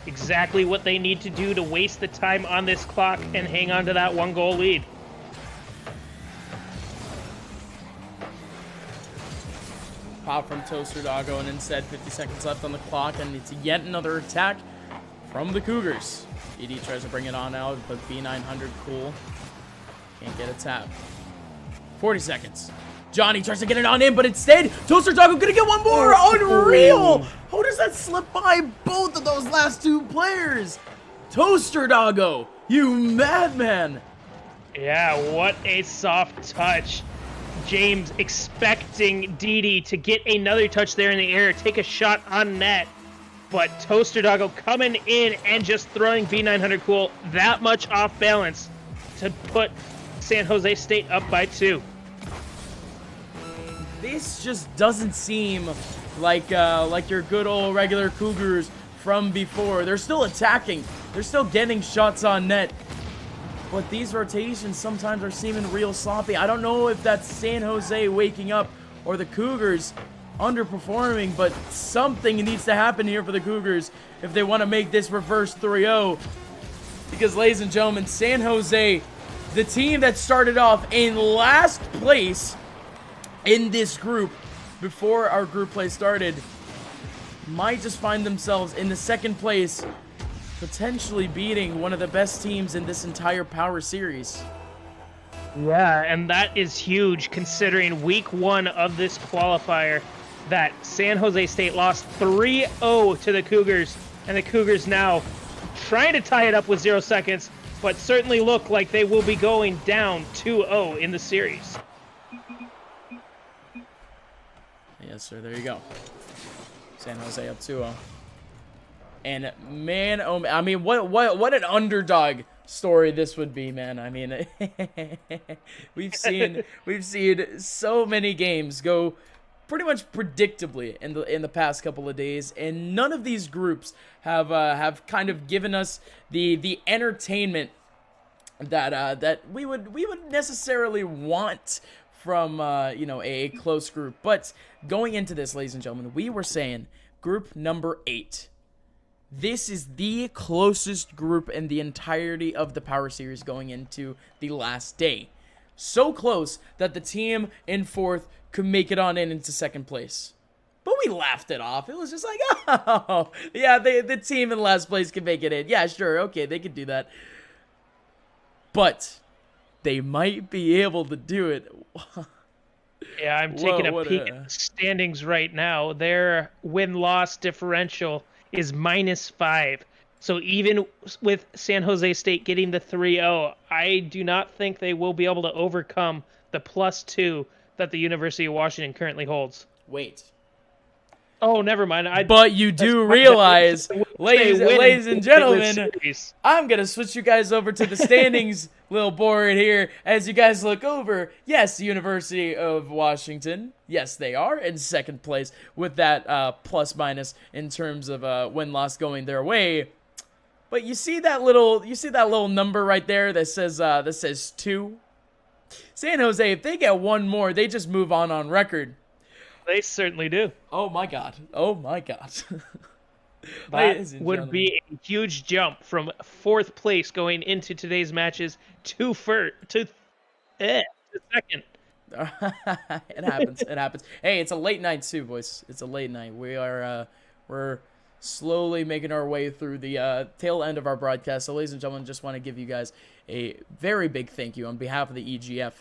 Exactly what they need to do to waste the time on this clock and hang on to that 1-goal lead. Pop from Toaster Doggo, and instead 50 seconds left on the clock, and it's yet another attack from the Cougars. ED tries to bring it on out, but B900 Cool can't get a tap. 40 seconds. Johnny tries to get it on in, but instead, Toaster Doggo gonna get one more. Unreal! How does that slip by both of those last 2 players? Toaster Doggo, you madman! Yeah, what a soft touch. James expecting Didi to get another touch there in the air, take a shot on net. but Toaster Doggo coming in and just throwing B900 Cool that much off balance to put San Jose State up by 2. This just doesn't seem like your good old regular Cougars from before. They're still attacking. They're still getting shots on net. But these rotations sometimes are seeming real sloppy. I don't know if that's San Jose waking up or the Cougars underperforming, but something needs to happen here for the Cougars if they want to make this reverse 3-0. Because, ladies and gentlemen, San Jose, the team that started off in last place in this group before our group play started, might just find themselves in the second place, potentially beating one of the best teams in this entire Power Series. Yeah, and that is huge considering week 1 of this qualifier that San Jose State lost 3-0 to the Cougars, and the Cougars now trying to tie it up with 0 seconds, but certainly look like they will be going down 2-0 in the series. Yes, sir. There you go. San Jose up 2-0. And man, oh man, I mean, what an underdog story this would be, man. I mean, we've seen so many games go pretty much predictably in the past couple of days, and none of these groups have kind of given us the entertainment that we would necessarily want from a close group. But going into this, ladies and gentlemen, we were saying group number 8. This is the closest group in the entirety of the Power Series going into the last day. So close that the team in 4th could make it on into second place. But we laughed it off. It was just like, oh, yeah, the team in last place can make it in. Yeah, sure, okay, they could do that. But they might be able to do it. Yeah, I'm taking a peek at the standings right now. Their win-loss differential is -5. So even with San Jose State getting the 3-0, I do not think they will be able to overcome the +2 that the University of Washington currently holds. Wait. Oh, never mind. But you do realize, ladies and gentlemen, I'm going to switch you guys over to the standings little board here as you guys look over. Yes, the University of Washington, yes, they are in second place with that plus-minus in terms of win-loss going their way. But you see that little number right there that says 2? San Jose, if they get one more, they just move on record. They certainly do. Oh my god. Oh my god. That would be a huge jump from 4th place going into today's matches to second. It happens. It happens. Hey, it's a late night too, boys. It's a late night. We're slowly making our way through the tail end of our broadcast. So, ladies and gentlemen, just want to give you guys a very big thank you on behalf of the EGF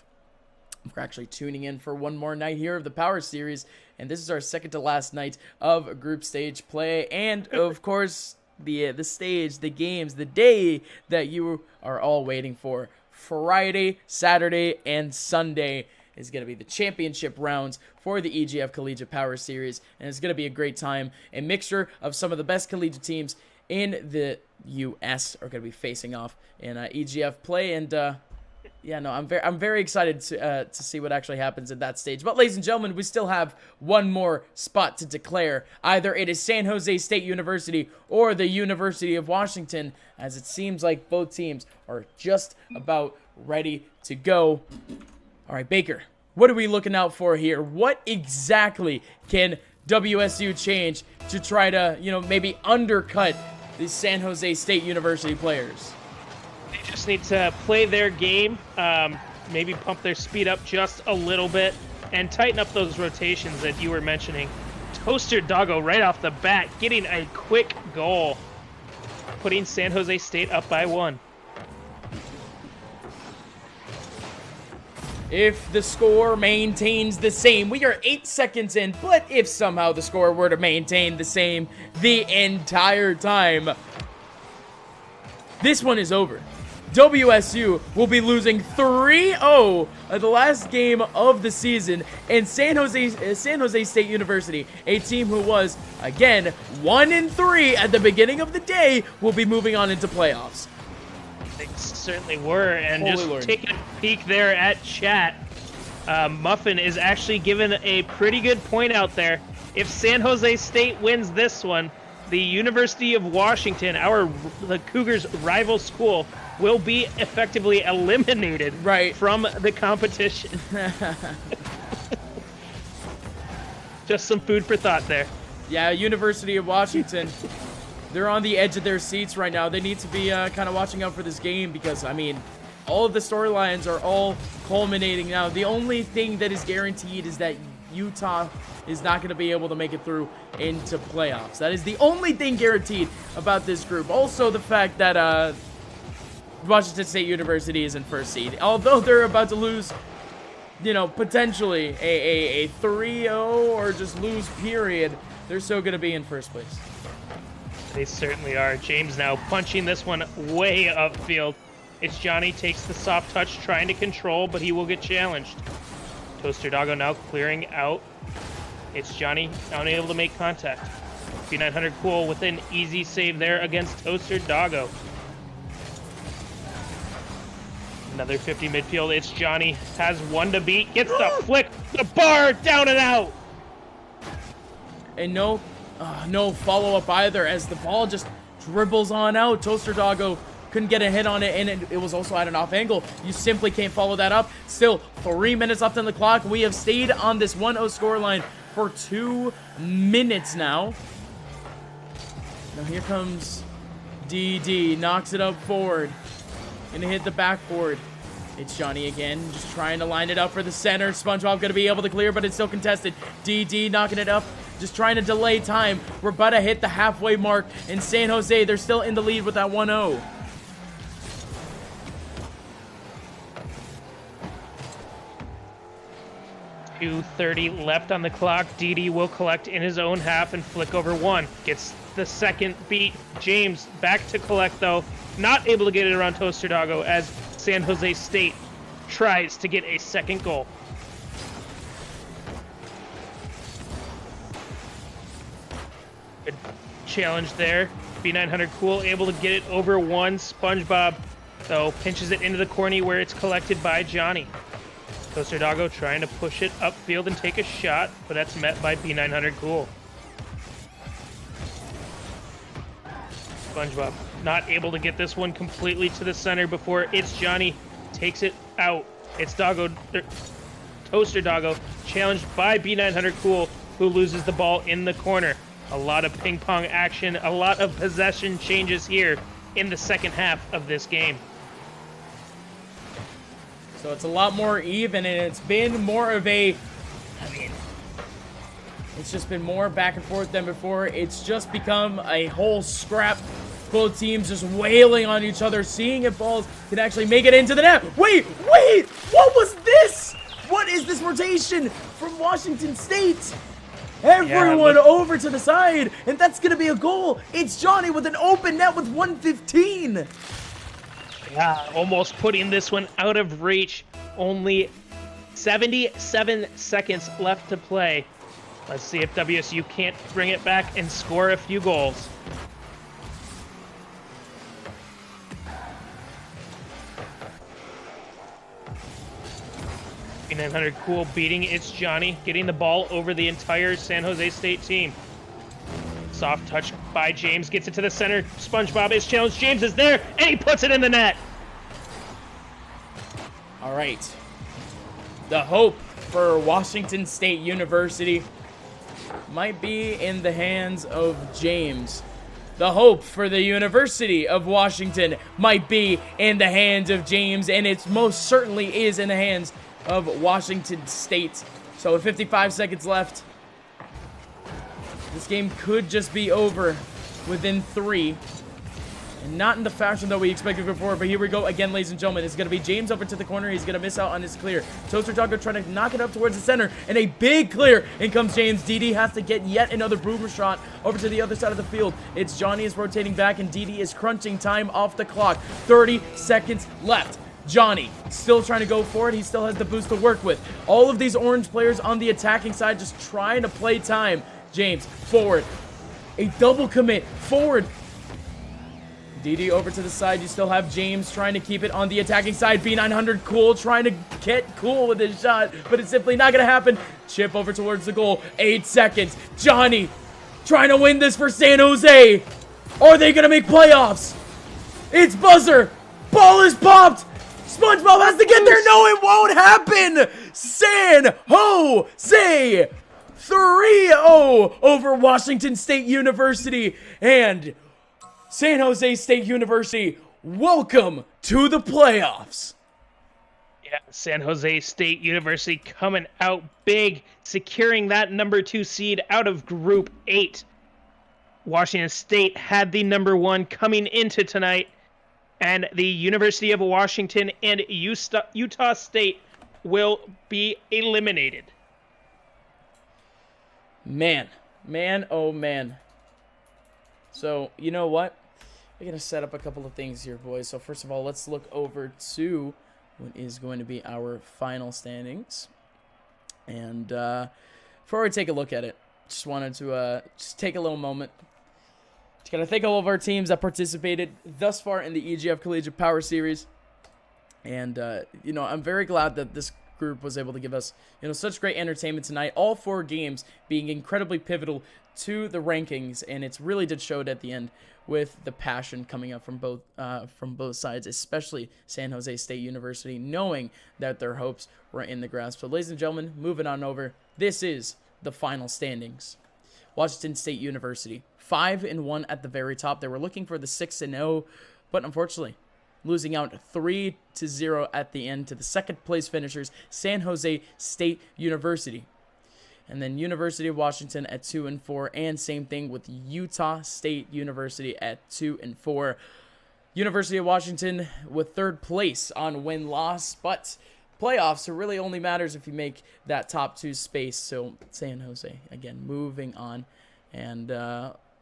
for actually tuning in for one more night here of the Power Series. And this is our second to last night of group stage play. And, of course, the stage, the games, the day that you are all waiting for. Friday, Saturday, and Sunday is going to be the championship rounds for the EGF Collegiate Power Series. And it's going to be a great time. A mixture of some of the best collegiate teams in the U.S. are going to be facing off in EGF play. And, yeah, no, I'm very excited to see what actually happens at that stage. But, ladies and gentlemen, we still have one more spot to declare. Either it is San Jose State University or the University of Washington, as it seems like both teams are just about ready to go. All right, Baker, what are we looking out for here? What exactly can WSU change to try to, maybe undercut the San Jose State University players? They just need to play their game, maybe pump their speed up just a little bit, and tighten up those rotations that you were mentioning. Toaster Doggo right off the bat, getting a quick goal, putting San Jose State up by 1. If the score maintains the same, we are 8 seconds in, but if somehow the score were to maintain the same the entire time, this one is over. WSU will be losing 3-0 at the last game of the season, and San Jose State University, a team who was, again, 1-3 at the beginning of the day, will be moving on into playoffs. They certainly were, and Holy just Lord. taking a peek there at chat, Muffin is actually given a pretty good point out there. If San Jose State wins this one, the University of Washington, the Cougars' rival school, will be effectively eliminated from the competition. Just some food for thought there. Yeah, University of Washington, they're on the edge of their seats right now. They need to be kind of watching out for this game because, I mean, all of the storylines are all culminating now. The only thing that is guaranteed is that Utah is not going to be able to make it through into playoffs. That is the only thing guaranteed about this group. Also, the fact that Washington State University is in first seed. Although they're about to lose, you know, potentially a 3-0 or just lose period, they're still going to be in first place. They certainly are. James now punching this one way upfield. It's Johnny, takes the soft touch, trying to control, but he will get challenged. Toaster Doggo now clearing out. It's Johnny, unable to make contact. B900 Cool with an easy save there against Toaster Doggo. Another 50 midfield. It's Johnny, has one to beat, gets the flick, the bar, down and out. And no follow-up either as the ball just dribbles on out. Toaster Doggo couldn't get a hit on it, and it was also at an off angle. You simply can't follow that up. Still 3 minutes left on the clock. We have stayed on this 1-0 scoreline for 2 minutes now. Now here comes DD, knocks it up forward. Gonna hit the backboard. It's Johnny again, just trying to line it up for the center. SpongeBob gonna be able to clear, but it's still contested. DD knocking it up, just trying to delay time. We're about to hit the halfway mark in San Jose. They're still in the lead with that 1-0. .230 left on the clock. DD will collect in his own half and flick over one. Gets the second beat. James back to collect though. Not able to get it around Toaster Doggo as San Jose State tries to get a second goal. Good challenge there. B900 Cool able to get it over one. SpongeBob though pinches it into the corner where it's collected by Johnny. Toaster Doggo trying to push it upfield and take a shot, but that's met by B900 Cool. SpongeBob not able to get this one completely to the center before It's Johnny takes it out. It's Toaster Doggo challenged by B900 Cool, who loses the ball in the corner. A lot of ping pong action, a lot of possession changes here in the second half of this game. So it's a lot more even, and it's been more of a, it's just been more back and forth than before. It's just become a whole scrap. Both teams just wailing on each other, seeing if balls can actually make it into the net. Wait, what was this? What is this rotation from Washington State? Everyone over to the side, and that's going to be a goal. It's Johnny with an open net with 1:15. Yeah, almost putting this one out of reach. Only 77 seconds left to play. Let's see if WSU can't bring it back and score a few goals. B900 Cool beating It's Johnny, getting the ball over the entire San Jose State team. Soft touch by James, gets it to the center. SpongeBob is challenged. James is there, and he puts it in the net. All right. The hope for Washington State University might be in the hands of James. The hope for the University of Washington might be in the hands of James, and it most certainly is in the hands of Washington State. So with 55 seconds left, this game could just be over within 3. And not in the fashion that we expected before, but here we go again, ladies and gentlemen. It's going to be James over to the corner. He's going to miss out on his clear. Toaster Taco trying to knock it up towards the center, and a big clear. In comes James. DD has to get yet another boomer shot over to the other side of the field. It's Johnny is rotating back, and DD is crunching time off the clock. 30 seconds left. Johnny still trying to go for it. He still has the boost to work with. All of these orange players on the attacking side just trying to play time. James, forward. A double commit, forward. DD over to the side. You still have James trying to keep it on the attacking side. B900 cool, trying to get cool with his shot, but it's simply not going to happen. Chip over towards the goal. 8 seconds. Johnny trying to win this for San Jose. Are they going to make playoffs? It's buzzer. Ball is popped. SpongeBob has to get there. No, it won't happen. San Jose 3-0 over Washington State University. And San Jose State University, welcome to the playoffs. Yeah, San Jose State University coming out big, securing that number 2 seed out of Group 8. Washington State had the number 1 coming into tonight, and the University of Washington and Utah State will be eliminated. Man, oh man. So, you know what? We're going to set up a couple of things here, boys. So, first of all, let's look over to what is going to be our final standings. And before we take a look at it, just wanted to just take a little moment. Just got to thank all of our teams that participated thus far in the EGF Collegiate Power Series. And, you know, I'm very glad that this group was able to give us, you know, such great entertainment tonight. All 4 games being incredibly pivotal to the rankings, and it's really did show it at the end with the passion coming up from both sides, especially San Jose State University, knowing that their hopes were in the grasp. So, ladies and gentlemen, moving on over, this is the final standings. Washington State University, 5-1 at the very top. They were looking for the 6-0, but unfortunately, losing out 3-0 at the end to the second place finishers, San Jose State University. And then University of Washington at 2-4, and same thing with Utah State University at 2-4. University of Washington with 3rd place on win-loss, but playoffs, it really only matters if you make that top 2 space. So San Jose, again, moving on. And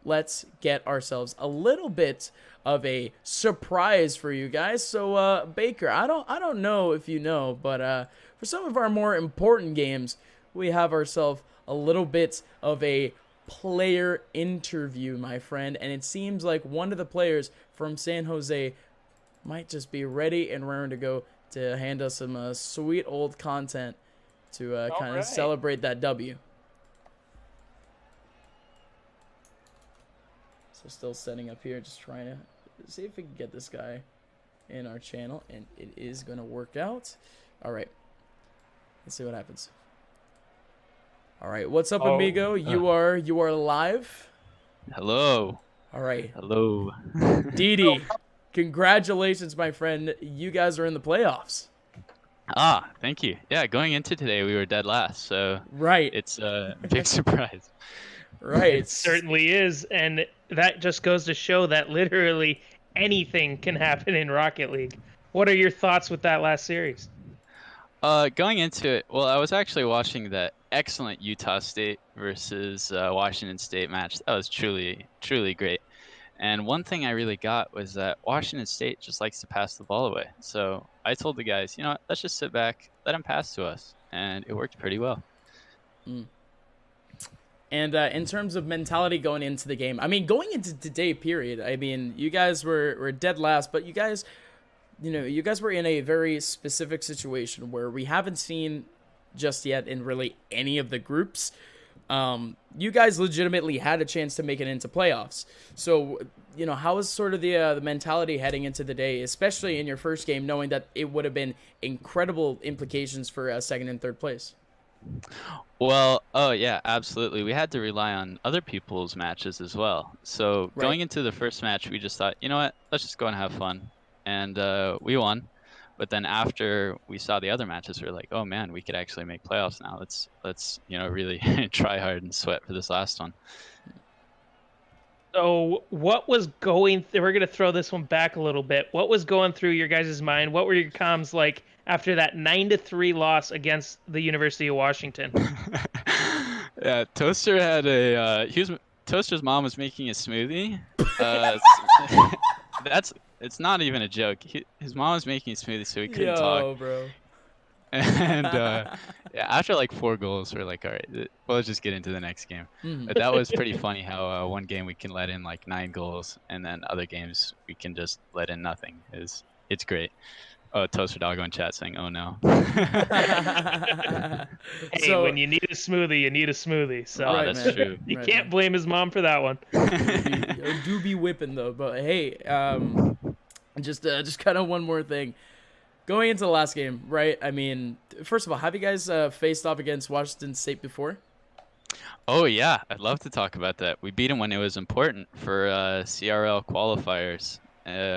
let's get ourselves a little bit of a surprise for you guys. So Baker, I don't know if you know, but for some of our more important games, we have ourselves a little bit of a player interview, my friend, and it seems like one of the players from San Jose might just be ready and raring to go to hand us some sweet old content to kind of celebrate that W. So still setting up here, just trying to see if we can get this guy in our channel, and it is going to work out. All right, let's see what happens. All right, what's up, amigo? You are live. Hello. All right. Hello. Didi, congratulations, my friend. You guys are in the playoffs. Thank you. Yeah, going into today, we were dead last, so right. It's a big surprise. Right. It certainly is, and that just goes to show that literally anything can happen in Rocket League. What are your thoughts with that last series? Going into it, well, I was actually watching the excellent Utah State versus Washington State match. That was truly, truly great. And one thing I really got was that Washington State just likes to pass the ball away. So I told the guys, you know what, let's just sit back, let them pass to us. And it worked pretty well. Mm. And in terms of mentality going into the game, I mean, going into today, period, I mean, you guys were dead last, but you guys were in a very specific situation where we haven't seen just yet in really any of the groups. You guys legitimately had a chance to make it into playoffs. So, you know, how is sort of the mentality heading into the day, especially in your first game, knowing that it would have been incredible implications for second and third place? Well, oh yeah, absolutely. We had to rely on other people's matches as well. So going into the first match, we just thought, you know what, let's just go and have fun. And we won. But then after we saw the other matches, we were like, oh man, we could actually make playoffs now. Let's really try hard and sweat for this last one. So what was going we're going to throw this one back a little bit. What was going through your guys' mind? What were your comms like after that 9-3 loss against the University of Washington? Yeah, Toaster had Toaster's mom was making a smoothie. It's not even a joke. His mom was making a smoothie, so he couldn't talk. Bro. And yeah, after like 4 goals, we're like, all right, let's just get into the next game. But that was pretty funny how one game we can let in like 9 goals, and then other games we can just let in nothing. It's great. Oh, Toaster Doggo in chat saying, "Oh no." Hey, so, when you need a smoothie, you need a smoothie. So that's true. You can't blame his mom for that one. do be whipping though. But hey, just kind of one more thing. Going into the last game, right? I mean, first of all, have you guys faced off against Washington State before? Oh yeah, I'd love to talk about that. We beat them when it was important for CRL qualifiers.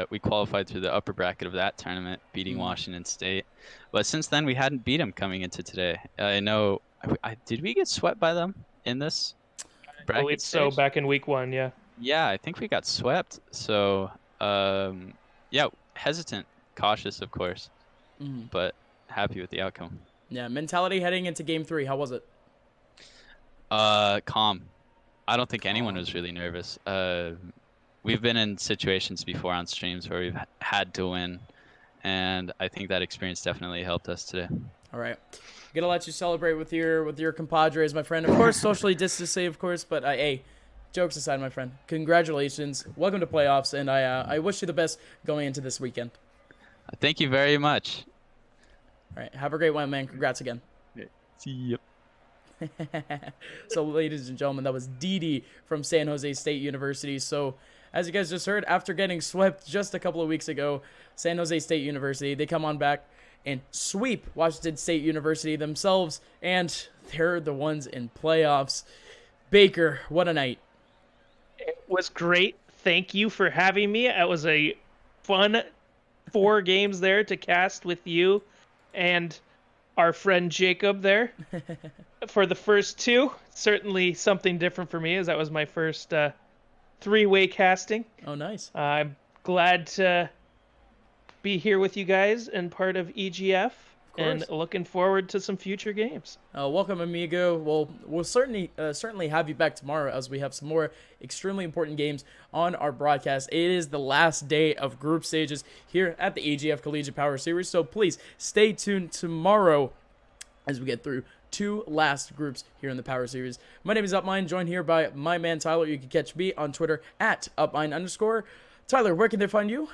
We qualified through the upper bracket of that tournament, beating Washington State. But since then, we hadn't beat them coming into today. I know. Did we get swept by them in this bracket? I believe so, back in week 1, yeah. Yeah, I think we got swept. So, yeah, hesitant, cautious, of course, but happy with the outcome. Yeah, mentality heading into game 3. How was it? Calm. I don't think anyone was really nervous. We've been in situations before on streams where we've had to win, and I think that experience definitely helped us today. All right. Gonna let you celebrate with your compadres, my friend. Of course, socially distanced, of course, but hey, jokes aside, my friend, congratulations. Welcome to playoffs, and I wish you the best going into this weekend. Thank you very much. All right. Have a great one, man. Congrats again. See you. So, ladies and gentlemen, that was Didi from San Jose State University. So, as you guys just heard, after getting swept just a couple of weeks ago, San Jose State University, they come on back and sweep Washington State University themselves, and they're the ones in playoffs. Baker, what a night. It was great. Thank you for having me. It was a fun 4 games there to cast with you and our friend Jacob there. For the first 2, certainly something different for me, as that was my first 3-way casting. Oh, nice. I'm glad to be here with you guys and part of EGF, and looking forward to some future games. Welcome, amigo. Well, we'll certainly have you back tomorrow, as we have some more extremely important games on our broadcast. It is the last day of group stages here at the EGF Collegiate Power Series, so please stay tuned tomorrow as we get through 2 last groups here in the Power Series. My name is Upmine, joined here by my man Tyler. You can catch me on Twitter at Upmine_. Tyler, where can they find you?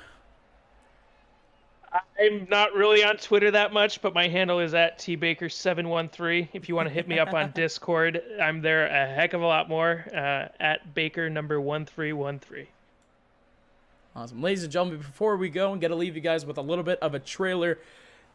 I'm not really on Twitter that much, but my handle is at tbaker713. If you want to hit me up on Discord, I'm there a heck of a lot more, at baker1313. Awesome. Ladies and gentlemen, before we go, I'm going to leave you guys with a little bit of a trailer.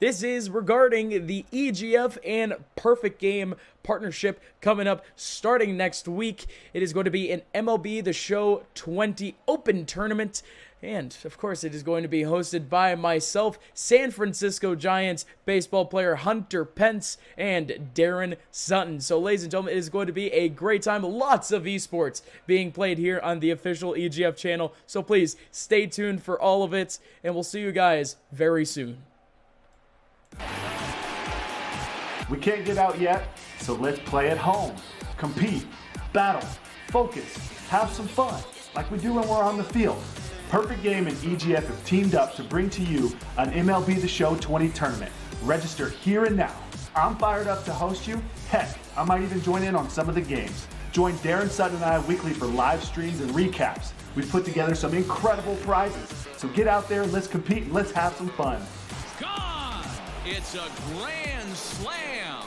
This is regarding the EGF and Perfect Game partnership coming up starting next week. It is going to be an MLB The Show 20 Open Tournament. And, of course, it is going to be hosted by myself, San Francisco Giants baseball player Hunter Pence, and Darren Sutton. So, ladies and gentlemen, it is going to be a great time. Lots of esports being played here on the official EGF channel. So, please, stay tuned for all of it, and we'll see you guys very soon. We can't get out yet, so let's play at home. Compete, battle, focus, have some fun, like we do when we're on the field. Perfect Game and EGF have teamed up to bring to you an MLB The Show 20 tournament. Register here and now. I'm fired up to host you. Heck, I might even join in on some of the games. Join Darren Sutton and I weekly for live streams and recaps. We've put together some incredible prizes. So get out there, let's compete, and let's have some fun. Gone! It's a grand slam!